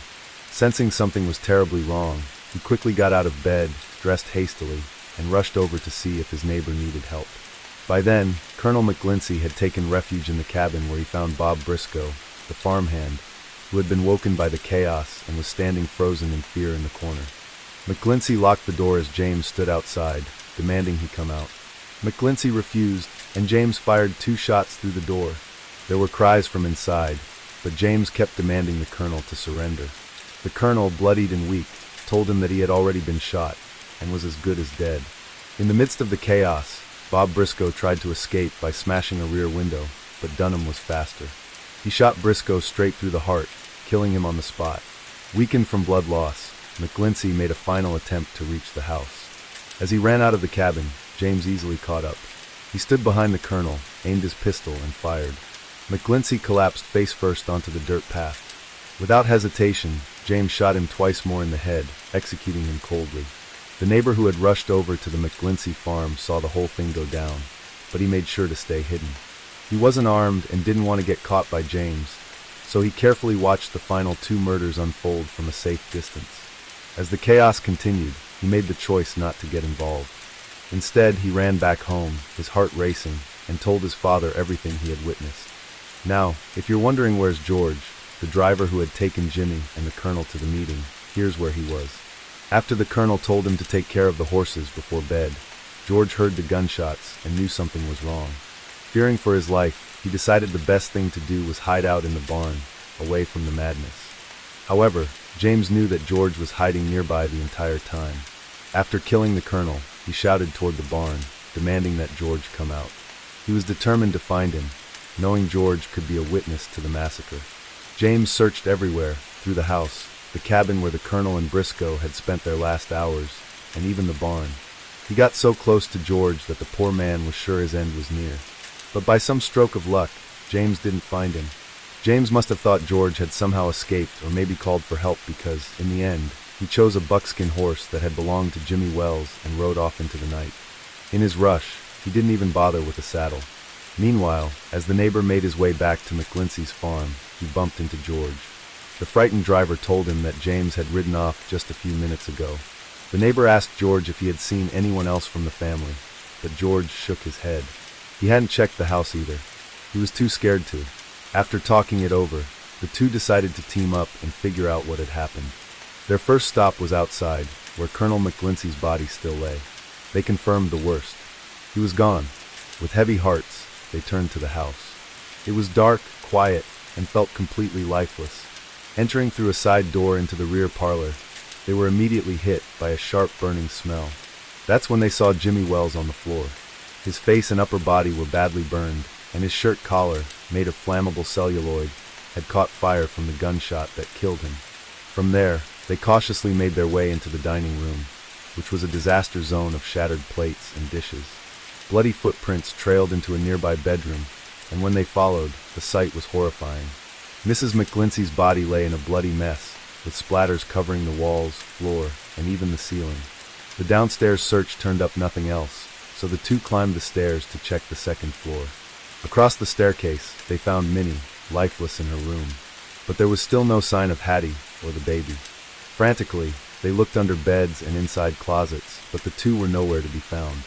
Sensing something was terribly wrong, he quickly got out of bed, dressed hastily, and rushed over to see if his neighbor needed help. By then, Colonel McClinty had taken refuge in the cabin where he found Bob Briscoe, the farmhand, who had been woken by the chaos and was standing frozen in fear in the corner. McClinty locked the door as James stood outside, demanding he come out. McClinty refused, and James fired 2 shots through the door. There were cries from inside, but James kept demanding the colonel to surrender. The colonel, bloodied and weak, told him that he had already been shot and was as good as dead. In the midst of the chaos, Bob Briscoe tried to escape by smashing a rear window, but Dunham was faster. He shot Briscoe straight through the heart, killing him on the spot. Weakened from blood loss, McClinty made a final attempt to reach the house. As he ran out of the cabin, James easily caught up. He stood behind the colonel, aimed his pistol, and fired. McClinty collapsed face first onto the dirt path. Without hesitation, James shot him twice more in the head, executing him coldly. The neighbor who had rushed over to the McClinty farm saw the whole thing go down, but he made sure to stay hidden. He wasn't armed and didn't want to get caught by James, so he carefully watched the final 2 murders unfold from a safe distance. As the chaos continued, he made the choice not to get involved. Instead, he ran back home, his heart racing, and told his father everything he had witnessed. Now, if you're wondering where's George, the driver who had taken Jimmy and the colonel to the meeting, here's where he was. After the colonel told him to take care of the horses before bed, George heard the gunshots and knew something was wrong. Fearing for his life, he decided the best thing to do was hide out in the barn, away from the madness. However, James knew that George was hiding nearby the entire time. After killing the colonel, he shouted toward the barn, demanding that George come out. He was determined to find him, knowing George could be a witness to the massacre. James searched everywhere, through the house, the cabin where the colonel and Briscoe had spent their last hours, and even the barn. He got so close to George that the poor man was sure his end was near. But by some stroke of luck, James didn't find him. James must have thought George had somehow escaped or maybe called for help because, in the end, he chose a buckskin horse that had belonged to Jimmy Wells and rode off into the night. In his rush, he didn't even bother with a saddle. Meanwhile, as the neighbor made his way back to McClinty's farm, he bumped into George. The frightened driver told him that James had ridden off just a few minutes ago. The neighbor asked George if he had seen anyone else from the family, but George shook his head. He hadn't checked the house either. He was too scared to. After talking it over, the two decided to team up and figure out what had happened. Their first stop was outside, where Colonel McClinty's body still lay. They confirmed the worst. He was gone. With heavy hearts, they turned to the house. It was dark, quiet, and felt completely lifeless. Entering through a side door into the rear parlor, they were immediately hit by a sharp burning smell. That's when they saw Jimmy Wells on the floor. His face and upper body were badly burned, and his shirt collar, made of flammable celluloid, had caught fire from the gunshot that killed him. From there, they cautiously made their way into the dining room, which was a disaster zone of shattered plates and dishes. Bloody footprints trailed into a nearby bedroom, and when they followed, the sight was horrifying. Mrs. McClinty's body lay in a bloody mess, with splatters covering the walls, floor, and even the ceiling. The downstairs search turned up nothing else, so the two climbed the stairs to check the second floor. Across the staircase, they found Minnie, lifeless in her room. But there was still no sign of Hattie or the baby. Frantically, they looked under beds and inside closets, but the two were nowhere to be found.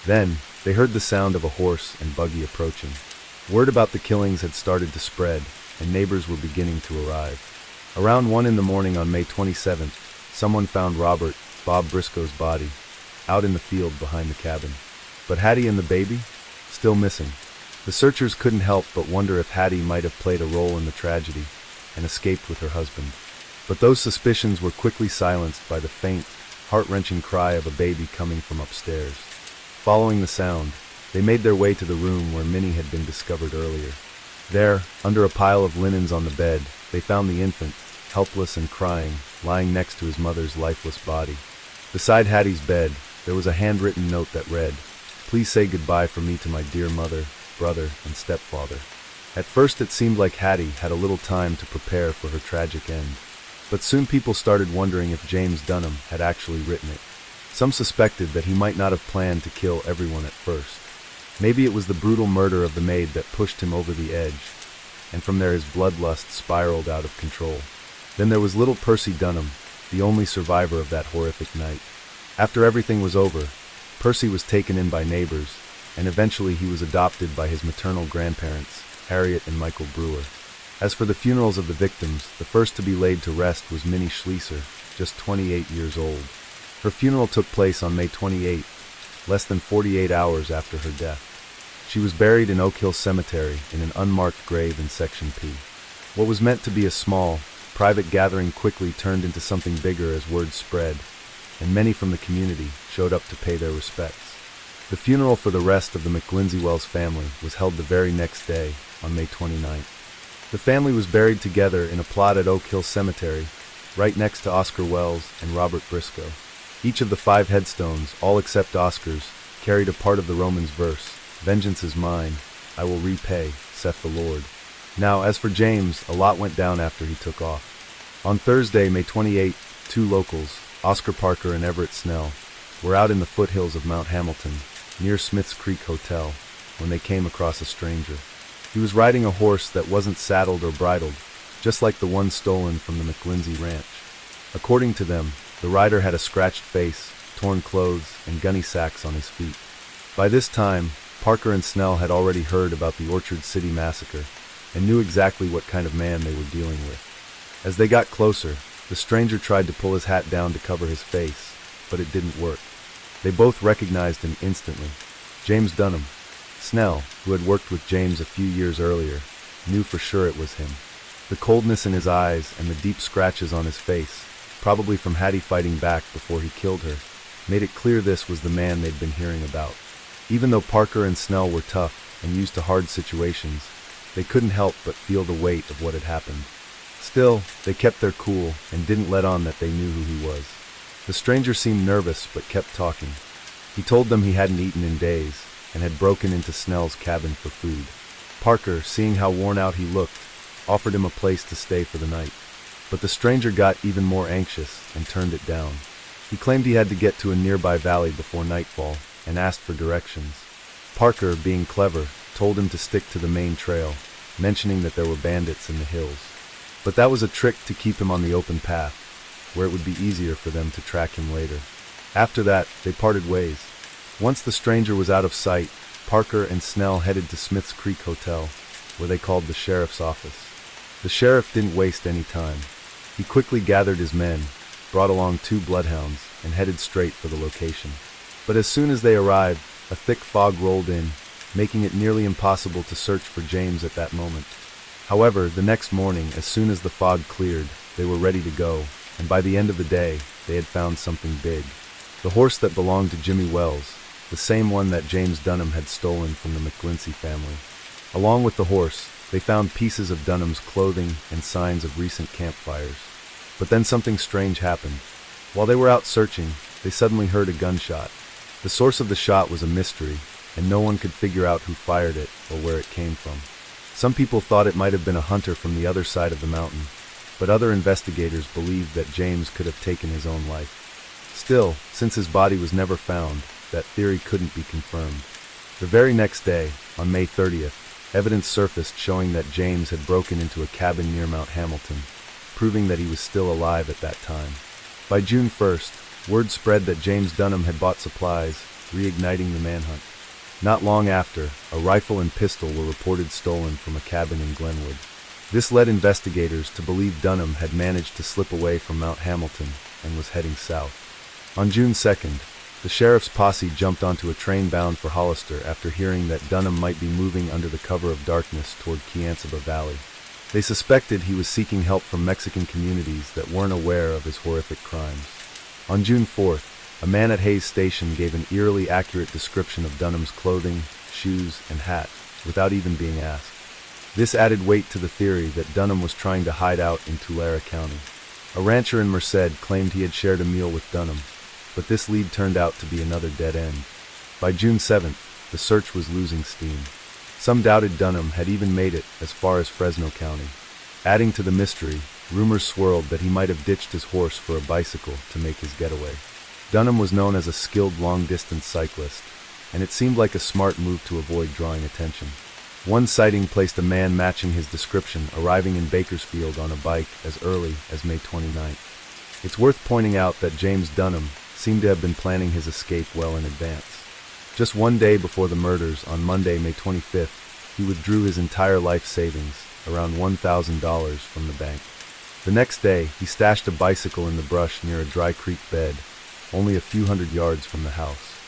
Then, they heard the sound of a horse and buggy approaching. Word about the killings had started to spread, and neighbors were beginning to arrive. Around 1 in the morning on May 27th, someone found Robert, Bob Briscoe's body, out in the field behind the cabin. But Hattie and the baby? Still missing. The searchers couldn't help but wonder if Hattie might have played a role in the tragedy and escaped with her husband. But those suspicions were quickly silenced by the faint, heart-wrenching cry of a baby coming from upstairs. Following the sound, they made their way to the room where Minnie had been discovered earlier. There, under a pile of linens on the bed, they found the infant, helpless and crying, lying next to his mother's lifeless body. Beside Hattie's bed, there was a handwritten note that read, "Please say goodbye for me to my dear mother, brother, and stepfather." At first it seemed like Hattie had a little time to prepare for her tragic end. But soon people started wondering if James Dunham had actually written it. Some suspected that he might not have planned to kill everyone at first. Maybe it was the brutal murder of the maid that pushed him over the edge. and from there his bloodlust spiraled out of control. Then there was little Percy Dunham, the only survivor of that horrific night. After everything was over, Percy was taken in by neighbors, and eventually he was adopted by his maternal grandparents, Harriet and Michael Brewer. As for the funerals of the victims, the first to be laid to rest was Minnie Schlieser, just 28 years old. Her funeral took place on May 28, less than 48 hours after her death. She was buried in Oak Hill Cemetery in an unmarked grave in Section P. What was meant to be a small, private gathering quickly turned into something bigger as word spread, and many from the community showed up to pay their respects. The funeral for the rest of the McClinty family was held the very next day, on May 29th. The family was buried together in a plot at Oak Hill Cemetery, right next to Oscar Wells and Robert Briscoe. Each of the 5 headstones, all except Oscar's, carried a part of the Romans verse, "Vengeance is mine, I will repay, saith the Lord." Now, as for James, a lot went down after he took off. On Thursday, May 28, 2 locals, Oscar Parker and Everett Snell, were out in the foothills of Mount Hamilton, near Smith's Creek Hotel, when they came across a stranger. He was riding a horse that wasn't saddled or bridled, just like the one stolen from the McClinty ranch. According to them, the rider had a scratched face, torn clothes, and gunny sacks on his feet. By this time, Parker and Snell had already heard about the Orchard City massacre and knew exactly what kind of man they were dealing with. As they got closer, the stranger tried to pull his hat down to cover his face, but it didn't work. They both recognized him instantly. James Dunham. Snell, who had worked with James a few years earlier, knew for sure it was him. The coldness in his eyes and the deep scratches on his face, probably from Hattie fighting back before he killed her, made it clear this was the man they'd been hearing about. Even though Parker and Snell were tough and used to hard situations, they couldn't help but feel the weight of what had happened. Still, they kept their cool and didn't let on that they knew who he was. The stranger seemed nervous but kept talking. He told them he hadn't eaten in days and had broken into Snell's cabin for food. Parker, seeing how worn out he looked, offered him a place to stay for the night. But the stranger got even more anxious and turned it down. He claimed he had to get to a nearby valley before nightfall and asked for directions. Parker, being clever, told him to stick to the main trail, mentioning that there were bandits in the hills. But that was a trick to keep him on the open path, where it would be easier for them to track him later. After that, they parted ways. Once the stranger was out of sight, Parker and Snell headed to Smith's Creek Hotel, where they called the sheriff's office. The sheriff didn't waste any time. He quickly gathered his men, brought along 2 bloodhounds, and headed straight for the location. But as soon as they arrived, a thick fog rolled in, making it nearly impossible to search for James at that moment. However, the next morning, as soon as the fog cleared, they were ready to go, and by the end of the day, they had found something big. The horse that belonged to Jimmy Wells, the same one that James Dunham had stolen from the McClinty family. Along with the horse, they found pieces of Dunham's clothing and signs of recent campfires. But then something strange happened. While they were out searching, they suddenly heard a gunshot. The source of the shot was a mystery, and no one could figure out who fired it or where it came from. Some people thought it might have been a hunter from the other side of the mountain, but other investigators believed that James could have taken his own life. Still, since his body was never found, that theory couldn't be confirmed. The very next day, on May 30th, evidence surfaced showing that James had broken into a cabin near Mount Hamilton, proving that he was still alive at that time. By June 1st, word spread that James Dunham had bought supplies, reigniting the manhunt. Not long after, a rifle and pistol were reported stolen from a cabin in Glenwood. This led investigators to believe Dunham had managed to slip away from Mount Hamilton and was heading south. On June 2nd, the sheriff's posse jumped onto a train bound for Hollister after hearing that Dunham might be moving under the cover of darkness toward Kiansaba Valley. They suspected he was seeking help from Mexican communities that weren't aware of his horrific crimes. On June 4th, a man at Hayes Station gave an eerily accurate description of Dunham's clothing, shoes, and hat, without even being asked. This added weight to the theory that Dunham was trying to hide out in Tulare County. A rancher in Merced claimed he had shared a meal with Dunham, but this lead turned out to be another dead end. By June 7th, the search was losing steam. Some doubted Dunham had even made it as far as Fresno County. Adding to the mystery, rumors swirled that he might have ditched his horse for a bicycle to make his getaway. Dunham was known as a skilled long-distance cyclist, and it seemed like a smart move to avoid drawing attention. One sighting placed a man matching his description arriving in Bakersfield on a bike as early as May 29th. It's worth pointing out that James Dunham seemed to have been planning his escape well in advance. Just one day before the murders, on Monday, May 25th, he withdrew his entire life savings, around $1,000, from the bank. The next day, he stashed a bicycle in the brush near a dry creek bed, only a few hundred yards from the house.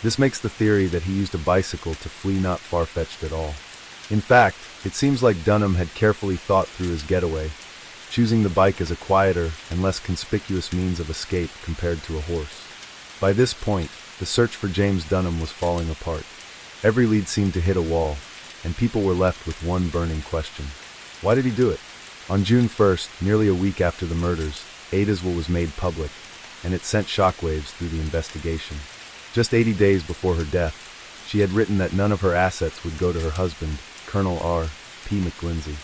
This makes the theory that he used a bicycle to flee not far-fetched at all. In fact, it seems like Dunham had carefully thought through his getaway, choosing the bike as a quieter and less conspicuous means of escape compared to a horse. By this point, the search for James Dunham was falling apart. Every lead seemed to hit a wall, and people were left with one burning question. Why did he do it? On June 1st, nearly a week after the murders, Ada's will was made public, and it sent shockwaves through the investigation. Just 80 days before her death, she had written that none of her assets would go to her husband, Colonel R. P. McClinty.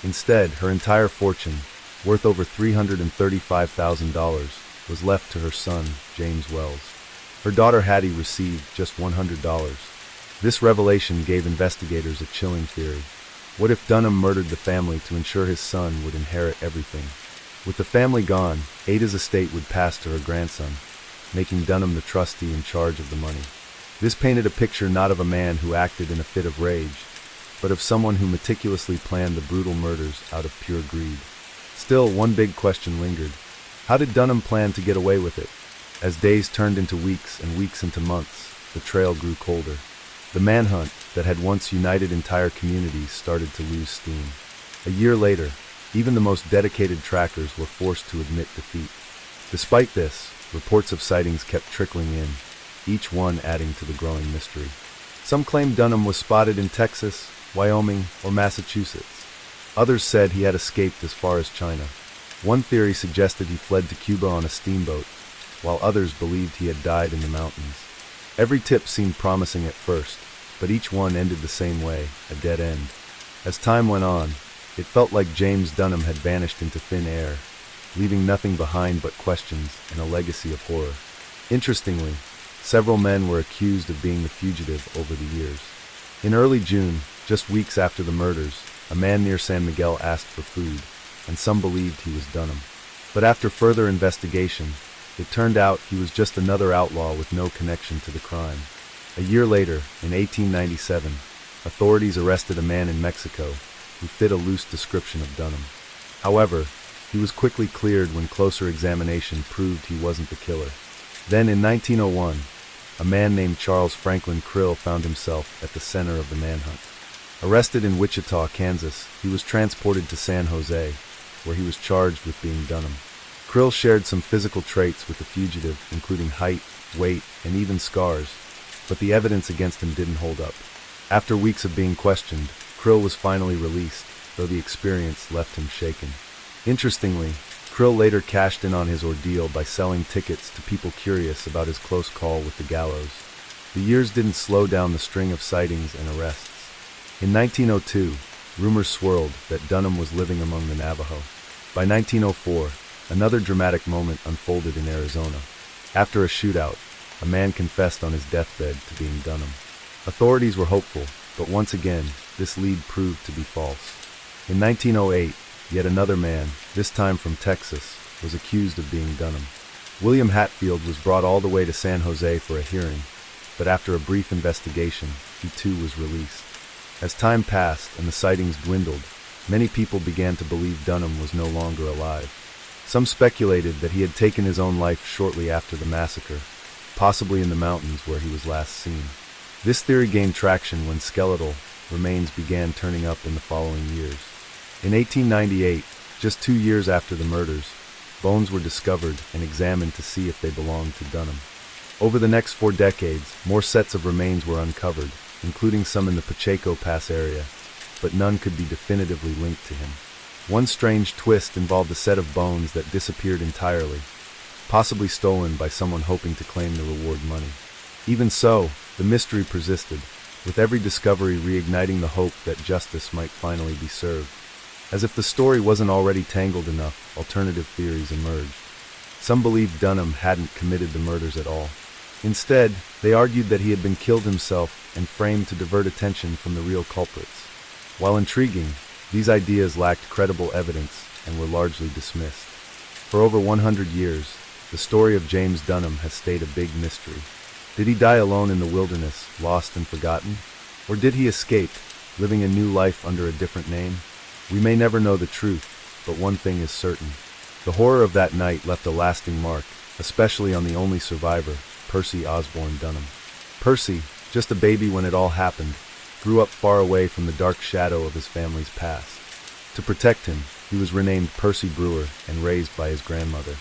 Instead, her entire fortune, worth over $335,000, was left to her son, James Wells. Her daughter Hattie received just $100. This revelation gave investigators a chilling theory. What if Dunham murdered the family to ensure his son would inherit everything? With the family gone, Ada's estate would pass to her grandson, making Dunham the trustee in charge of the money. This painted a picture not of a man who acted in a fit of rage, but of someone who meticulously planned the brutal murders out of pure greed. Still, one big question lingered. How did Dunham plan to get away with it? As days turned into weeks and weeks into months, the trail grew colder. The manhunt that had once united entire communities started to lose steam. A year later, even the most dedicated trackers were forced to admit defeat. Despite this, reports of sightings kept trickling in, each one adding to the growing mystery. Some claimed Dunham was spotted in Texas, Wyoming, or Massachusetts. Others said he had escaped as far as China. One theory suggested he fled to Cuba on a steamboat, while others believed he had died in the mountains. Every tip seemed promising at first, but each one ended the same way, a dead end. As time went on, it felt like James Dunham had vanished into thin air, leaving nothing behind but questions and a legacy of horror. Interestingly, several men were accused of being the fugitive over the years. In early June, just weeks after the murders, a man near San Miguel asked for food, and some believed he was Dunham. But after further investigation, it turned out he was just another outlaw with no connection to the crime. A year later, in 1897, authorities arrested a man in Mexico who fit a loose description of Dunham. However, he was quickly cleared when closer examination proved he wasn't the killer. Then in 1901, a man named Charles Franklin Krill found himself at the center of the manhunt. Arrested in Wichita, Kansas, he was transported to San Jose, where he was charged with being Dunham. Krill shared some physical traits with the fugitive, including height, weight, and even scars, but the evidence against him didn't hold up. After weeks of being questioned, Krill was finally released, though the experience left him shaken. Interestingly, Krill later cashed in on his ordeal by selling tickets to people curious about his close call with the gallows. The years didn't slow down the string of sightings and arrests. In 1902, rumors swirled that Dunham was living among the Navajo. By 1904, another dramatic moment unfolded in Arizona. After a shootout, a man confessed on his deathbed to being Dunham. Authorities were hopeful, but once again, this lead proved to be false. In 1908, yet another man, this time from Texas, was accused of being Dunham. William Hatfield was brought all the way to San Jose for a hearing, but after a brief investigation, he too was released. As time passed and the sightings dwindled, many people began to believe Dunham was no longer alive. Some speculated that he had taken his own life shortly after the massacre, possibly in the mountains where he was last seen. This theory gained traction when skeletal remains began turning up in the following years. In 1898, just 2 years after the murders, bones were discovered and examined to see if they belonged to Dunham. Over the next 4 decades, more sets of remains were uncovered, including some in the Pacheco Pass area, but none could be definitively linked to him. One strange twist involved a set of bones that disappeared entirely, possibly stolen by someone hoping to claim the reward money. Even so, the mystery persisted, with every discovery reigniting the hope that justice might finally be served. As if the story wasn't already tangled enough, alternative theories emerged. Some believed Dunham hadn't committed the murders at all. Instead, they argued that he had been killed himself and framed to divert attention from the real culprits. While intriguing, these ideas lacked credible evidence and were largely dismissed. For over 100 years, the story of James Dunham has stayed a big mystery. Did he die alone in the wilderness, lost and forgotten? Or did he escape, living a new life under a different name? We may never know the truth, but one thing is certain. The horror of that night left a lasting mark, especially on the only survivor, Percy Osborne Dunham. Percy, just a baby when it all happened, grew up far away from the dark shadow of his family's past. To protect him, he was renamed Percy Brewer and raised by his grandmother.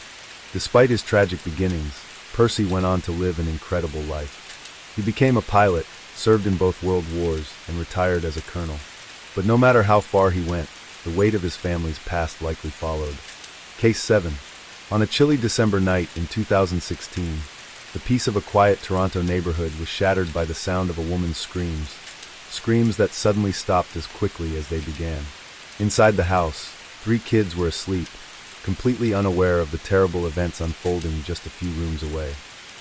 Despite his tragic beginnings, Percy went on to live an incredible life. He became a pilot, served in both world wars, and retired as a colonel. But no matter how far he went, the weight of his family's past likely followed. Case 7. On a chilly December night in 2016, the peace of a quiet Toronto neighborhood was shattered by the sound of a woman's screams. Screams that suddenly stopped as quickly as they began. Inside the house, 3 kids were asleep, completely unaware of the terrible events unfolding just a few rooms away.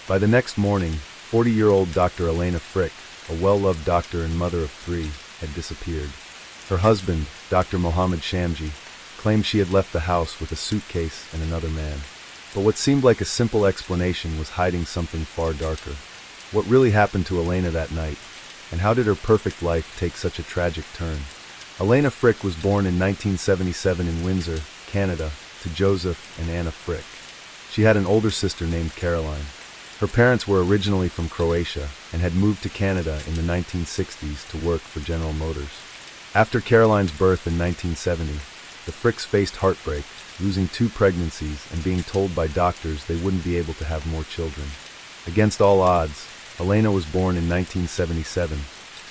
By the next morning, 40-year-old Dr. Elena Frick, a well-loved doctor and mother of 3, had disappeared. Her husband, Dr. Mohammed Shamji, claimed she had left the house with a suitcase and another man. But what seemed like a simple explanation was hiding something far darker. What really happened to Elena that night, and how did her perfect life take such a tragic turn? Elena Frick was born in 1977 in Windsor, Canada, to Joseph and Anna Frick. She had an older sister named Caroline. Her parents were originally from Croatia and had moved to Canada in the 1960s to work for General Motors. After Caroline's birth in 1970, the Fricks faced heartbreak, losing 2 pregnancies and being told by doctors they wouldn't be able to have more children. Against all odds, Elena was born in 1977,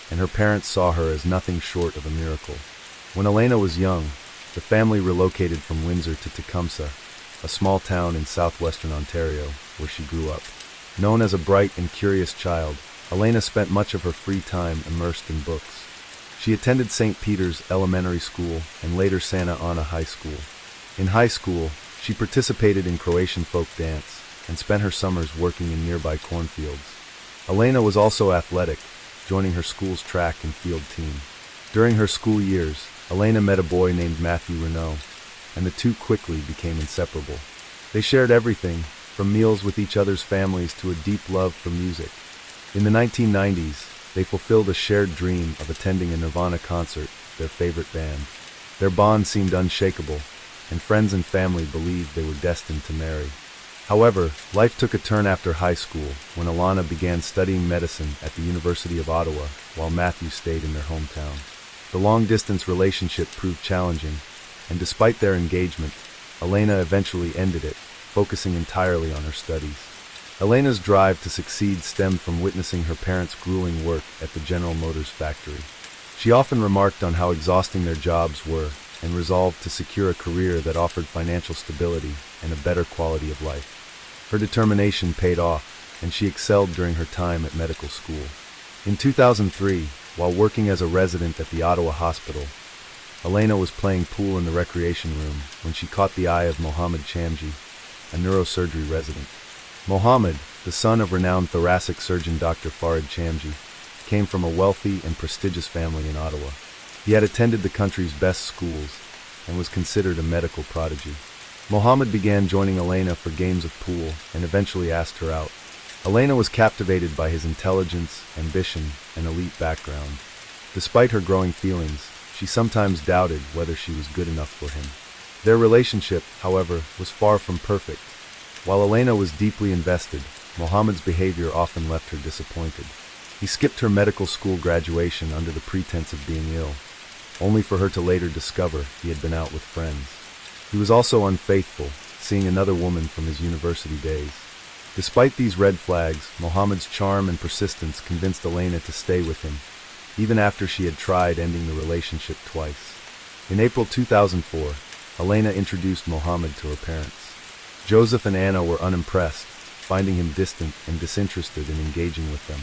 and her parents saw her as nothing short of a miracle. When Elena was young, the family relocated from Windsor to Tecumseh, a small town in southwestern Ontario, where she grew up. Known as a bright and curious child, Elena spent much of her free time immersed in books. She attended St. Peter's Elementary School and later Santa Ana High School. In high school, she participated in Croatian folk dance and spent her summers working in nearby cornfields. Elena was also athletic, joining her school's track and field team. During her school years, Elena met a boy named Matthew Renault, and the two quickly became inseparable. They shared everything, from meals with each other's families to a deep love for music. In the 1990s, they fulfilled a shared dream of attending a Nirvana concert, their favorite band. Their bond seemed unshakable, and friends and family believed they were destined to marry. However, life took a turn after high school when Alana began studying medicine at the University of Ottawa while Matthew stayed in their hometown. The long-distance relationship proved challenging, and despite their engagement, Elena eventually ended it, focusing entirely on her studies. Elena's drive to succeed stemmed from witnessing her parents' grueling work at the General Motors factory. She often remarked on how exhausting their jobs were and resolved to secure a career that offered financial stability and a better quality of life. Her determination paid off, and she excelled during her time at medical school. In 2003, while working as a resident at the Ottawa Hospital, Elena was playing pool in the recreation room when she caught the eye of Mohammed Shamji, a neurosurgery resident. Mohammed, the son of renowned thoracic surgeon Dr. Farid Shamji, came from a wealthy and prestigious family in Ottawa. He had attended the country's best schools and was considered a medical prodigy. Mohammed began joining Elena for games of pool and eventually asked her out. Elena was captivated by his intelligence, ambition, and elite background. Despite her growing feelings, she sometimes doubted whether she was good enough for him. Their relationship, however, was far from perfect. While Elena was deeply invested, Mohammed's behavior often left her disappointed. He skipped her medical school graduation under the pretense of being ill, only for her to later discover he had been out with friends. He was also unfaithful, seeing another woman from his university days. Despite these red flags, Mohammed's charm and persistence convinced Elena to stay with him, even after she had tried ending the relationship twice. In April 2004, Elena introduced Mohammed to her parents. Joseph and Anna were unimpressed, finding him distant and disinterested in engaging with them.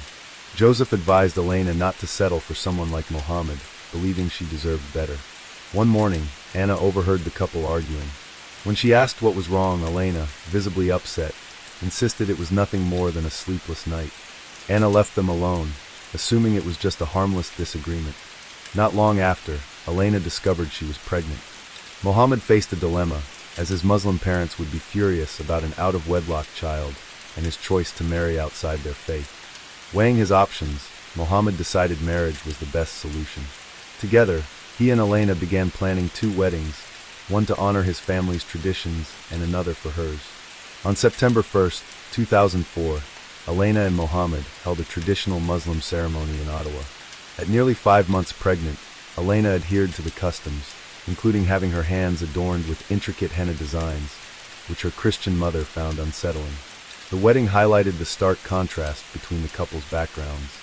Joseph advised Elena not to settle for someone like Mohammed, believing she deserved better. One morning, Anna overheard the couple arguing. When she asked what was wrong, Elena, visibly upset, insisted it was nothing more than a sleepless night. Anna left them alone, assuming it was just a harmless disagreement. Not long after, Elena discovered she was pregnant. Mohammed faced a dilemma, as his Muslim parents would be furious about an out-of-wedlock child and his choice to marry outside their faith. Weighing his options, Mohammed decided marriage was the best solution. Together, he and Elena began planning 2 weddings, one to honor his family's traditions and another for hers. On September 1st, 2004, Elena and Mohammed held a traditional Muslim ceremony in Ottawa. At nearly 5 months pregnant, Elena adhered to the customs, including having her hands adorned with intricate henna designs, which her Christian mother found unsettling. The wedding highlighted the stark contrast between the couple's backgrounds.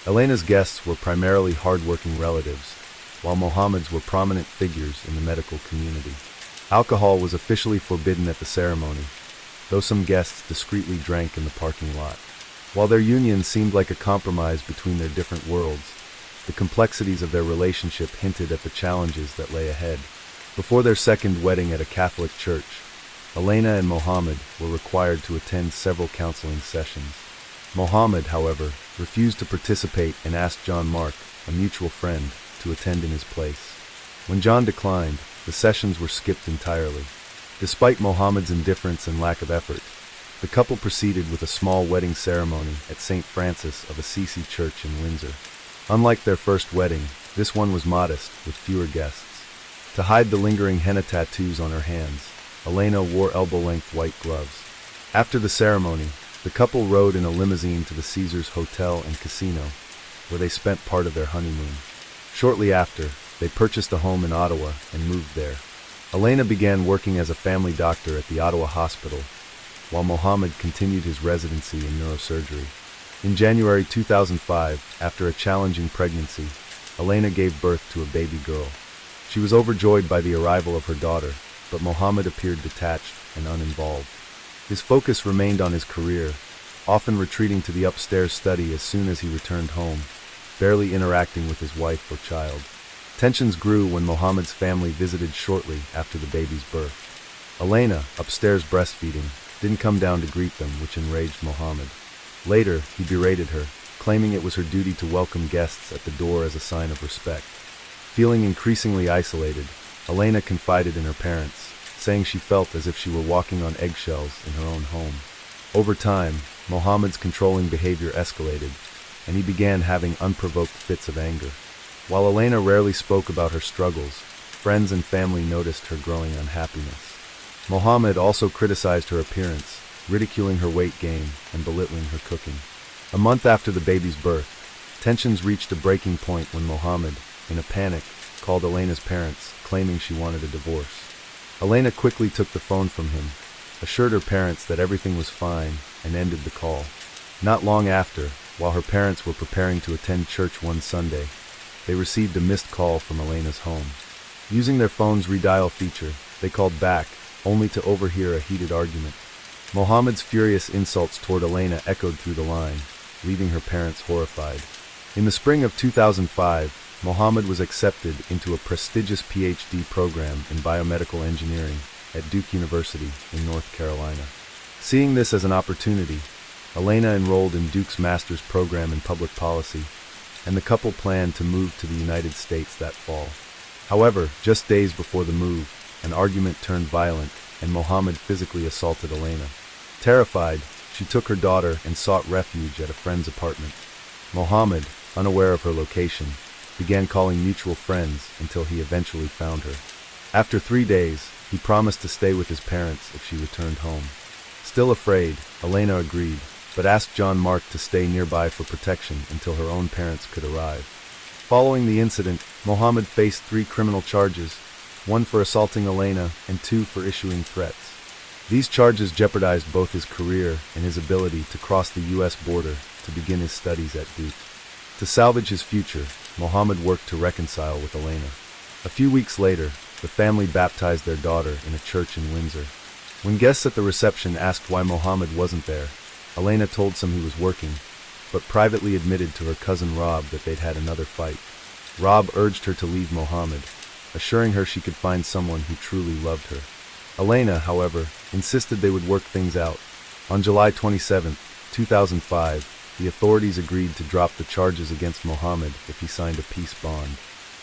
Elena's guests were primarily hard-working relatives, while Mohammed's were prominent figures in the medical community. Alcohol was officially forbidden at the ceremony, though some guests discreetly drank in the parking lot. While their union seemed like a compromise between their different worlds, the complexities of their relationship hinted at the challenges that lay ahead. Before their second wedding at a Catholic church, Elena and Mohammed were required to attend several counseling sessions. Mohammed, however, refused to participate and asked John Mark, a mutual friend, to attend in his place. When John declined, the sessions were skipped entirely. Despite Mohammed's indifference and lack of effort, the couple proceeded with a small wedding ceremony at St. Francis of Assisi Church in Windsor. Unlike their first wedding, this one was modest, with fewer guests. To hide the lingering henna tattoos on her hands, Elena wore elbow-length white gloves. After the ceremony, the couple rode in a limousine to the Caesars Hotel and Casino, where they spent part of their honeymoon. Shortly after, they purchased a home in Ottawa and moved there. Elena began working as a family doctor at the Ottawa Hospital, while Mohammed continued his residency in neurosurgery. In January 2005, after a challenging pregnancy, Elena gave birth to a baby girl. She was overjoyed by the arrival of her daughter, but Mohammed appeared detached and uninvolved. His focus remained on his career, often retreating to the upstairs study as soon as he returned home, barely interacting with his wife or child. Tensions grew when Mohammed's family visited shortly after the baby's birth. Elena, upstairs breastfeeding, didn't come down to greet them, which enraged Mohammed. Later, he berated her, claiming it was her duty to welcome guests at the door as a sign of respect. Feeling increasingly isolated, Elena confided in her parents, saying she felt as if she were walking on eggshells in her own home. Over time, Mohammed's controlling behavior escalated, and he began having unprovoked fits of anger. While Elena rarely spoke about her struggles, friends and family noticed her growing unhappiness. Mohammed also criticized her appearance, ridiculing her weight gain and belittling her cooking. A month after the baby's birth, tensions reached a breaking point when Mohammed, in a panic, called Elena's parents, claiming she wanted a divorce. Elena quickly took the phone from him, assured her parents that everything was fine, and ended the call. Not long after, while her parents were preparing to attend church one Sunday, they received a missed call from Elena's home. Using their phone's redial feature, they called back, only to overhear a heated argument. Mohammed's furious insults toward Elena echoed through the line, leaving her parents horrified. In the spring of 2005, Mohammed was accepted into a prestigious PhD program in biomedical engineering at Duke University in North Carolina. Seeing this as an opportunity, Elena enrolled in Duke's master's program in public policy, and the couple planned to move to the United States that fall. However, just days before the move, an argument turned violent, and Mohammed physically assaulted Elena. Terrified, she took her daughter and sought refuge at a friend's apartment. Mohammed, unaware of her location, began calling mutual friends until he eventually found her. After 3 days, he promised to stay with his parents if she returned home. Still afraid, Elena agreed, but asked John Mark to stay nearby for protection until her own parents could arrive. Following the incident, Mohammed faced 3 criminal charges, 1 for assaulting Elena and 2 for issuing threats. These charges jeopardized both his career and his ability to cross the U.S. border to begin his studies at Duke. To salvage his future, Mohammed worked to reconcile with Elena. A few weeks later, the family baptized their daughter in a church in Windsor. When guests at the reception asked why Mohammed wasn't there, Elena told some he was working, but privately admitted to her cousin Rob that they'd had another fight. Rob urged her to leave Mohammed, assuring her she could find someone who truly loved her. Elena, however, insisted they would work things out. On July 27, 2005, the authorities agreed to drop the charges against Mohammed if he signed a peace bond.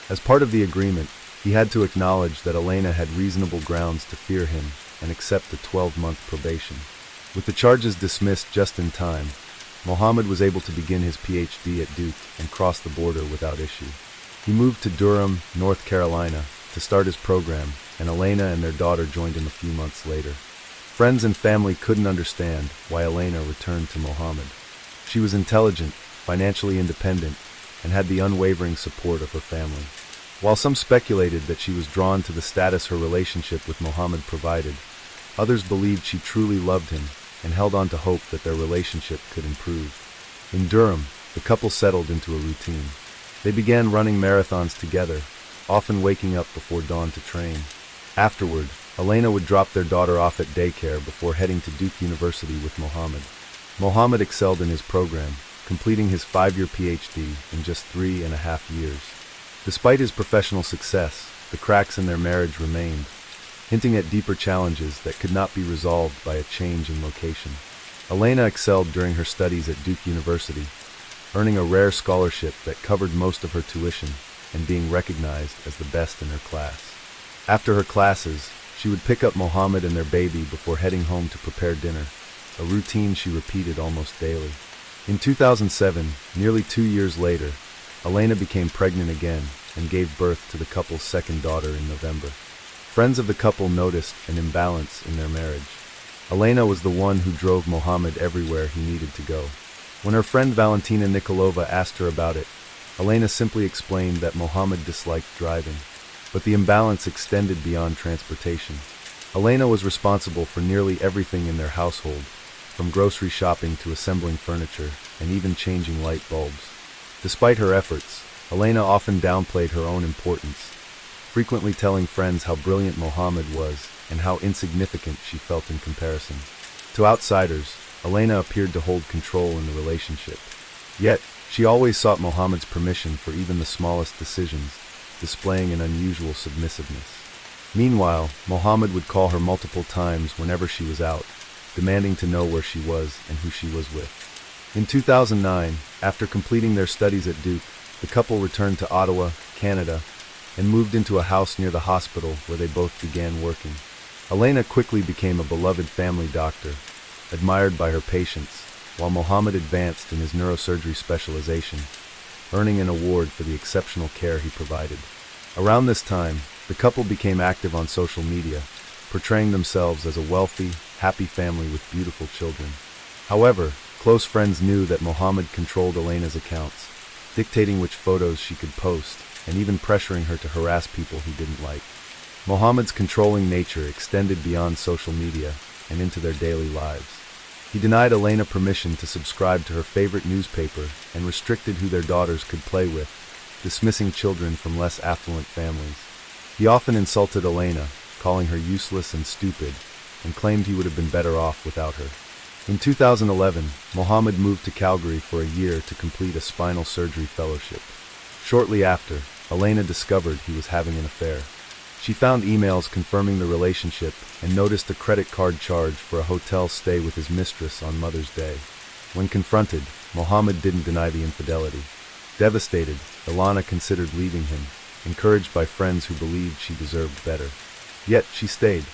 As part of the agreement, he had to acknowledge that Elena had reasonable grounds to fear him and accept a 12-month probation. With the charges dismissed just in time, Mohammed was able to begin his PhD at Duke and cross the border without issue. He moved to Durham, North Carolina, to start his program, and Elena and their daughter joined him a few months later. Friends and family couldn't understand why Elena returned to Mohammed. She was intelligent, financially independent, and had the unwavering support of her family. While some speculated that she was drawn to the status her relationship with Mohammed provided, others believed she truly loved him and held on to hope that their relationship could improve. In Durham, the couple settled into a routine. They began running marathons together, often waking up before dawn to train. Afterward, Elena would drop their daughter off at daycare before heading to Duke University with Mohammed. Mohammed excelled in his program, completing his 5-year PhD in just 3.5 years. Despite his professional success, the cracks in their marriage remained, hinting at deeper challenges that could not be resolved by a change in location. Elena excelled during her studies at Duke University, earning a rare scholarship that covered most of her tuition and being recognized as the best in her class. After her classes, she would pick up Mohammed and their baby before heading home to prepare dinner, a routine she repeated almost daily. In 2007, nearly 2 years later, Elena became pregnant again and gave birth to the couple's second daughter in November. Friends of the couple noticed an imbalance in their marriage. Elena was the one who drove Mohammed everywhere he needed to go. When her friend Valentina Nikolova asked her about it, Elena simply explained that Mohammed disliked driving. But the imbalance extended beyond transportation. Elena was responsible for nearly everything in their household, from grocery shopping to assembling furniture and even changing light bulbs. Despite her efforts, Elena often downplayed her own importance, frequently telling friends how brilliant Mohammed was and how insignificant she felt in comparison. To outsiders, Elena appeared to hold control in the relationship. Yet, she always sought Mohammed's permission for even the smallest decisions, displaying an unusual submissiveness. Meanwhile, Mohammed would call her multiple times whenever she was out, demanding to know where she was and who she was with. In 2009, after completing their studies at Duke, the couple returned to Ottawa, Canada, and moved into a house near the hospital where they both began working. Elena quickly became a beloved family doctor, admired by her patients, while Mohammed advanced in his neurosurgery specialization, earning an award for the exceptional care he provided. Around this time, the couple became active on social media, portraying themselves as a wealthy, happy family with beautiful children. However, close friends knew that Mohammed controlled Elena's accounts, dictating which photos she could post, and even pressuring her to harass people he didn't like. Mohammed's controlling nature extended beyond social media and into their daily lives. He denied Elena permission to subscribe to her favorite newspaper and restricted who their daughters could play with, dismissing children from less affluent families. He often insulted Elena, calling her useless and stupid, and claimed he would have been better off without her. In 2011, Mohammed moved to Calgary for a year to complete a spinal surgery fellowship. Shortly after, Elena discovered he was having an affair. She found emails confirming the relationship and noticed a credit card charge for a hotel stay with his mistress on Mother's Day. When confronted, Mohammed didn't deny the infidelity. Devastated, Elena considered leaving him, encouraged by friends who believed she deserved better. Yet she stayed.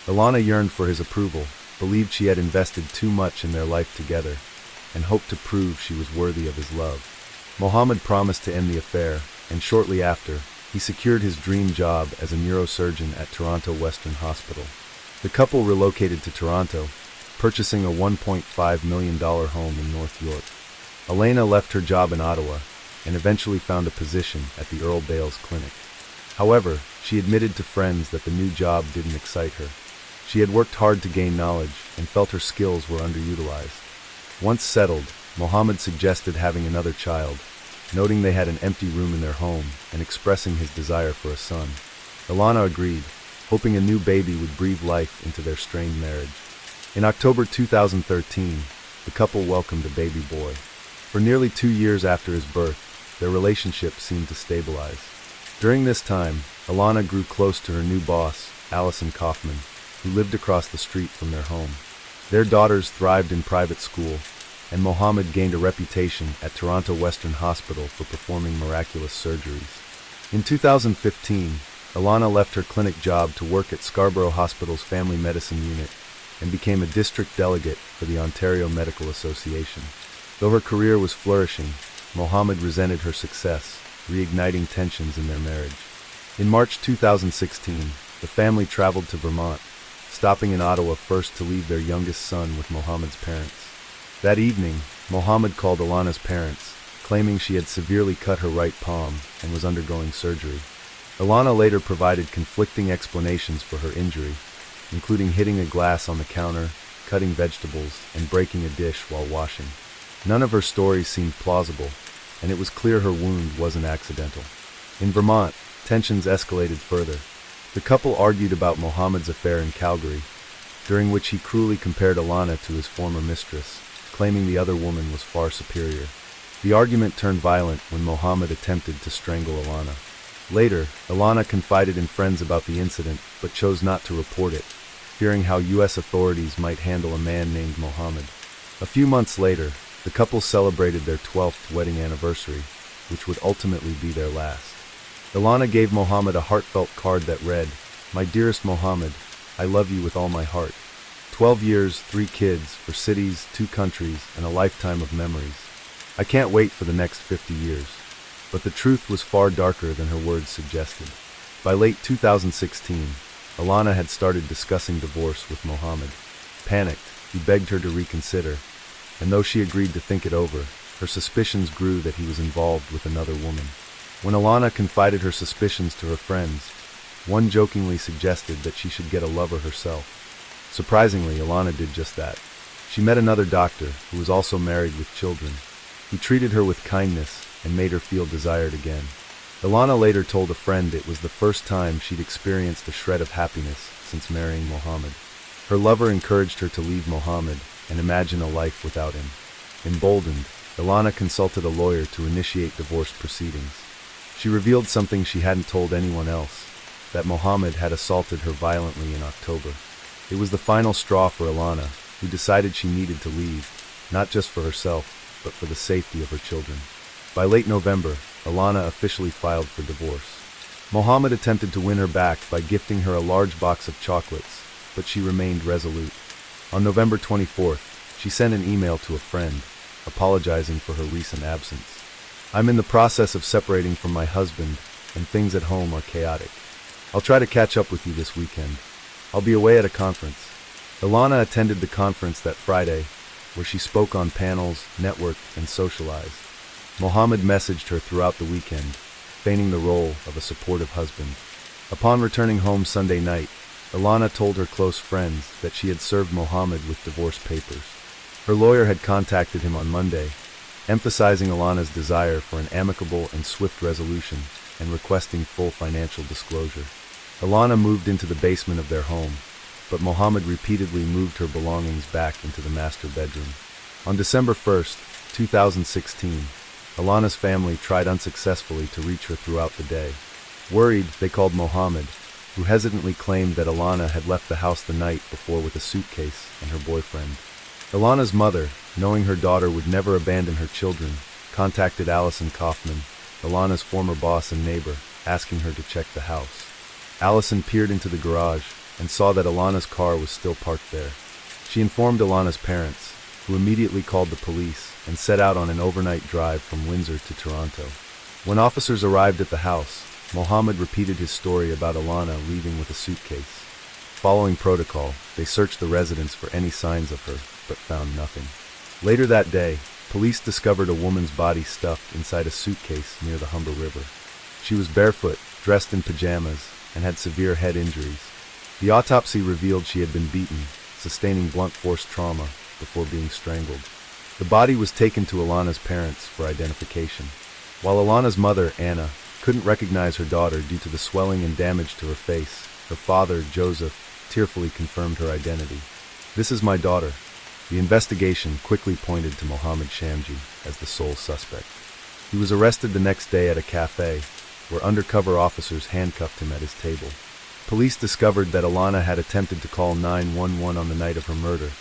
Elena yearned for his approval, believed she had invested too much in their life together, and hoped to prove she was worthy of his love. Mohammed promised to end the affair, and shortly after, he secured his dream job as a neurosurgeon at Toronto Western Hospital. The couple relocated to Toronto, purchasing a $1.5 million home in North York. Elena left her job in Ottawa and eventually found a position at the Earl Bales Clinic. However, she admitted to friends that the new job didn't excite her. She had worked hard to gain knowledge and felt her skills were underutilized. Once settled, Mohammed suggested having another child, noting they had an empty room in their home and expressing his desire for a son. Elena agreed, hoping a new baby would breathe life into their strained marriage. In October 2013, the couple welcomed a baby boy. For nearly 2 years after his birth, their relationship seemed to stabilize. During this time, Elena grew close to her new boss, Allison Kaufman, who lived across the street from their home. Their daughters thrived in private school, and Mohammed gained a reputation at Toronto Western Hospital for performing miraculous surgeries. In 2015, Elena left her clinic job to work at Scarborough Hospital's Family Medicine Unit and became a district delegate for the Ontario Medical Association. Though her career was flourishing, Mohammed resented her success, reigniting tensions in their marriage. In March 2016, the family traveled to Vermont, stopping in Ottawa first to leave their youngest son with Mohammed's parents. That evening, Mohammed called Elena's parents, claiming she had severely cut her right palm and was undergoing surgery. Elena later provided conflicting explanations for her injury, including hitting a glass on the counter, cutting vegetables, and breaking a dish while washing. None of her stories seemed plausible, and it was clear her wound wasn't accidental. In Vermont, tensions escalated further. The couple argued about Mohammed's affair in Calgary, during which he cruelly compared Elena to his former mistress, claiming the other woman was far superior. The argument turned violent when Mohammed attempted to strangle Elena. Later, Elena confided in friends about the incident, but chose not to report it, fearing how U.S. authorities might handle a man named Mohammed. A few months later, the couple celebrated their 12th wedding anniversary, which would ultimately be their last. Elena gave Mohammed a heartfelt card that read, "My dearest Mohammed, I love you with all my heart. 12 years, 3 kids, for cities, 2 countries, and a lifetime of memories. I can't wait for the next 50 years." But the truth was far darker than her words suggested. By late 2016, Elena had started discussing divorce with Mohammed. Panicked, he begged her to reconsider, and though she agreed to think it over, her suspicions grew that he was involved with another woman. When Elena confided her suspicions to her friends, one jokingly suggested that she should get a lover herself. Surprisingly, Elena did just that. She met another doctor, who was also married with children. He treated her with kindness and made her feel desired again. Elena later told a friend it was the first time she'd experienced a shred of happiness since marrying Mohammed. Her lover encouraged her to leave Mohammed and imagine a life without him. Emboldened, Elena consulted a lawyer to initiate divorce proceedings. She revealed something she hadn't told anyone else, that Mohammed had assaulted her violently in October. It was the final straw for Elena, who decided she needed to leave, not just for herself, but for the safety of her children. By late November, Elena officially filed for divorce. Mohammed attempted to win her back by gifting her a large box of chocolates, but she remained resolute. On November 24th, she sent an email to a friend, apologizing for her recent absence. "I'm in the process of separating from my husband, and things at home are chaotic. I'll try to catch up with you this weekend. I'll be away at a conference." Elena attended the conference that Friday, where she spoke on panels, networked, and socialized. Mohammed messaged her throughout the weekend, feigning the role of a supportive husband. Upon returning home Sunday night, Elena told her close friends that she had served Mohammed with divorce papers. Her lawyer had contacted him on Monday, emphasizing Elena's desire for an amicable and swift resolution and requesting full financial disclosure. Elena moved into the basement of their home, but Mohammed repeatedly moved her belongings back into the master bedroom. On December 1st, 2016, Elena's family tried unsuccessfully to reach her throughout the day. Worried, they called Mohammed, who hesitantly claimed that Elena had left the house the night before with a suitcase and her boyfriend. Elena's mother, knowing her daughter would never abandon her children, contacted Allison Kaufman, Elena's former boss and neighbor, asking her to check the house. Allison peered into the garage and saw that Elena's car was still parked there. She informed Elena's parents, who immediately called the police and set out on an overnight drive from Windsor to Toronto. When officers arrived at the house, Mohammed repeated his story about Elena leaving with a suitcase. Following protocol, they searched the residence for any signs of her, but found nothing. Later that day, police discovered a woman's body stuffed inside a suitcase near the Humber River. She was barefoot, dressed in pajamas, and had severe head injuries. The autopsy revealed she had been beaten, sustaining blunt force trauma, before being strangled. The body was taken to Elena's parents for identification. While Elena's mother, Anna, couldn't recognize her daughter due to the swelling and damage to her face, her father, Joseph, tearfully confirmed her identity. "This is my daughter." The investigation quickly pointed to Mohammed Shamji as the sole suspect. He was arrested the next day at a cafe, where undercover officers handcuffed him at his table. Police discovered that Elena had attempted to call 911 on the night of her murder,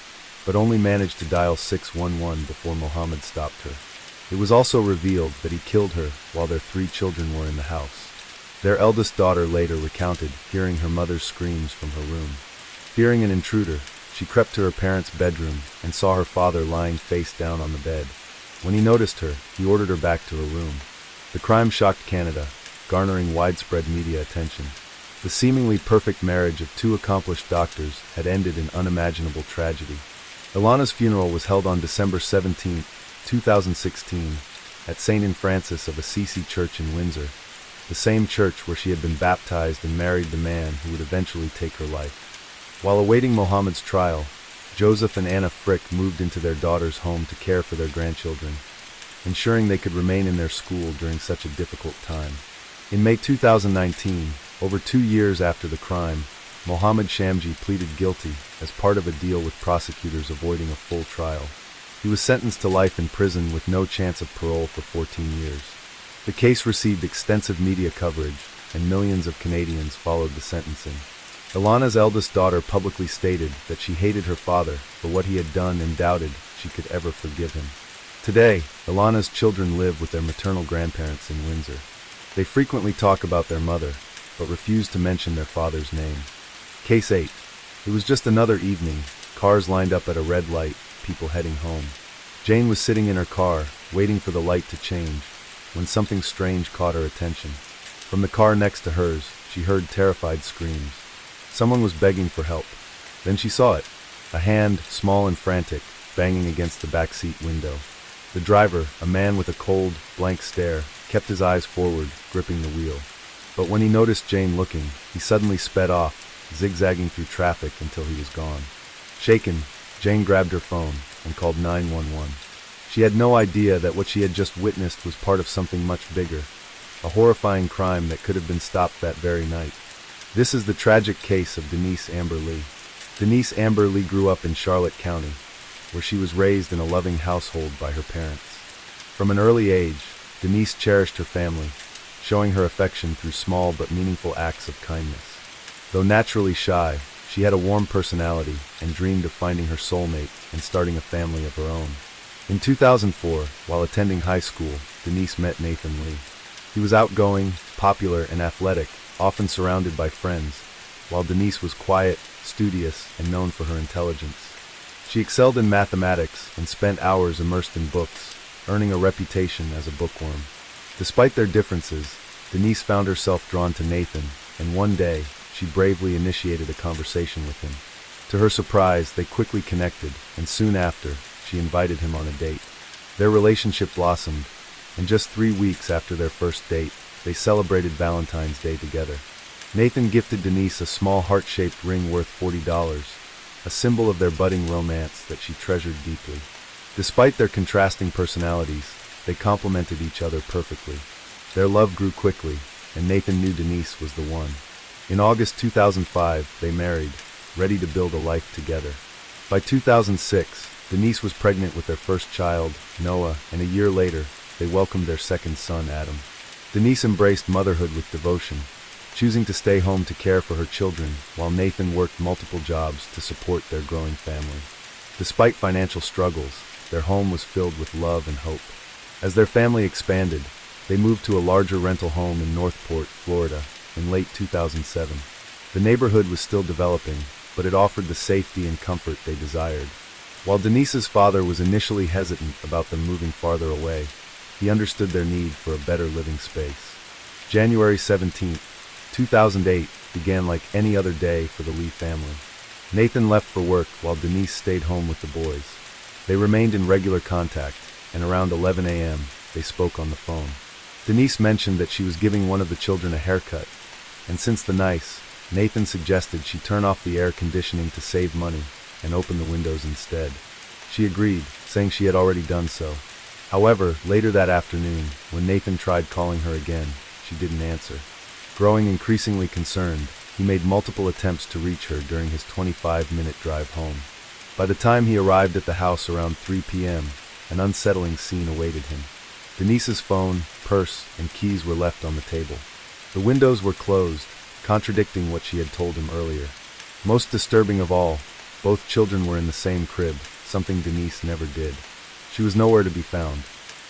but only managed to dial 611 before Mohammed stopped her. It was also revealed that he killed her while their 3 children were in the house. Their eldest daughter later recounted hearing her mother's screams from her room. Fearing an intruder, she crept to her parents' bedroom and saw her father lying face down on the bed. When he noticed her, he ordered her back to her room. The crime shocked Canada, garnering widespread media attention. The seemingly perfect marriage of two accomplished doctors had ended in unimaginable tragedy. Elena's funeral was held on December 17, 2016, at St. Francis of Assisi Church in Windsor, the same church where she had been baptized and married the man who would eventually take her life. While awaiting Mohammed's trial, Joseph and Anna Frick moved into their daughter's home to care for their grandchildren, ensuring they could remain in their school during such a difficult time. In May 2019, over 2 years after the crime, Mohammed Shamji pleaded guilty as part of a deal with prosecutors avoiding a full trial. He was sentenced to life in prison with no chance of parole for 14 years. The case received extensive media coverage, and millions of Canadians followed the sentencing. Elena's eldest daughter publicly stated that she hated her father for what he had done and doubted she could ever forgive him. Today, Elena's children live with their maternal grandparents in Windsor. They frequently talk about their mother, but refuse to mention their father's name. Case 8. It was just another evening, cars lined up at a red light, people heading home. Jane was sitting in her car, waiting for the light to change, when something strange caught her attention. From the car next to hers, she heard terrified screams. Someone was begging for help. Then she saw it, a hand, small and frantic, banging against the backseat window. The driver, a man with a cold, blank stare, kept his eyes forward, gripping the wheel. But when he noticed Jane looking, he suddenly sped off, zigzagging through traffic until he was gone. Shaken, Jane grabbed her phone and called 911. She had no idea that what she had just witnessed was part of something much bigger, a horrifying crime that could have been stopped that very night. This is the tragic case of Denise Amber Lee. Denise Amber Lee grew up in Charlotte County, where she was raised in a loving household by her parents. From an early age, Denise cherished her family, showing her affection through small but meaningful acts of kindness. Though naturally shy, she had a warm personality and dreamed of finding her soulmate and starting a family of her own. In 2004, while attending high school, Denise met Nathan Lee. He was outgoing, popular, and athletic, often surrounded by friends, while Denise was quiet, studious, and known for her intelligence. She excelled in mathematics and spent hours immersed in books, earning a reputation as a bookworm. Despite their differences, Denise found herself drawn to Nathan, and one day, she bravely initiated a conversation with him. To her surprise, they quickly connected, and soon after, she invited him on a date. Their relationship blossomed, and just 3 weeks after their first date, they celebrated Valentine's Day together. Nathan gifted Denise a small heart-shaped ring worth $40, a symbol of their budding romance that she treasured deeply. Despite their contrasting personalities, they complemented each other perfectly. Their love grew quickly, and Nathan knew Denise was the one. In August 2005, they married, ready to build a life together. By 2006, Denise was pregnant with their first child, Noah, and a year later, they welcomed their second son, Adam. Denise embraced motherhood with devotion, choosing to stay home to care for her children, while Nathan worked multiple jobs to support their growing family. Despite financial struggles, their home was filled with love and hope. As their family expanded, they moved to a larger rental home in Northport, Florida, in late 2007. The neighborhood was still developing, but it offered the safety and comfort they desired. While Denise's father was initially hesitant about them moving farther away, he understood their need for a better living space. January 17, 2008 began like any other day for the Lee family. Nathan left for work while Denise stayed home with the boys. They remained in regular contact, and around 11 a.m., they spoke on the phone. Denise mentioned that she was giving one of the children a haircut, and since the night, Nathan suggested she turn off the air conditioning to save money and open the windows instead. She agreed, saying she had already done so. However, later that afternoon, when Nathan tried calling her again, she didn't answer. Growing increasingly concerned, he made multiple attempts to reach her during his 25-minute drive home. By the time he arrived at the house around 3 p.m., an unsettling scene awaited him. Denise's phone, purse, and keys were left on the table. The windows were closed, contradicting what she had told him earlier. Most disturbing of all, both children were in the same crib, something Denise never did. She was nowhere to be found.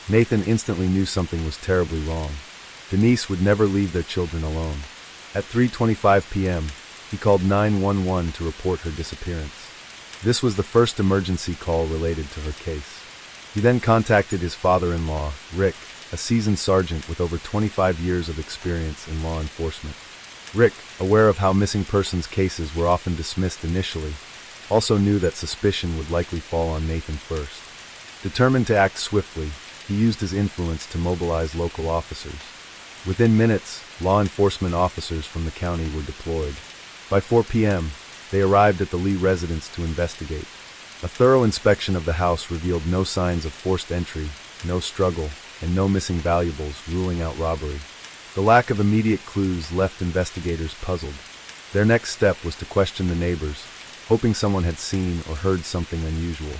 Nathan instantly knew something was terribly wrong. Denise would never leave their children alone. At 3:25 p.m., he called 911 to report her disappearance. This was the first emergency call related to her case. He then contacted his father-in-law, Rick, a seasoned sergeant with over 25 years of experience in law enforcement. Rick, aware of how missing persons cases were often dismissed initially, also knew that suspicion would likely fall on Nathan first. Determined to act swiftly, he used his influence to mobilize local officers. Within minutes, law enforcement officers from the county were deployed. By 4 p.m., they arrived at the Lee residence to investigate. A thorough inspection of the house revealed no signs of forced entry, no struggle, and no missing valuables, ruling out robbery. The lack of immediate clues left investigators puzzled. Their next step was to question the neighbors, hoping someone had seen or heard something unusual.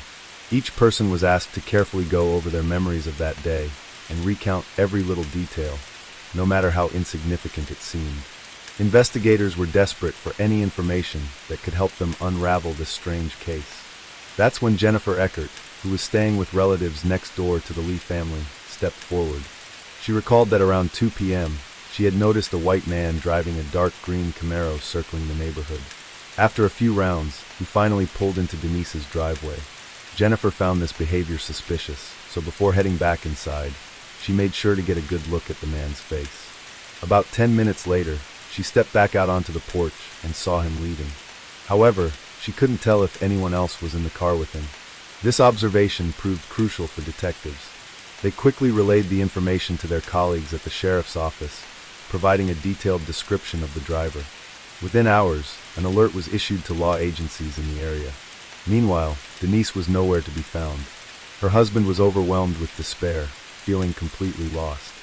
Each person was asked to carefully go over their memories of that day and recount every little detail, no matter how insignificant it seemed. Investigators were desperate for any information that could help them unravel this strange case. That's when Jennifer Eckert, who was staying with relatives next door to the Lee family, stepped forward. She recalled that around 2 p.m., she had noticed a white man driving a dark green Camaro circling the neighborhood. After a few rounds, he finally pulled into Denise's driveway. Jennifer found this behavior suspicious, so before heading back inside, she made sure to get a good look at the man's face. About 10 minutes later, she stepped back out onto the porch and saw him leaving. However, she couldn't tell if anyone else was in the car with him. This observation proved crucial for detectives. They quickly relayed the information to their colleagues at the sheriff's office, providing a detailed description of the driver. Within hours, an alert was issued to law agencies in the area. Meanwhile, Denise was nowhere to be found. Her husband was overwhelmed with despair, feeling completely lost.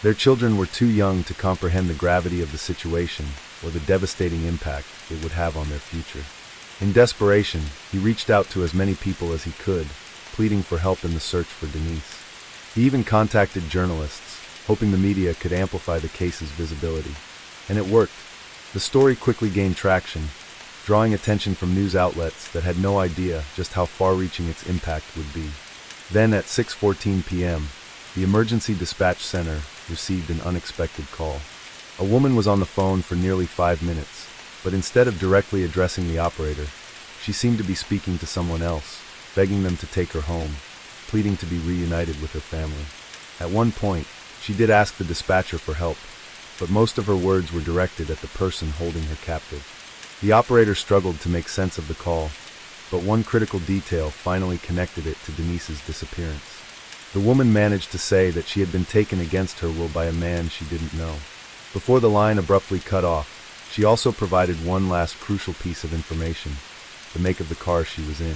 Their children were too young to comprehend the gravity of the situation or the devastating impact it would have on their future. In desperation, he reached out to as many people as he could, pleading for help in the search for Denise. He even contacted journalists, hoping the media could amplify the case's visibility. And it worked. The story quickly gained traction, drawing attention from news outlets that had no idea just how far-reaching its impact would be. Then at 6:14 p.m., the Emergency Dispatch Center received an unexpected call. A woman was on the phone for nearly 5 minutes, but instead of directly addressing the operator, she seemed to be speaking to someone else, begging them to take her home, pleading to be reunited with her family. At one point, she did ask the dispatcher for help, but most of her words were directed at the person holding her captive. The operator struggled to make sense of the call, but one critical detail finally connected it to Denise's disappearance. The woman managed to say that she had been taken against her will by a man she didn't know. Before the line abruptly cut off, she also provided one last crucial piece of information: the make of the car she was in.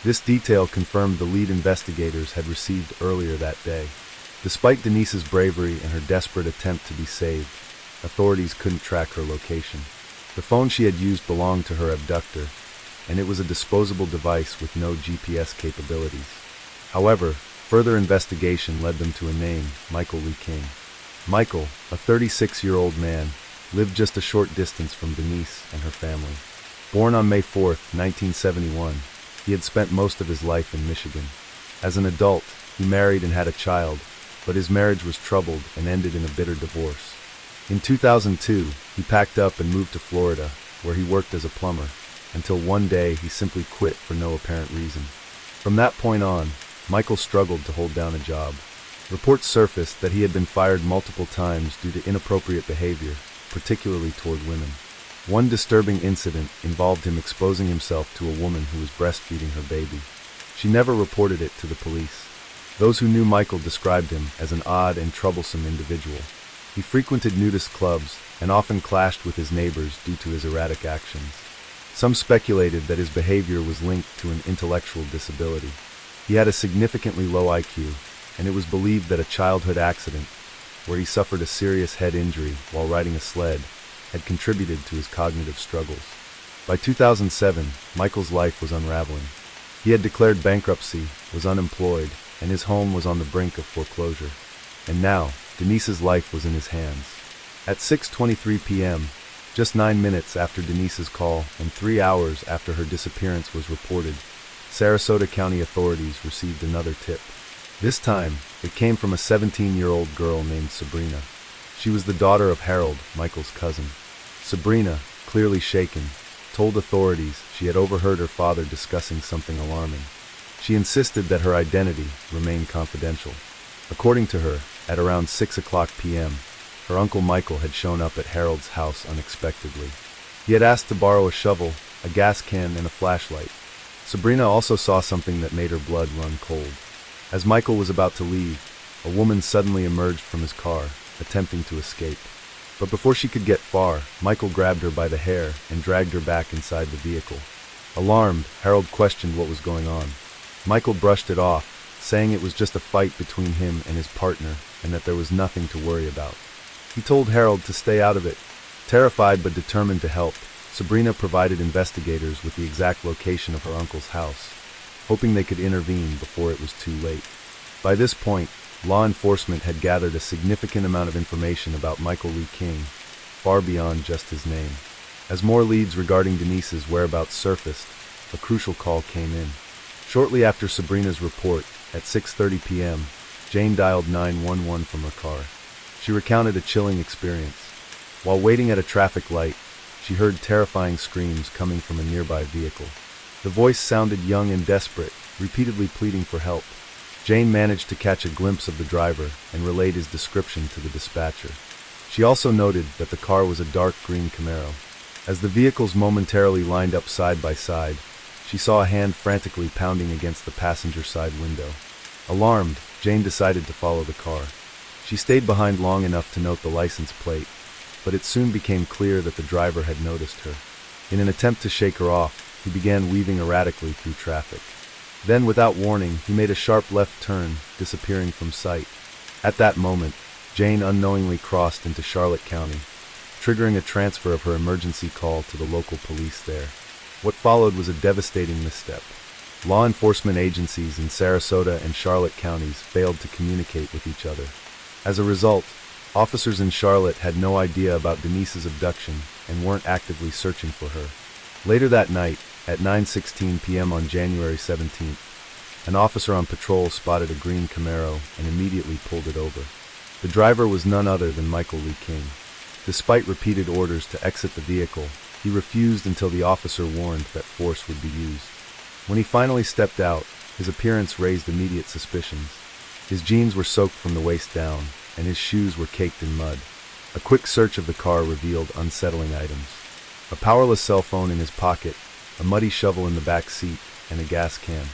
This detail confirmed the lead investigators had received earlier that day. Despite Denise's bravery and her desperate attempt to be saved, authorities couldn't track her location. The phone she had used belonged to her abductor, and it was a disposable device with no GPS capabilities. However, further investigation led them to a name: Michael Lee King. Michael, a 36-year-old man, lived just a short distance from Denise and her family. Born on May 4, 1971, he had spent most of his life in Michigan. As an adult, he married and had a child, but his marriage was troubled and ended in a bitter divorce. In 2002, he packed up and moved to Florida, where he worked as a plumber, until one day he simply quit for no apparent reason. From that point on, Michael struggled to hold down a job. Reports surfaced that he had been fired multiple times due to inappropriate behavior, particularly toward women. One disturbing incident involved him exposing himself to a woman who was breastfeeding her baby. She never reported it to the police. Those who knew Michael described him as an odd and troublesome individual. He frequented nudist clubs and often clashed with his neighbors due to his erratic actions. Some speculated that his behavior was linked to an intellectual disability. He had a significantly low IQ, and it was believed that a childhood accident, where he suffered a serious head injury while riding a sled, had contributed to his cognitive struggles. By 2007, Michael's life was unraveling. He had declared bankruptcy, was unemployed, and his home was on the brink of foreclosure. And now, Denise's life was in his hands. At 6:23 p.m., just 9 minutes after Denise's call and 3 hours after her disappearance was reported, Sarasota County authorities received another tip. This time, it came from a 17-year-old girl named Sabrina. She was the daughter of Harold, Michael's cousin. Sabrina, clearly shaken, told authorities she had overheard her father discussing something alarming. She insisted that her identity remain confidential. According to her, at around 6 p.m., her uncle Michael had shown up at Harold's house unexpectedly. He had asked to borrow a shovel, a gas can, and a flashlight. Sabrina also saw something that made her blood run cold. As Michael was about to leave, a woman suddenly emerged from his car, attempting to escape. But before she could get far, Michael grabbed her by the hair and dragged her back inside the vehicle. Alarmed, Harold questioned what was going on. Michael brushed it off, saying it was just a fight between him and his partner and that there was nothing to worry about. He told Harold to stay out of it. Terrified but determined to help, Sabrina provided investigators with the exact location of her uncle's house, hoping they could intervene before it was too late. By this point, law enforcement had gathered a significant amount of information about Michael Lee King, far beyond just his name. As more leads regarding Denise's whereabouts surfaced, a crucial call came in. Shortly after Sabrina's report, at 6:30 p.m., Jane dialed 911 from her car. She recounted a chilling experience. While waiting at a traffic light, she heard terrifying screams coming from a nearby vehicle. The voice sounded young and desperate, repeatedly pleading for help. Jane managed to catch a glimpse of the driver and relayed his description to the dispatcher. She also noted that the car was a dark green Camaro. As the vehicles momentarily lined up side by side, she saw a hand frantically pounding against the passenger side window. Alarmed, Jane decided to follow the car. She stayed behind long enough to note the license plate, but it soon became clear that the driver had noticed her. In an attempt to shake her off, he began weaving erratically through traffic. Then, without warning, he made a sharp left turn, disappearing from sight. At that moment, Jane unknowingly crossed into Charlotte County, triggering a transfer of her emergency call to the local police there. What followed was a devastating misstep. Law enforcement agencies in Sarasota and Charlotte counties failed to communicate with each other. As a result, officers in Charlotte had no idea about Denise's abduction and weren't actively searching for her. Later that night, at 9:16 p.m. on January 17th, an officer on patrol spotted a green Camaro and immediately pulled it over. The driver was none other than Michael Lee King. Despite repeated orders to exit the vehicle, he refused until the officer warned that force would be used. When he finally stepped out, his appearance raised immediate suspicions. His jeans were soaked from the waist down, and his shoes were caked in mud. A quick search of the car revealed unsettling items. A powerless cell phone in his pocket, a muddy shovel in the back seat, and a gas can.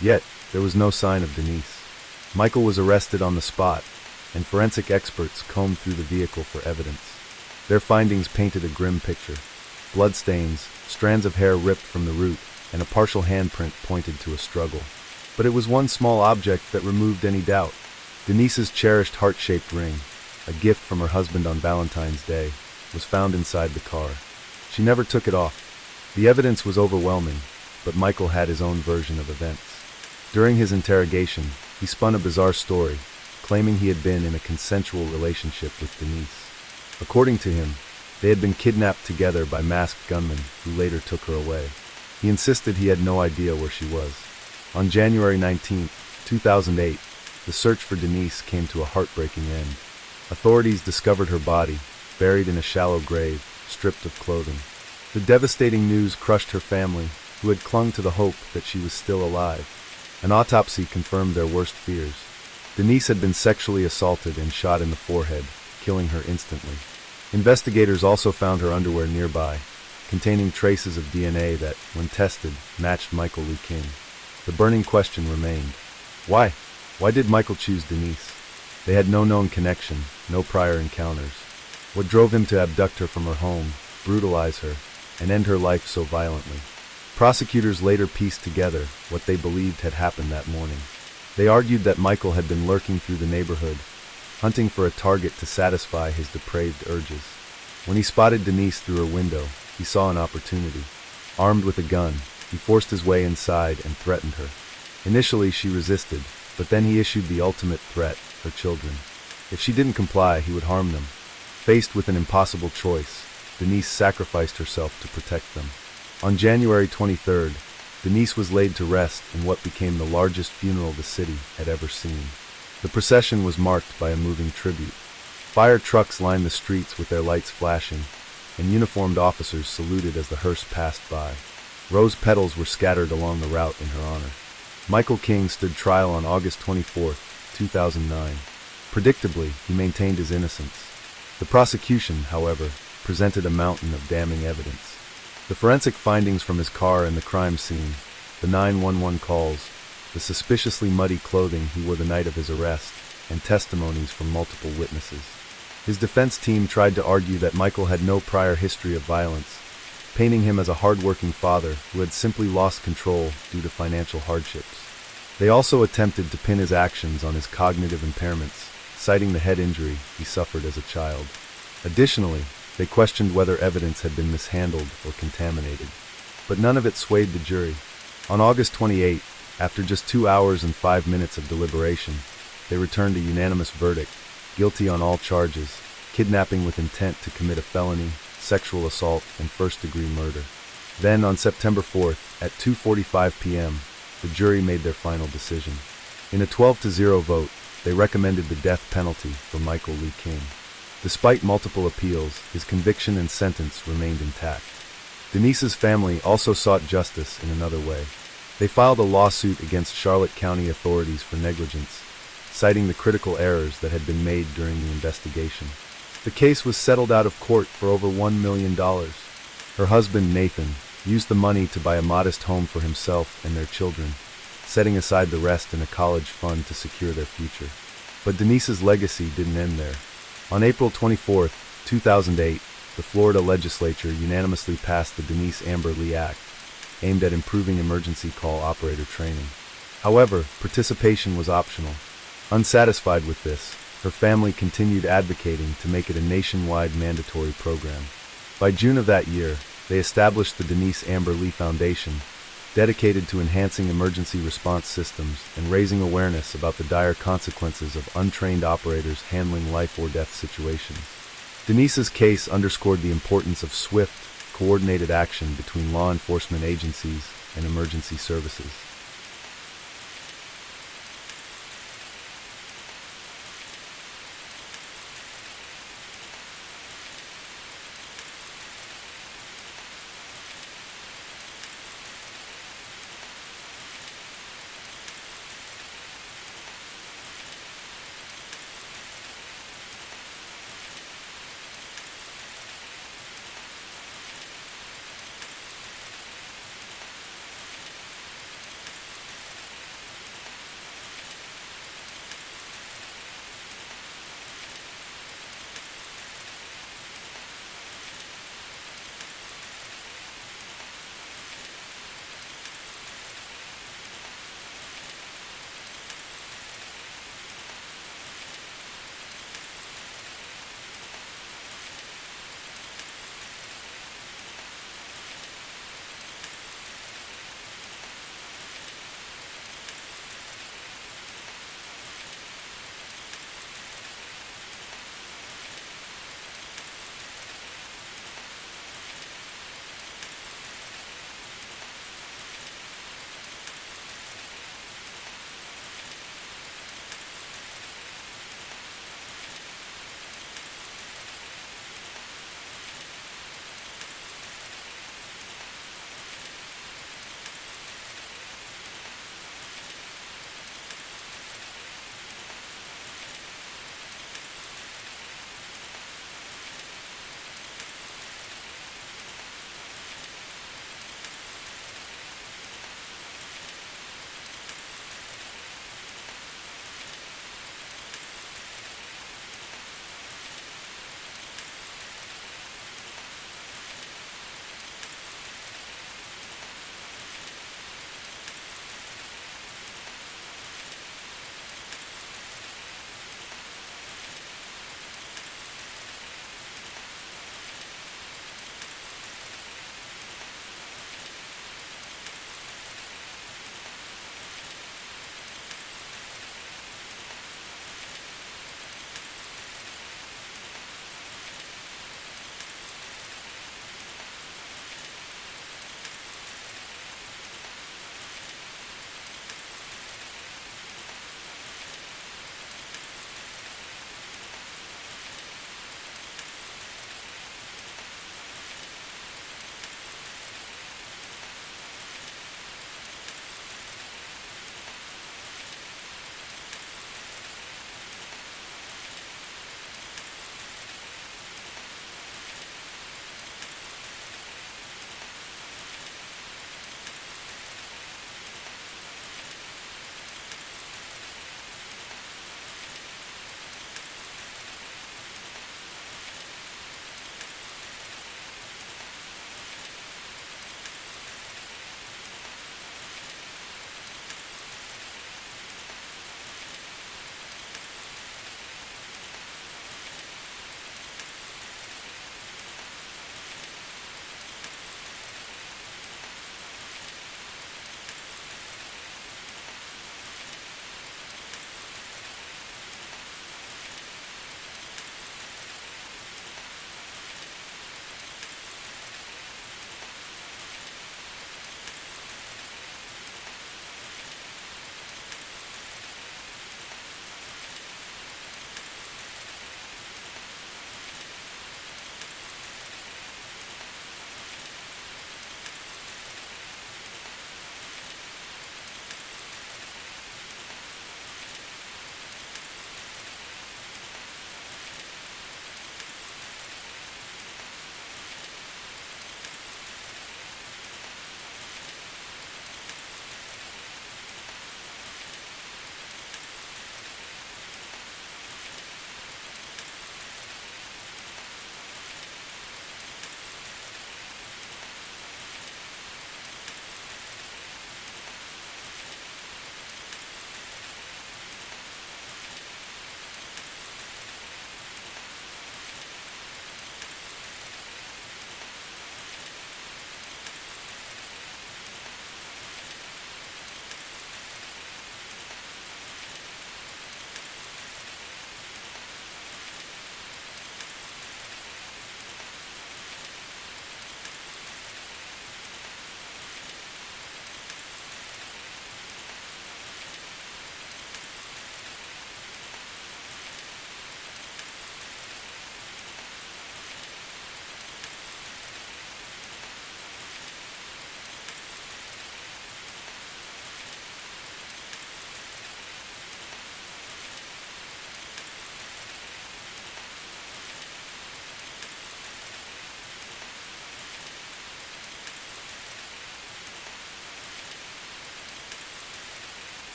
Yet, there was no sign of Denise. Michael was arrested on the spot, and forensic experts combed through the vehicle for evidence. Their findings painted a grim picture. Bloodstains, strands of hair ripped from the root, and a partial handprint pointed to a struggle. But it was one small object that removed any doubt. Denise's cherished heart-shaped ring, a gift from her husband on Valentine's Day, was found inside the car. She never took it off. The evidence was overwhelming, but Michael had his own version of events. During his interrogation, he spun a bizarre story, claiming he had been in a consensual relationship with Denise. According to him, they had been kidnapped together by masked gunmen who later took her away. He insisted he had no idea where she was. On January 19, 2008, the search for Denise came to a heartbreaking end. Authorities discovered her body, buried in a shallow grave, stripped of clothing. The devastating news crushed her family, who had clung to the hope that she was still alive. An autopsy confirmed their worst fears. Denise had been sexually assaulted and shot in the forehead, killing her instantly. Investigators also found her underwear nearby, containing traces of DNA that, when tested, matched Michael Lee King. The burning question remained. Why? Why did Michael choose Denise? They had no known connection, no prior encounters. What drove him to abduct her from her home, brutalize her, and end her life so violently? Prosecutors later pieced together what they believed had happened that morning. They argued that Michael had been lurking through the neighborhood, hunting for a target to satisfy his depraved urges. When he spotted Denise through her window, he saw an opportunity. Armed with a gun, he forced his way inside and threatened her. Initially, she resisted, but then he issued the ultimate threat, her children. If she didn't comply, he would harm them. Faced with an impossible choice, Denise sacrificed herself to protect them. On January 23rd, Denise was laid to rest in what became the largest funeral the city had ever seen. The procession was marked by a moving tribute. Fire trucks lined the streets with their lights flashing, and uniformed officers saluted as the hearse passed by. Rose petals were scattered along the route in her honor. Michael King stood trial on August 24, 2009. Predictably, he maintained his innocence. The prosecution, however, presented a mountain of damning evidence. The forensic findings from his car and the crime scene, the 911 calls, the suspiciously muddy clothing he wore the night of his arrest, and testimonies from multiple witnesses. His defense team tried to argue that Michael had no prior history of violence, painting him as a hard-working father who had simply lost control due to financial hardships. They also attempted to pin his actions on his cognitive impairments, citing the head injury he suffered as a child. Additionally, they questioned whether evidence had been mishandled or contaminated. But none of it swayed the jury. On August 28, after just 2 hours and 5 minutes of deliberation, they returned a unanimous verdict: guilty on all charges, kidnapping with intent to commit a felony, sexual assault, and first-degree murder. Then, on September 4th, at 2:45 p.m., the jury made their final decision. In a 12-0 vote, they recommended the death penalty for Michael Lee King. Despite multiple appeals, his conviction and sentence remained intact. Denise's family also sought justice in another way. They filed a lawsuit against Charlotte County authorities for negligence, citing the critical errors that had been made during the investigation. The case was settled out of court for over $1 million. Her husband, Nathan, used the money to buy a modest home for himself and their children, setting aside the rest in a college fund to secure their future. But Denise's legacy didn't end there. On April 24, 2008, the Florida legislature unanimously passed the Denise Amber Lee Act, aimed at improving emergency call operator training. However, participation was optional. Unsatisfied with this, her family continued advocating to make it a nationwide mandatory program. By June of that year, they established the Denise Amber Lee Foundation, dedicated to enhancing emergency response systems and raising awareness about the dire consequences of untrained operators handling life-or-death situations. Denise's case underscored the importance of swift, coordinated action between law enforcement agencies and emergency services.